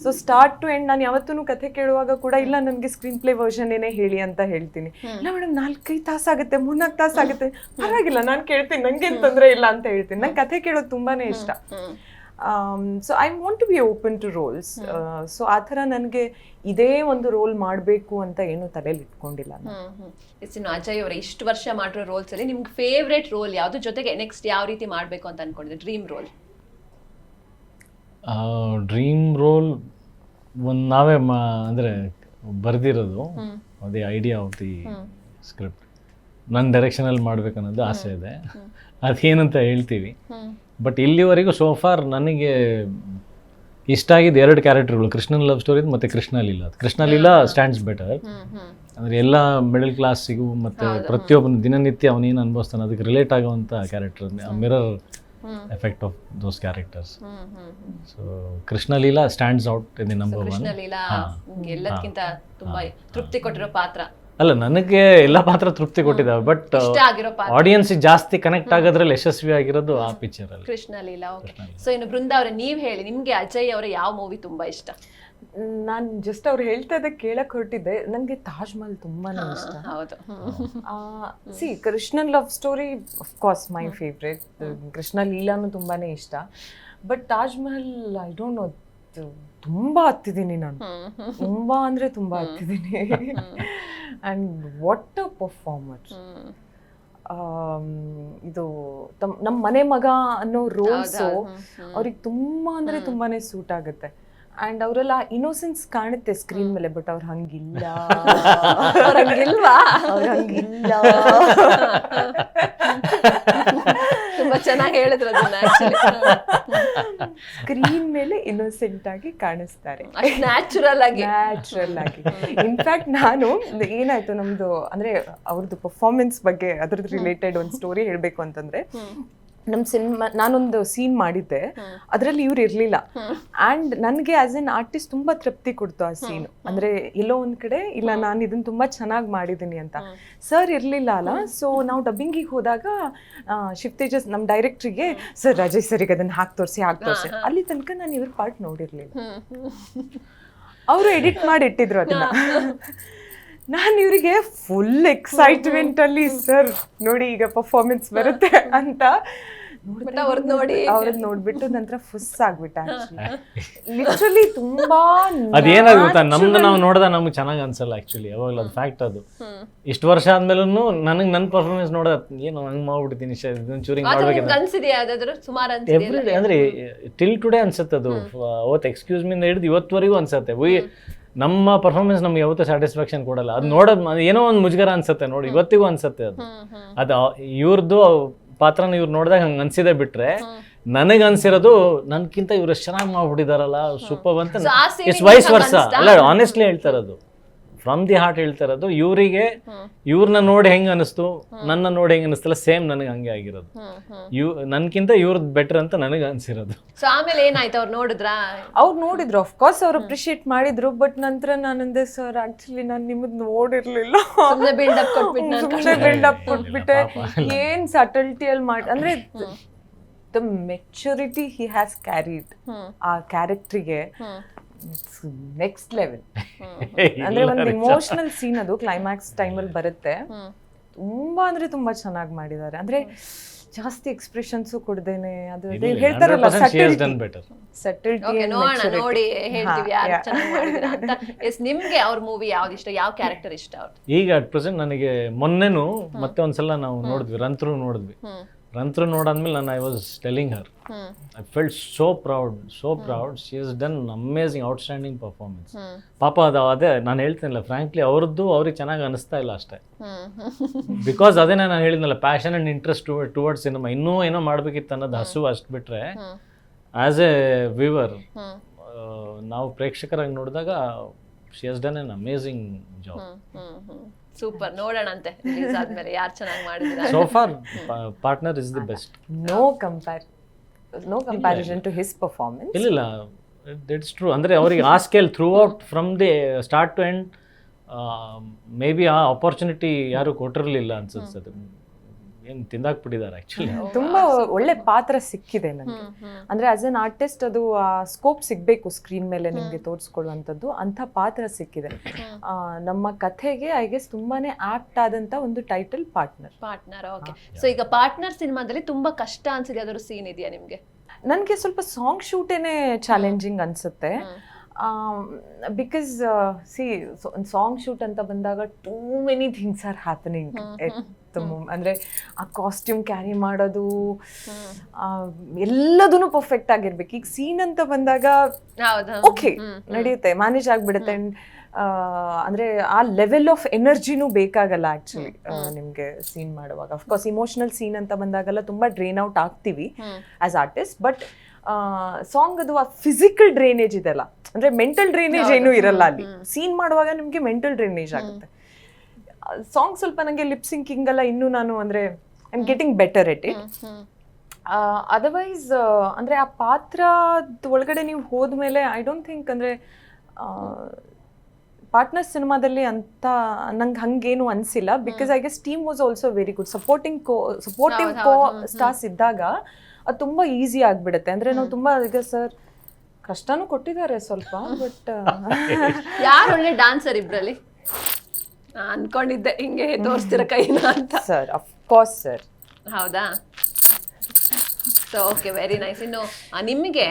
So start to end ನಾನು ಯಾವತ್ತೂ ಕಥೆ ಕೇಳುವಾಗ ಕೂಡ ಇಲ್ಲ ನನಗೆ ಸ್ಕ್ರೀನ್ ಪ್ಲೇ ವರ್ಷನ್ ಏನೇ ಹೇಳಿ ಅಂತ ಹೇಳ್ತೀನಿ. ಇಲ್ಲ ಮೇಡಮ್ 4-5 ತಾಸಾಗುತ್ತೆ, 3-4 ತಾಸಾಗುತ್ತೆ, ಪರವಾಗಿಲ್ಲ ನಾನು ಕೇಳ್ತೀನಿ, ನಂಗೇನು ತೊಂದರೆ ಇಲ್ಲ ಅಂತ ಹೇಳ್ತೀನಿ. ನಂಗೆ ಕಥೆ ಕೇಳೋದು ತುಂಬಾನೇ ಇಷ್ಟ. So I want to be open to roles. So ಆ ಥರ ನನಗೆ ಇದೇ ಒಂದು ರೋಲ್ ಮಾಡಬೇಕು ಅಂತ ಏನು ತಲೆಯಲ್ಲಿ ಇಟ್ಕೊಂಡಿಲ್ಲ. ಅಜಯ್ ಅವರೇ, ಇಷ್ಟು ವರ್ಷ ಮಾಡಿರೋ ರೋಲ್ಸ್ ಅಲ್ಲಿ ನಿಮ್ಗೆ ಫೇವ್ರೇಟ್ ರೋಲ್ ಯಾವ್ದು? ಜೊತೆಗೆ ನೆಕ್ಸ್ಟ್ ಯಾವ ರೀತಿ ಮಾಡಬೇಕು ಅಂತ ಅನ್ಕೊಂಡಿದ್ದೆ ಡ್ರೀಮ್ ರೋಲ್? ಡ್ರೀಮ್ ರೋಲ್ ಒಂದು ನಾವೇ ಅಂದರೆ ಬರೆದಿರೋದು, ಅದೇ ಐಡಿಯಾ ಆಫ್ ದಿ ಸ್ಕ್ರಿಪ್ಟ್ ನನ್ನ ಡೈರೆಕ್ಷನಲ್ಲಿ ಮಾಡ್ಬೇಕನ್ನೋದು ಆಸೆ ಇದೆ. ಅದೇನಂತ ಹೇಳ್ತೀವಿ. ಬಟ್ ಇಲ್ಲಿವರೆಗೂ ಸೋಫಾರ್ ನನಗೆ ಇಷ್ಟ ಆಗಿದ್ದು 2 ಕ್ಯಾರೆಕ್ಟರ್ಗಳು, ಕೃಷ್ಣನ್ ಲವ್ ಸ್ಟೋರಿ ಮತ್ತು ಕೃಷ್ಣ ಲೀಲಾ. Krishna Leela stands better. ಅಂದರೆ ಎಲ್ಲ ಮಿಡಲ್ ಕ್ಲಾಸಿಗೂ ಮತ್ತು ಪ್ರತಿಯೊಬ್ಬನ ದಿನನಿತ್ಯ ಅವನೇನು ಅನುಭವಿಸ್ತಾನೆ ಅದಕ್ಕೆ ರಿಲೇಟ್ ಆಗುವಂಥ character, mirror effect of those characters. So Krishna Leela stands out in the number 1. Krishna Leela ಎಲ್ಲದಕ್ಕಿಂತ ತುಂಬಾ ತೃಪ್ತಿ ಕೊಟ್ಟಿರೋ ಪಾತ್ರ. ಅಲ್ಲ, ನನಗೆ ಎಲ್ಲ ಪಾತ್ರ ತೃಪ್ತಿ ಕೊಟ್ಟಿದ್ದಾವೆ, ಬಟ್ ಆಡಿಯನ್ಸ್ ಜಾಸ್ತಿ ಕನೆಕ್ಟ್ ಆಗೋದ್ರಲ್ಲಿ ಯಶಸ್ವಿ ಆಗಿರೋದು ಆ ಪಿಕ್ಚರ್ ಅಲ್ಲಿ ಕೃಷ್ಣ ಲೀಲಾ. ಓಕೆ. ಸೊ ಇನ್ನು ಬೃಂದಾ ಅವರೇ, ನೀವ್ ಹೇಳಿ, ನಿಮ್ಗೆ ಅಜಯ್ ಅವರ ಯಾವ ಮೂವಿ ತುಂಬಾ ಇಷ್ಟ? ನಾನು ಜಸ್ಟ್ ಅವ್ರು ಹೇಳ್ತಾ ಇದ್ದ ಕೇಳಕ್ ಹೊರಟಿದ್ದೆ, ನನಗೆ ತಾಜ್ ಮಹಲ್ ತುಂಬಾನೇ ಇಷ್ಟ. ಹೌದು. Krishnan love story of course my favourite. Krishna ಲೀಲಾನು ತುಂಬಾನೇ ಇಷ್ಟ. But Taj Mahal I don't know, ತುಂಬಾ ಹತ್ತಿದ್ದೀನಿ ನಾನು, ತುಂಬಾ ಅಂದ್ರೆ ತುಂಬಾ ಹತ್ತಿದ್ದೀನಿ. And what a performer. ಇದು ನಮ್ಮ ಮನೆ ಮಗ ಅನ್ನೋ ರೋಲ್ಸು ಅವ್ರಿಗೆ ತುಂಬಾ ಅಂದ್ರೆ ತುಂಬಾನೇ ಸೂಟ್ ಆಗುತ್ತೆ. ಅಂಡ್ ಅವರೆಲ್ಲ ಇನ್ನೋಸೆನ್ಸ್ ಕಾಣುತ್ತೆ ಸ್ಕ್ರೀನ್ ಮೇಲೆ, ಬಟ್ ಅವ್ರು ಹಂಗಿಲ್ಲ. ಹಂಗಿಲ್ವಾ? ಹಂಗಿಲ್ಲ. ತುಂಬಾ ಚೆನ್ನಾಗಿ ಹೇಳಿದ್ರು ಅದನ್ನ. ಸ್ಕ್ರೀನ್ ಮೇಲೆ ಇನ್ನೋಸೆಂಟ್ ಆಗಿ ಕಾಣಿಸ್ತಾರೆ, ನ್ಯಾಚುರಲ್ ಆಗಿ. ಇನ್ಫ್ಯಾಕ್ಟ್ ನಾನು ಏನಾಯ್ತು, ನಮ್ದು ಅಂದ್ರೆ ಅವ್ರದ್ದು ಪರ್ಫಾರ್ಮೆನ್ಸ್ ಬಗ್ಗೆ ಅದ್ರದ್ದು ರಿಲೇಟೆಡ್ ಒಂದು ಸ್ಟೋರಿ ಹೇಳ್ಬೇಕು ಅಂತಂದ್ರೆ, ನಮ್ಮ ಸಿನಿಮಾ ನಾನೊಂದು ಸೀನ್ ಮಾಡಿದ್ದೆ, ಅದರಲ್ಲಿ ಇವ್ರು ಇರಲಿಲ್ಲ. ಆ್ಯಂಡ್ ನನಗೆ ಆ್ಯಸ್ ಎನ್ ಆರ್ಟಿಸ್ಟ್ ತುಂಬ ತೃಪ್ತಿ ಕೊಡ್ತು ಆ ಸೀನು. ಅಂದರೆ ಎಲ್ಲೋ ಒಂದು ಕಡೆ ಇಲ್ಲ ನಾನು ಇದನ್ನು ತುಂಬ ಚೆನ್ನಾಗಿ ಮಾಡಿದ್ದೀನಿ ಅಂತ. ಸರ್ ಇರಲಿಲ್ಲ ಅಲ್ಲ, ಸೊ ನಾವು ಡಬ್ಬಿಂಗಿಗೆ ಹೋದಾಗ ಶಿವ್ ತೇಜಸ್ ನಮ್ಮ ಡೈರೆಕ್ಟ್ರಿಗೆ ಸರ್ ರಾಜೇಶ್ ಸರಿಗೆ ಅದನ್ನು ಹಾಕಿ ತೋರಿಸಿ ಅಲ್ಲಿ ತನಕ ನಾನು ಇವ್ರ ಪಾರ್ಟ್ ನೋಡಿರಲಿಲ್ಲ. ಅವರು ಎಡಿಟ್ ಮಾಡಿ ಇಟ್ಟಿದ್ರು ಅದನ್ನ. ನಾನು ಇವರಿಗೆ ಫುಲ್ ಎಕ್ಸೈಟ್ಮೆಂಟ್ ಅಲ್ಲಿ ಸರ್ ನೋಡಿ ಈಗ ಪರ್ಫಾರ್ಮೆನ್ಸ್ ಬರುತ್ತೆ ಅಂತ ಅವ್ರದ್ದು ನೋಡ್ಬಿಟ್ಟು ನಂತರ ಫುಸ್ ಆಗ್ಬಿಟ್ಟ. ಲಿಟ್ರಲಿ ತುಂಬಾ ಅದೇನಾದ್ರು ಗೊತ್ತಾ, ನಮ್ದು ನಾವು ನೋಡಿದ ನಮ್ಗೆ ಚೆನ್ನಾಗಿ ಅನ್ಸಲ್ಲ ಆಕ್ಚುಲಿ, ಯಾವಾಗಲೂ ಅದು ಫ್ಯಾಕ್ಟ್. ಅದು ಇಷ್ಟು ವರ್ಷ ಆದ್ಮೇಲೂ ನನಗೆ ನನ್ನ ಪರ್ಫಾರ್ಮೆನ್ಸ್ ನೋಡ ಏನು ಹಂಗೆ ಮಾಡ್ಬಿಡ್ತೀನಿ, ಚೂರಿಂಗ್ ಮಾಡ್ಬೇಕಿದ್ರೆ ಅಂದ್ರೆ ಟಿಲ್ ಟುಡೇ ಅನ್ಸುತ್ತೆ ಅದು. ಅವತ್ತು ಎಕ್ಸ್ಕ್ಯೂಸ್ ಮಿಂದ ಹಿಡಿದು ಇವತ್ತುವರೆಗೂ ಅನ್ಸುತ್ತೆ. ನಮ್ಮ ಪರ್ಫಾರ್ಮೆನ್ಸ್ ನಮ್ಗೆ ಯಾವತ್ತೂ ಸ್ಯಾಟಿಸ್ಫ್ಯಾಕ್ಷನ್ ಕೊಡಲ್ಲ. ಅದು ನೋಡೋದು ಏನೋ ಒಂದು ಮುಜುಗರ ಅನ್ಸುತ್ತೆ ನೋಡಿ, ಇವತ್ತಿಗೂ ಅನ್ಸುತ್ತೆ ಅದು. ಅದು ಇವ್ರದ್ದು ಪಾತ್ರನ ಇವ್ರು ನೋಡಿದಾಗ ಹಂಗೆ ಅನ್ಸಿದೆ ಬಿಟ್ರೆ, ನನಗೆ ಅನ್ಸಿರೋದು ನನ್ಕಿಂತ ಇವ್ರು ಎಷ್ಟು ಚೆನ್ನಾಗಿ ಮಾಡ್ಬಿಟ್ಟಿದಾರಲ್ಲ ಸೂಪರ್ ಅಂತ. ಇಟ್ಸ್ ವೈಸ್ ವರ್ಸ ಅಲ್ಲ, ಆನೆಸ್ಟ್ಲಿ ಹೇಳ್ತಾರದು, ಫ್ರಮ್ ದಿ ಹಾರ್ಟ್ ಹೇಳ್ತಾರದು. ಇವರಿಗೆ ಇವ್ರನ್ನ ನೋಡಿ ಹೆಂಗೆ ಅನಿಸ್ತು, ನನ್ನ ನೋಡಿ ಹೆಂಗೆ ಅನಿಸ್ತಲ್ಲ, ಸೇಮ್ ನನಗೆ ಹಂಗೆ ಆಗಿರೋದು. ನನ್ಕಿಂತ ಇವ್ರದ್ದು ಬೆಟರ್ ಅಂತ ನನಗೆ ಅನ್ಸಿರೋದು. ಆಮೇಲೆ ಏನಾಯ್ತು, ಅವ್ರು ನೋಡಿದ್ರು, ಆಫ್ ಕೋರ್ಸ್ ಅವ್ರು ಅಪ್ರಿಶಿಯೇಟ್ ಮಾಡಿದ್ರು. ಬಟ್ ನಂತರ ನಾನಂದೆ ಸರ್ ಆಕ್ಚುಲಿ ನಾನು ನಿಮ್ಮದ್ ನೋಡಿರ್ಲಿಲ್ಲ, ಬಿಲ್ಡಪ್ ಕೊಟ್ಬಿಟ್ಟೆ. ಏನ್ ಸಟಲ್ಟಿಯಲ್ಲಿ ಅಂದ್ರೆ the maturity he has carried ಆ ಕ್ಯಾರೆಕ್ಟ್ರಿಗೆ ನೆಕ್ಸ್ಟ್ ಲೆವೆಲ್. ಅಂದ್ರೆ ಒಂದು ಇಮೋಷನಲ್ ಸೀನ್ ಅದು ಕ್ಲೈಮ್ಯಾಕ್ಸ್ ಟೈಮಲ್ಲಿ ಬರುತ್ತೆ. ತುಂಬಾ ಅಂದ್ರೆ ತುಂಬಾ ಚೆನ್ನಾಗಿ ಮಾಡಿದ್ದಾರೆ. ಅಂದ್ರೆ ಜಾಸ್ತಿ ಎಕ್ಸ್ಪ್ರೆಷನ್ಸ್ ಕೊಡ್ದೇನೆ ಅದು ಹೇಳ್ತಾರಲ್ಲ ನಿಮ್ಗೆ ಅವ್ರ ಮೂವಿ ಯಾವ್ದು ಇಷ್ಟ, ಯಾವ ಕ್ಯಾರೆಕ್ಟರ್ ಇಷ್ಟ? ಈಗ ಅಟ್ ಪ್ರೆಸೆಂಟ್ ನನಗೆ ಮೊನ್ನೆನು ಮತ್ತೆ ಒಂದ್ಸಲ ನಾವು ನೋಡಿದ್ವಿ, ರಂತ್ರು ನೋಡಿದ್ವಿ. ರಂತ್ರು ನೋಡಾದ್ಮೇಲೆ ನಾನು I was telling Har, I felt so proud. She has done amazing outstanding performance. ಪಾಪ ಅದೇ ನಾನು ಹೇಳ್ತೀನಲ್ಲ, ಫ್ರಾಂಕ್ಲಿ ಅವ್ರಿಗೆ ಚೆನ್ನಾಗಿ ಅನಿಸ್ತಾ ಇಲ್ಲ ಅಷ್ಟೇ. ಬಿಕಾಸ್ ಅದೇ ನಾನು ಹೇಳಿದ್ನಲ್ಲ, passion and interest towards cinema, ಇನ್ನೂ ಏನೋ ಮಾಡ್ಬೇಕಿತ್ತು ಅನ್ನೋದು ಹಸು ಅಷ್ಟು ಬಿಟ್ರೆ, ಆಸ್ ಎ ವ್ಯೂವರ್ ನಾವು ಪ್ರೇಕ್ಷಕರಾಗಿ ನೋಡಿದಾಗ she has done an amazing job. Super, ನೋಡೋಣಂತೆ ರಿಲೀಸ್ ಆದ್ಮೇಲೆ ಯಾರು ಚೆನ್ನಾಗಿ ಮಾಡಿದ್ರು. So far partner is the best. No comparison to his performance. ಇಲ್ಲ that's true. ಅಂದ್ರೆ ಅವರಿಗೆ ಆ scale throughout from the start to end maybe ಆ ಆಪರ್ಚುನಿಟಿ ಯಾರು ಕೊಟ್ಟಿರಲಿಲ್ಲ ಅನ್ಸುತ್ತೆ. ಏನು ತಿಂದಾಕ್ಬಿಟ್ಟಿದ್ದಾರೆ ಆಕ್ಚುಲಿ. ತುಂಬಾ ಒಳ್ಳೆ ಪಾತ್ರ ಸಿಕ್ಕಿದೆ ನನಗೆ. ಅಂದ್ರೆ ಆಸ್ ಅನ್ ಆರ್ಟಿಸ್ಟ್ ಅದು ಸ್ಕೋಪ್ ಸಿಗ್ಬೇಕು ಸ್ಕ್ರೀನ್ ಮೇಲೆ ನಿಮ್ಗೆ ತೋರಿಸ್ಕೊಳ್ಳುವಂಥದ್ದು, ಅಂತ ಪಾತ್ರ ಸಿಕ್ಕಿದೆ. ನಮ್ಮ ಕಥೆಗೆ ಐ ಗೆಸ್ ತುಂಬಾನೇ ಆಪ್ಟ್ ಆದಂತ ಒಂದು ಟೈಟಲ್ ಪಾರ್ಟ್ನರ್. ಓಕೆ, ಸೊ ಈಗ ಪಾರ್ಟ್ನರ್ ಸಿನಿಮಾದಲ್ಲಿ ತುಂಬಾ ಕಷ್ಟ ಅನ್ಸಿದೆ ಅದರ ಸೀನ್ ಇದೆಯಾ ನಿಮ್ಗೆ? ನನಗೆ ಸ್ವಲ್ಪ ಸಾಂಗ್ ಶೂಟೇನೆ ಚಾಲೆಂಜಿಂಗ್ ಅನ್ಸುತ್ತೆ. ಬಿಕಾಸ್ ಸಾಂಗ್ ಶೂಟ್ ಅಂತ ಬಂದಾಗ too many things are happening. ಅಂದ್ರೆ ಆ ಕಾಸ್ಟ್ಯೂಮ್ ಕ್ಯಾರಿ ಮಾಡೋದು ಎಲ್ಲದೂ ಪರ್ಫೆಕ್ಟ್ ಆಗಿರ್ಬೇಕು. ಈಗ ಸೀನ್ ಅಂತ ಬಂದಾಗ ಓಕೆ ನಡೆಯುತ್ತೆ, ಮ್ಯಾನೇಜ್ ಆಗ್ಬಿಡುತ್ತೆ. ಅಂದ್ರೆ ಆ ಲೆವೆಲ್ ಆಫ್ ಎನರ್ಜಿನೂ ಬೇಕಾಗಲ್ಲ ಆಕ್ಚುಲಿ ನಿಮ್ಗೆ ಸೀನ್ ಮಾಡುವಾಗ. ಅಫ್ಕೋರ್ಸ್ ಇಮೋಷನಲ್ ಸೀನ್ ಅಂತ ಬಂದಾಗೆಲ್ಲ ತುಂಬಾ ಡ್ರೈನ್ ಔಟ್ ಆಗ್ತೀವಿ ಆಸ್ ಆರ್ಟಿಸ್ಟ್. ಬಟ್ ಸಾಂಗ್ ಅದು ಆ ಫಿಸಿಕಲ್ ಡ್ರೈನೇಜ್ ಇದೆಲ್ಲ, ಅಂದ್ರೆ ಮೆಂಟಲ್ ಡ್ರೈನೇಜ್ ಏನೂ ಇರಲ್ಲ ಅಲ್ಲಿ. ಸೀನ್ ಮಾಡುವಾಗ ನಿಮ್ಗೆ ಮೆಂಟಲ್ ಡ್ರೈನೇಜ್ ಆಗುತ್ತೆ. ಸಾಂಗ್ ಸ್ವಲ್ಪ ನನಗೆ ಲಿಪ್ ಸಿಂಕಿಂಗ್ ಎಲ್ಲ ಇನ್ನೂ ನಾನು ಅಂದ್ರೆ I am getting better at it. Otherwise ಅಂದ್ರೆ ಆ ಪಾತ್ರ ಒಳಗಡೆ ನೀವು ಹೋದ್ಮೇಲೆ ಐ ಡೋಂಟ್ ಥಿಂಕ್ ಅಂದ್ರೆ ಪಾರ್ಟ್ನರ್ ಸಿನಿಮಾದಲ್ಲಿ ಅಂತ ನಂಗೆ ಹಂಗೇನು ಅನ್ಸಿಲ್ಲ. Because I guess team was also very good. Supportive co stars ಇದ್ದಾಗ ಅದು ತುಂಬಾ ಈಸಿ ಆಗ್ಬಿಡುತ್ತೆ. ಅಂದ್ರೆ ನಾವು ತುಂಬಾ ಈಗ ಸರ್ ಕಷ್ಟನೂ ಕೊಟ್ಟಿದ್ದಾರೆ ಸ್ವಲ್ಪ. ಬಟ್ ಯಾರು ಒಳ್ಳೆ ಡಾನ್ಸರ್ ಇಬ್ರಲ್ಲಿ? ಅನ್ಕೊಂಡಿದ್ದೆ ಹಿಂಗೆ ತೋರಿಸ್ತಿರ ಕೈನ ಅಂತ. Sir of course sir. ಹೌದಾ? So okay, very nice. ಇನ್ನು ನಿಮಗೆ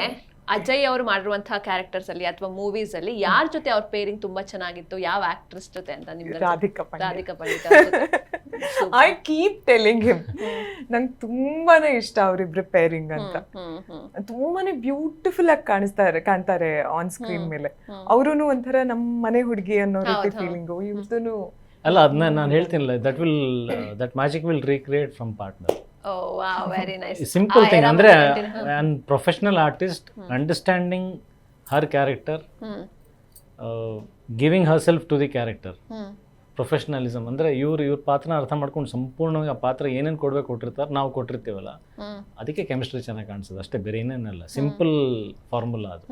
ಅಜಯ್ ಅವರು ಮಾಡಿರುವಂತಹ ಕ್ಯಾರೆಕ್ಟರ್ಸ್ ಅಲ್ಲಿ ಅಥವಾ ಮೂವೀಸ್ ಅಲ್ಲಿ ಯಾರ ಜೊತೆ ಅವ್ರ ಪೇರಿಂಗ್ ತುಂಬಾ ಚೆನ್ನಾಗಿತ್ತು? ಯಾವ ಆಕ್ಟ್ರೆಸ್ ಜೊತೆ ಅಂತ ನಿಮ್ಗೆ? Radhika Pandit. I keep telling him, ನಂಗೆ ತುಂಬಾನೇ ಇಷ್ಟ ಅವರಿಬ್ರು ಪೇರಿಂಗ್ ಅಂತ. ತುಂಬಾನೇ ಬ್ಯೂಟಿಫುಲ್ ಆಗಿ ಕಾಣ್ತಾರೆ ಆನ್ ಸ್ಕ್ರೀನ್ ಮೇಲೆ. ಅವ್ರು ಒಂಥರ ನಮ್ಮ ಮನೆ ಹುಡುಗಿ ಅನ್ನೋ ರೀತಿ ಫೀಲಿಂಗು. ಇವ್ರದ್ದು ಅಲ್ಲ, ಅದನ್ನ ನಾನು ಹೇಳ್ತೀನಲ್ಲ, that magic will recreate from partner. Oh wow, very nice. Simple thing andre an professional artist understanding her character, giving herself to the character, professionalism ಅಂದರೆ ಇವ್ರ ಪಾತ್ರನ ಅರ್ಥ ಮಾಡ್ಕೊಂಡು ಸಂಪೂರ್ಣವಾಗಿ ಆ ಪಾತ್ರ ಏನೇನು ಕೊಟ್ಟಿರ್ತಾರೆ ನಾವು ಕೊಟ್ಟಿರ್ತೀವಲ್ಲ, ಅದಕ್ಕೆ ಕೆಮಿಸ್ಟ್ರಿ ಚೆನ್ನಾಗಿ ಕಾಣಿಸೋದು ಅಷ್ಟೇ, ಬೇರೆ ಏನೇನಲ್ಲ. ಸಿಂಪಲ್ ಫಾರ್ಮುಲಾ ಅದು.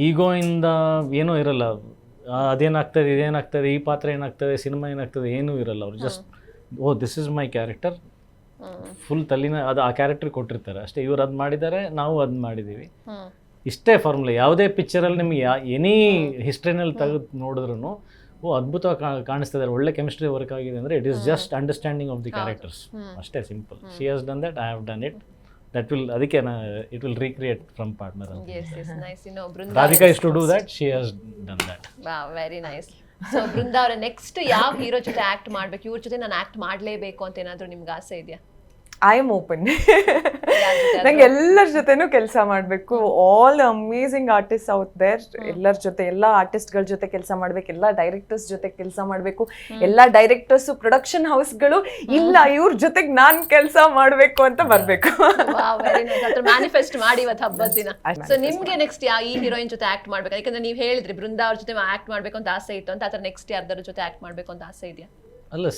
ಈಗೋಯಿಂದ ಏನೂ ಇರಲ್ಲ, ಅದೇನಾಗ್ತದೆ ಇದೇನಾಗ್ತದೆ, ಈ ಪಾತ್ರ ಏನಾಗ್ತದೆ, ಸಿನಿಮಾ ಏನಾಗ್ತದೆ, ಏನೂ ಇರಲ್ಲ. ಅವ್ರು just this is my character, full ತಲ್ಲಿನ ಅದು ಆ ಕ್ಯಾರೆಕ್ಟರ್ ಕೊಟ್ಟಿರ್ತಾರೆ ಅಷ್ಟೇ. ಇವ್ರು ಅದು ಮಾಡಿದ್ದಾರೆ, ನಾವು ಅದು ಮಾಡಿದ್ದೀವಿ, ಇಷ್ಟೇ ಫಾರ್ಮುಲಾ. ಯಾವುದೇ ಪಿಕ್ಚರಲ್ಲಿ ನಿಮಗೆ ಎನಿ ಹಿಸ್ಟ್ರಿನಲ್ಲಿ ತೆಗೆದು ನೋಡಿದ್ರು ಅದ್ಭುತವಾಗಿ ಕಾಣಿಸ್ತಿದ್ದಾರೆ, ಒಳ್ಳೆ ಕೆಮಿಸ್ಟ್ರಿ ವರ್ಕ್ ಆಗಿದೆ ಅಂದರೆ it is just understanding of the characters ಅಷ್ಟೇ, simple. She has done that, I have done it, that will, ಅದಕ್ಕೆ it will recreate from partner ಅಂತ. Radhika is to do that, she has done that. Very nice. So Brinda ಅವರ next ಯಾವ hero ಜೊತೆ act ಮಾಡ್ಬೇಕು, ಇವ್ರ ಜೊತೆ ನಾನು ಆಕ್ಟ್ ಮಾಡಲೇಬೇಕು ಅಂತ ಏನಾದರೂ ನಿಮ್ಗೆ ಆಸೆ ಇದೆಯಾ? I am open. ನಂಗೆ ಎಲ್ಲರ ಜೊತೆನೂ ಕೆಲಸ ಮಾಡಬೇಕು. All amazing artist out there, ಎಲ್ಲರ ಜೊತೆ, ಎಲ್ಲ ಆರ್ಟಿಸ್ಟ್ಗಳ ಜೊತೆ ಕೆಲಸ ಮಾಡ್ಬೇಕು, ಎಲ್ಲ ಡೈರೆಕ್ಟರ್ಸ್ ಜೊತೆ ಕೆಲಸ ಮಾಡಬೇಕು. ಎಲ್ಲ ಡೈರೆಕ್ಟರ್ಸ್, ಪ್ರೊಡಕ್ಷನ್ ಹೌಸ್ಗಳು ಇಲ್ಲ ಇವ್ರ ಜೊತೆಗೆ ನಾನು ಕೆಲಸ ಮಾಡಬೇಕು ಅಂತ ಬರಬೇಕು. ಮ್ಯಾನಿಫೆಸ್ಟ್ ಮಾಡಿ ಇವತ್ತು ಹಬ್ಬದ ದಿನ. ಸೊ ನಿಮ್ಗೆ ನೆಕ್ಸ್ಟ್ ಈ ಹೀರೋಯಿನ್ ಜೊತೆ ಆಕ್ಟ್ ಮಾಡ್ಬೇಕು? ಯಾಕಂದ್ರೆ ನೀವು ಹೇಳಿದ್ರಿ ಬೃಂದಾ ಅವ್ರ ಜೊತೆ ಆಕ್ಟ್ ಮಾಡ್ಬೇಕು ಅಂತ ಆಸೆ ಇತ್ತು ಅಂತ, ಆ ನೆಕ್ಸ್ಟ್ ಯಾರ್ದಾರ ಜೊತೆ ಆಕ್ಟ್ ಮಾಡ್ಬೇಕು ಅಂತ ಆಸೆ ಇದೆಯಾ? ಅಲ್ಲ,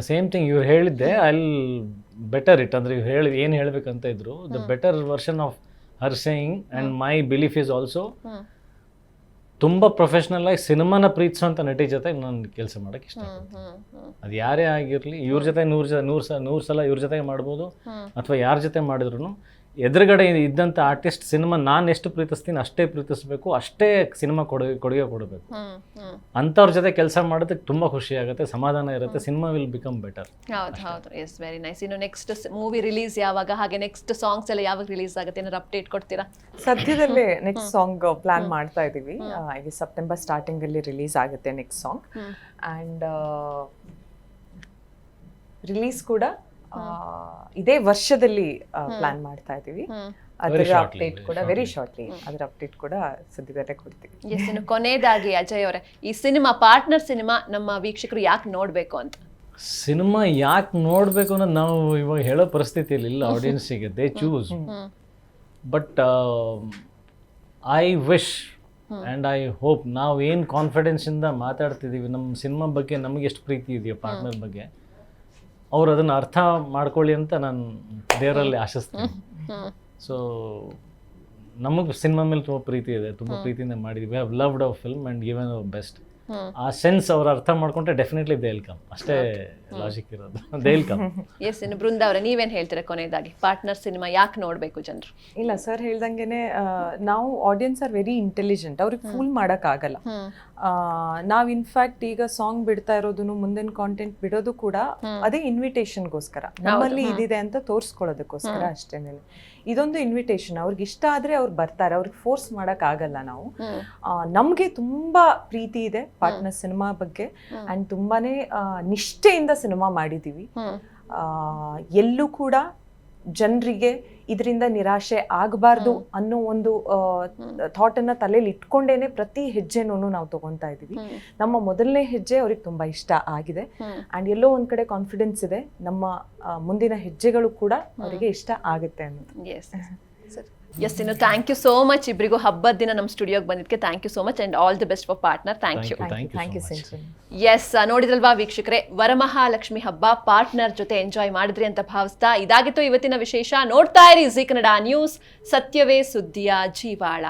ಸೇಮ್ ಥಿಂಗ್ ಇವ್ರು ಹೇಳಿದ್ದೆ, ಐ ಬೆಟರ್ ಇಟ್. ಅಂದರೆ ಇವ್ರು ಏನು ಹೇಳಬೇಕಂತ ಇದ್ರು, the better version of her saying and my belief is also ತುಂಬ ಪ್ರೊಫೆಷ್ನಲ್ ಆಗಿ ಸಿನಿಮಾನ ಪ್ರೀತಿಸೋಂಥ ನಟಿ ಜೊತೆ ನಾನು ಕೆಲಸ ಮಾಡೋಕ್ಕೆ ಇಷ್ಟಪಡ್ತೀನಿ. ಅದು ಯಾರೇ ಆಗಿರಲಿ, ಇವ್ರ ಜೊತೆ ನೂರು ಸಲ ಇವ್ರ ಜೊತೆಗೆ ಮಾಡ್ಬೋದು, ಅಥವಾ ಯಾರ ಜೊತೆ ಮಾಡಿದ್ರು ಎದುರುಗಡೆ ಇದ್ದಂಥ ಆರ್ಟಿಸ್ಟ್ ಸಿನಿಮಾ ನಾನು ಎಷ್ಟು ಪ್ರೀತಿಸ್ತೀನಿ ಅಷ್ಟೇ ಪ್ರೀತಿಸ್ಬೇಕು, ಅಷ್ಟೇ ಸಿನಿಮಾ ಕೊಡುಗೆ ಕೊಡಬೇಕು. ಅಂಥವ್ರ ಜೊತೆ ಕೆಲಸ ಮಾಡೋದಕ್ಕೆ ತುಂಬ ಖುಷಿ ಆಗುತ್ತೆ, ಸಮಾಧಾನ ಇರುತ್ತೆ, ಸಿನಿಮಾ ವಿಲ್ ಬಿಕಮ್ ಬೆಟರ್. ಹೌದು. Yes, very nice. ಇನ್ನು ನೆಕ್ಸ್ಟ್ ಮೂವಿ ರಿಲೀಸ್ ಯಾವಾಗ, ಹಾಗೆ ನೆಕ್ಸ್ಟ್ ಸಾಂಗ್ಸ್ ಎಲ್ಲ ಯಾವಾಗ ರಿಲೀಸ್ ಆಗುತ್ತೆ, ಏನಾದ್ರು ಅಪ್ಡೇಟ್ ಕೊಡ್ತೀರಾ? ಸದ್ಯದಲ್ಲೇ ನೆಕ್ಸ್ಟ್ ಸಾಂಗ್ ಪ್ಲಾನ್ ಮಾಡ್ತಾ ಇದ್ದೀವಿ. ಈಗ ಸೆಪ್ಟೆಂಬರ್ ಸ್ಟಾರ್ಟಿಂಗ್ ಅಲ್ಲಿ ರಿಲೀಸ್ ಆಗುತ್ತೆ ನೆಕ್ಸ್ಟ್ ಸಾಂಗ್. ಆ್ಯಂಡ್ ರಿಲೀಸ್ ಕೂಡ ಇದೇ ವರ್ಷದಲ್ಲಿ ಪ್ಲಾನ್ ಮಾಡ್ತಾ ಇದ್ದೀವಿ. ಅದರ ಅಪ್ಡೇಟ್ ಕೂಡ ವೆರಿ ಶಾರ್ಟ್ಲಿ, ಅದರ ಅಪ್ಡೇಟ್ ಕೂಡ ಸದ್ಯದಲ್ಲೇ ಕೊಡ್ತೀವಿ. ಎಸ್, ಇನ್ನು ಕೊನೆಯದಾಗಿ ಅಜಯ್ ಅವರೇ, ಈ ಸಿನಿಮಾ ಪಾರ್ಟ್ನರ್ ಸಿನಿಮಾ ನಮ್ಮ ವೀಕ್ಷಕರು ಯಾಕೆ ನೋಡಬೇಕು ಅಂತ? ಸಿನಿಮಾ ಯಾಕೆ ನೋಡಬೇಕು ಅನ್ನೋದು ನಾವು ಇವಾಗ ಹೇಳೋ ಪರಿಸ್ಥಿತಿಯಲ್ಲಿ ಇಲ್ಲ ಆಡಿಯನ್ಸಿಗೆ, they choose. But I wish and I hope ನಾವು ಏನು ಕಾನ್ಫಿಡೆನ್ಸಿಂದ ಮಾತಾಡ್ತಿದ್ದೀವಿ ನಮ್ಮ ಸಿನಿಮಾ ಬಗ್ಗೆ, ನಮಗೆ ಎಷ್ಟು ಪ್ರೀತಿ ಇದೆಯೋ ಪಾರ್ಟ್ನರ್ ಬಗ್ಗೆ, ಅವ್ರು ಅದನ್ನು ಅರ್ಥ ಮಾಡ್ಕೊಳ್ಳಿ ಅಂತ ನಾನು ದೇವರಲ್ಲಿ ಆಶಿಸ್ತೀನಿ. ಸೊ ನಮಗೆ ಸಿನಿಮಾ ಮೇಲೆ ತುಂಬ ಪ್ರೀತಿ ಇದೆ, ತುಂಬ ಪ್ರೀತಿಯಿಂದ ಮಾಡಿದ್ವಿ. We have loved our film and given our best. ಆ ಸೆನ್ಸ್ ಅವ್ರು ಅರ್ಥ ಮಾಡ್ಕೊಂಡ್ರೆ ಡೆಫಿನೆಟ್ಲಿ ದೇ ವಿಲ್ ಕಮ್, ಅಷ್ಟೇ ಲಾಜಿಕ್ ಇರೋದು, ದೇ ವಿಲ್ ಕಮ್. ಎಸ್, ಇನ್ನು ಬೃಂದಾ ಅವರೇ ನೀವೇನು ಹೇಳ್ತೀರಾ ಕೊನೆಯದಾಗಿ, ಪಾರ್ಟ್ನರ್ ಸಿನಿಮಾ ಯಾಕೆ ನೋಡಬೇಕು ಜನರು? ಇಲ್ಲ ಸರ್ ಹೇಳ್ದಂಗೆನೆ, ನಾವು ಆಡಿಯನ್ಸ್ ಆರ್ ವೆರಿ ಇಂಟೆಲಿಜೆಂಟ್, ಅವ್ರಿಗೆ ಫೂಲ್ ಮಾಡೋಕ್ಕಾಗಲ್ಲ. ನಾವು ಇನ್ಫ್ಯಾಕ್ಟ್ ಈಗ ಸಾಂಗ್ ಬಿಡ್ತಾ ಇರೋದನ್ನು, ಮುಂದಿನ ಕಾಂಟೆಂಟ್ ಬಿಡೋದು ಕೂಡ ಅದೇ ಇನ್ವಿಟೇಷನ್ಗೋಸ್ಕರ, ನಮ್ಮಲ್ಲಿ ಇದಿದೆ ಅಂತ ತೋರಿಸ್ಕೊಳ್ಳೋದಕ್ಕೋಸ್ಕರ ಅಷ್ಟೇನೆ. ಇದೊಂದು ಇನ್ವಿಟೇಷನ್, ಅವ್ರಿಗೆ ಇಷ್ಟ ಆದರೆ ಅವ್ರು ಬರ್ತಾರೆ, ಅವ್ರಿಗೆ ಫೋರ್ಸ್ ಮಾಡೋಕ್ಕಾಗಲ್ಲ ನಾವು. ನಮಗೆ ತುಂಬ ಪ್ರೀತಿ ಇದೆ ಪಾರ್ಟ್ನರ್ ಸಿನಿಮಾ ಬಗ್ಗೆ, ಆ್ಯಂಡ್ ತುಂಬಾನೇ ನಿಷ್ಠೆಯಿಂದ ಸಿನಿಮಾ ಮಾಡಿದ್ದೀವಿ. ಎಲ್ಲೂ ಕೂಡ ಜನರಿಗೆ ಇದರಿಂದ ನಿರಾಶೆ ಆಗಬಾರ್ದು ಅನ್ನೋ ಒಂದು ಥಾಟನ್ನು ತಲೆಯಲ್ಲಿ ಇಟ್ಕೊಂಡೇನೆ ಪ್ರತಿ ಹೆಜ್ಜೆನೂ ನಾವು ತಗೊತಾ ಇದ್ದೀವಿ. ನಮ್ಮ ಮೊದಲನೇ ಹೆಜ್ಜೆ ಅವ್ರಿಗೆ ತುಂಬ ಇಷ್ಟ ಆಗಿದೆ, ಆ್ಯಂಡ್ ಎಲ್ಲೋ ಒಂದು ಕಡೆ ಕಾನ್ಫಿಡೆನ್ಸ್ ಇದೆ ನಮ್ಮ ಮುಂದಿನ ಹೆಜ್ಜೆಗಳು ಕೂಡ ಅವರಿಗೆ ಇಷ್ಟ ಆಗುತ್ತೆ ಅನ್ನೋದು. ಎಸ್, ಇನ್ನು ಥ್ಯಾಂಕ್ ಯು ಸೋ ಮಚ್ ಇಬ್ಬರಿಗೂ, ಹಬ್ಬದ ದಿನ ನಮ್ಮ ಸ್ಟುಡಿಯೋಗೆ ಬಂದಿದ್ದಕ್ಕೆ thank you so much and all the best for partner. Thank you Sinchan. Yes, ನೋಡಿದ್ರಲ್ವಾ ವೀಕ್ಷಕರೇ, ವರಮಹಾಲಕ್ಷ್ಮಿ ಹಬ್ಬ ಪಾರ್ಟ್ನರ್ ಜೊತೆ ಎಂಜಾಯ್ ಮಾಡಿದ್ರಿ ಅಂತ ಭಾವಿಸ್ತಾ ಇದಾಗಿತ್ತು ಇವತ್ತಿನ ವಿಶೇಷ. ನೋಡ್ತಾ ಇರಿ ಜೀ ಕನ್ನಡ ನ್ಯೂಸ್, ಸತ್ಯವೇ ಸುದ್ದಿಯ ಜೀವಾಳ.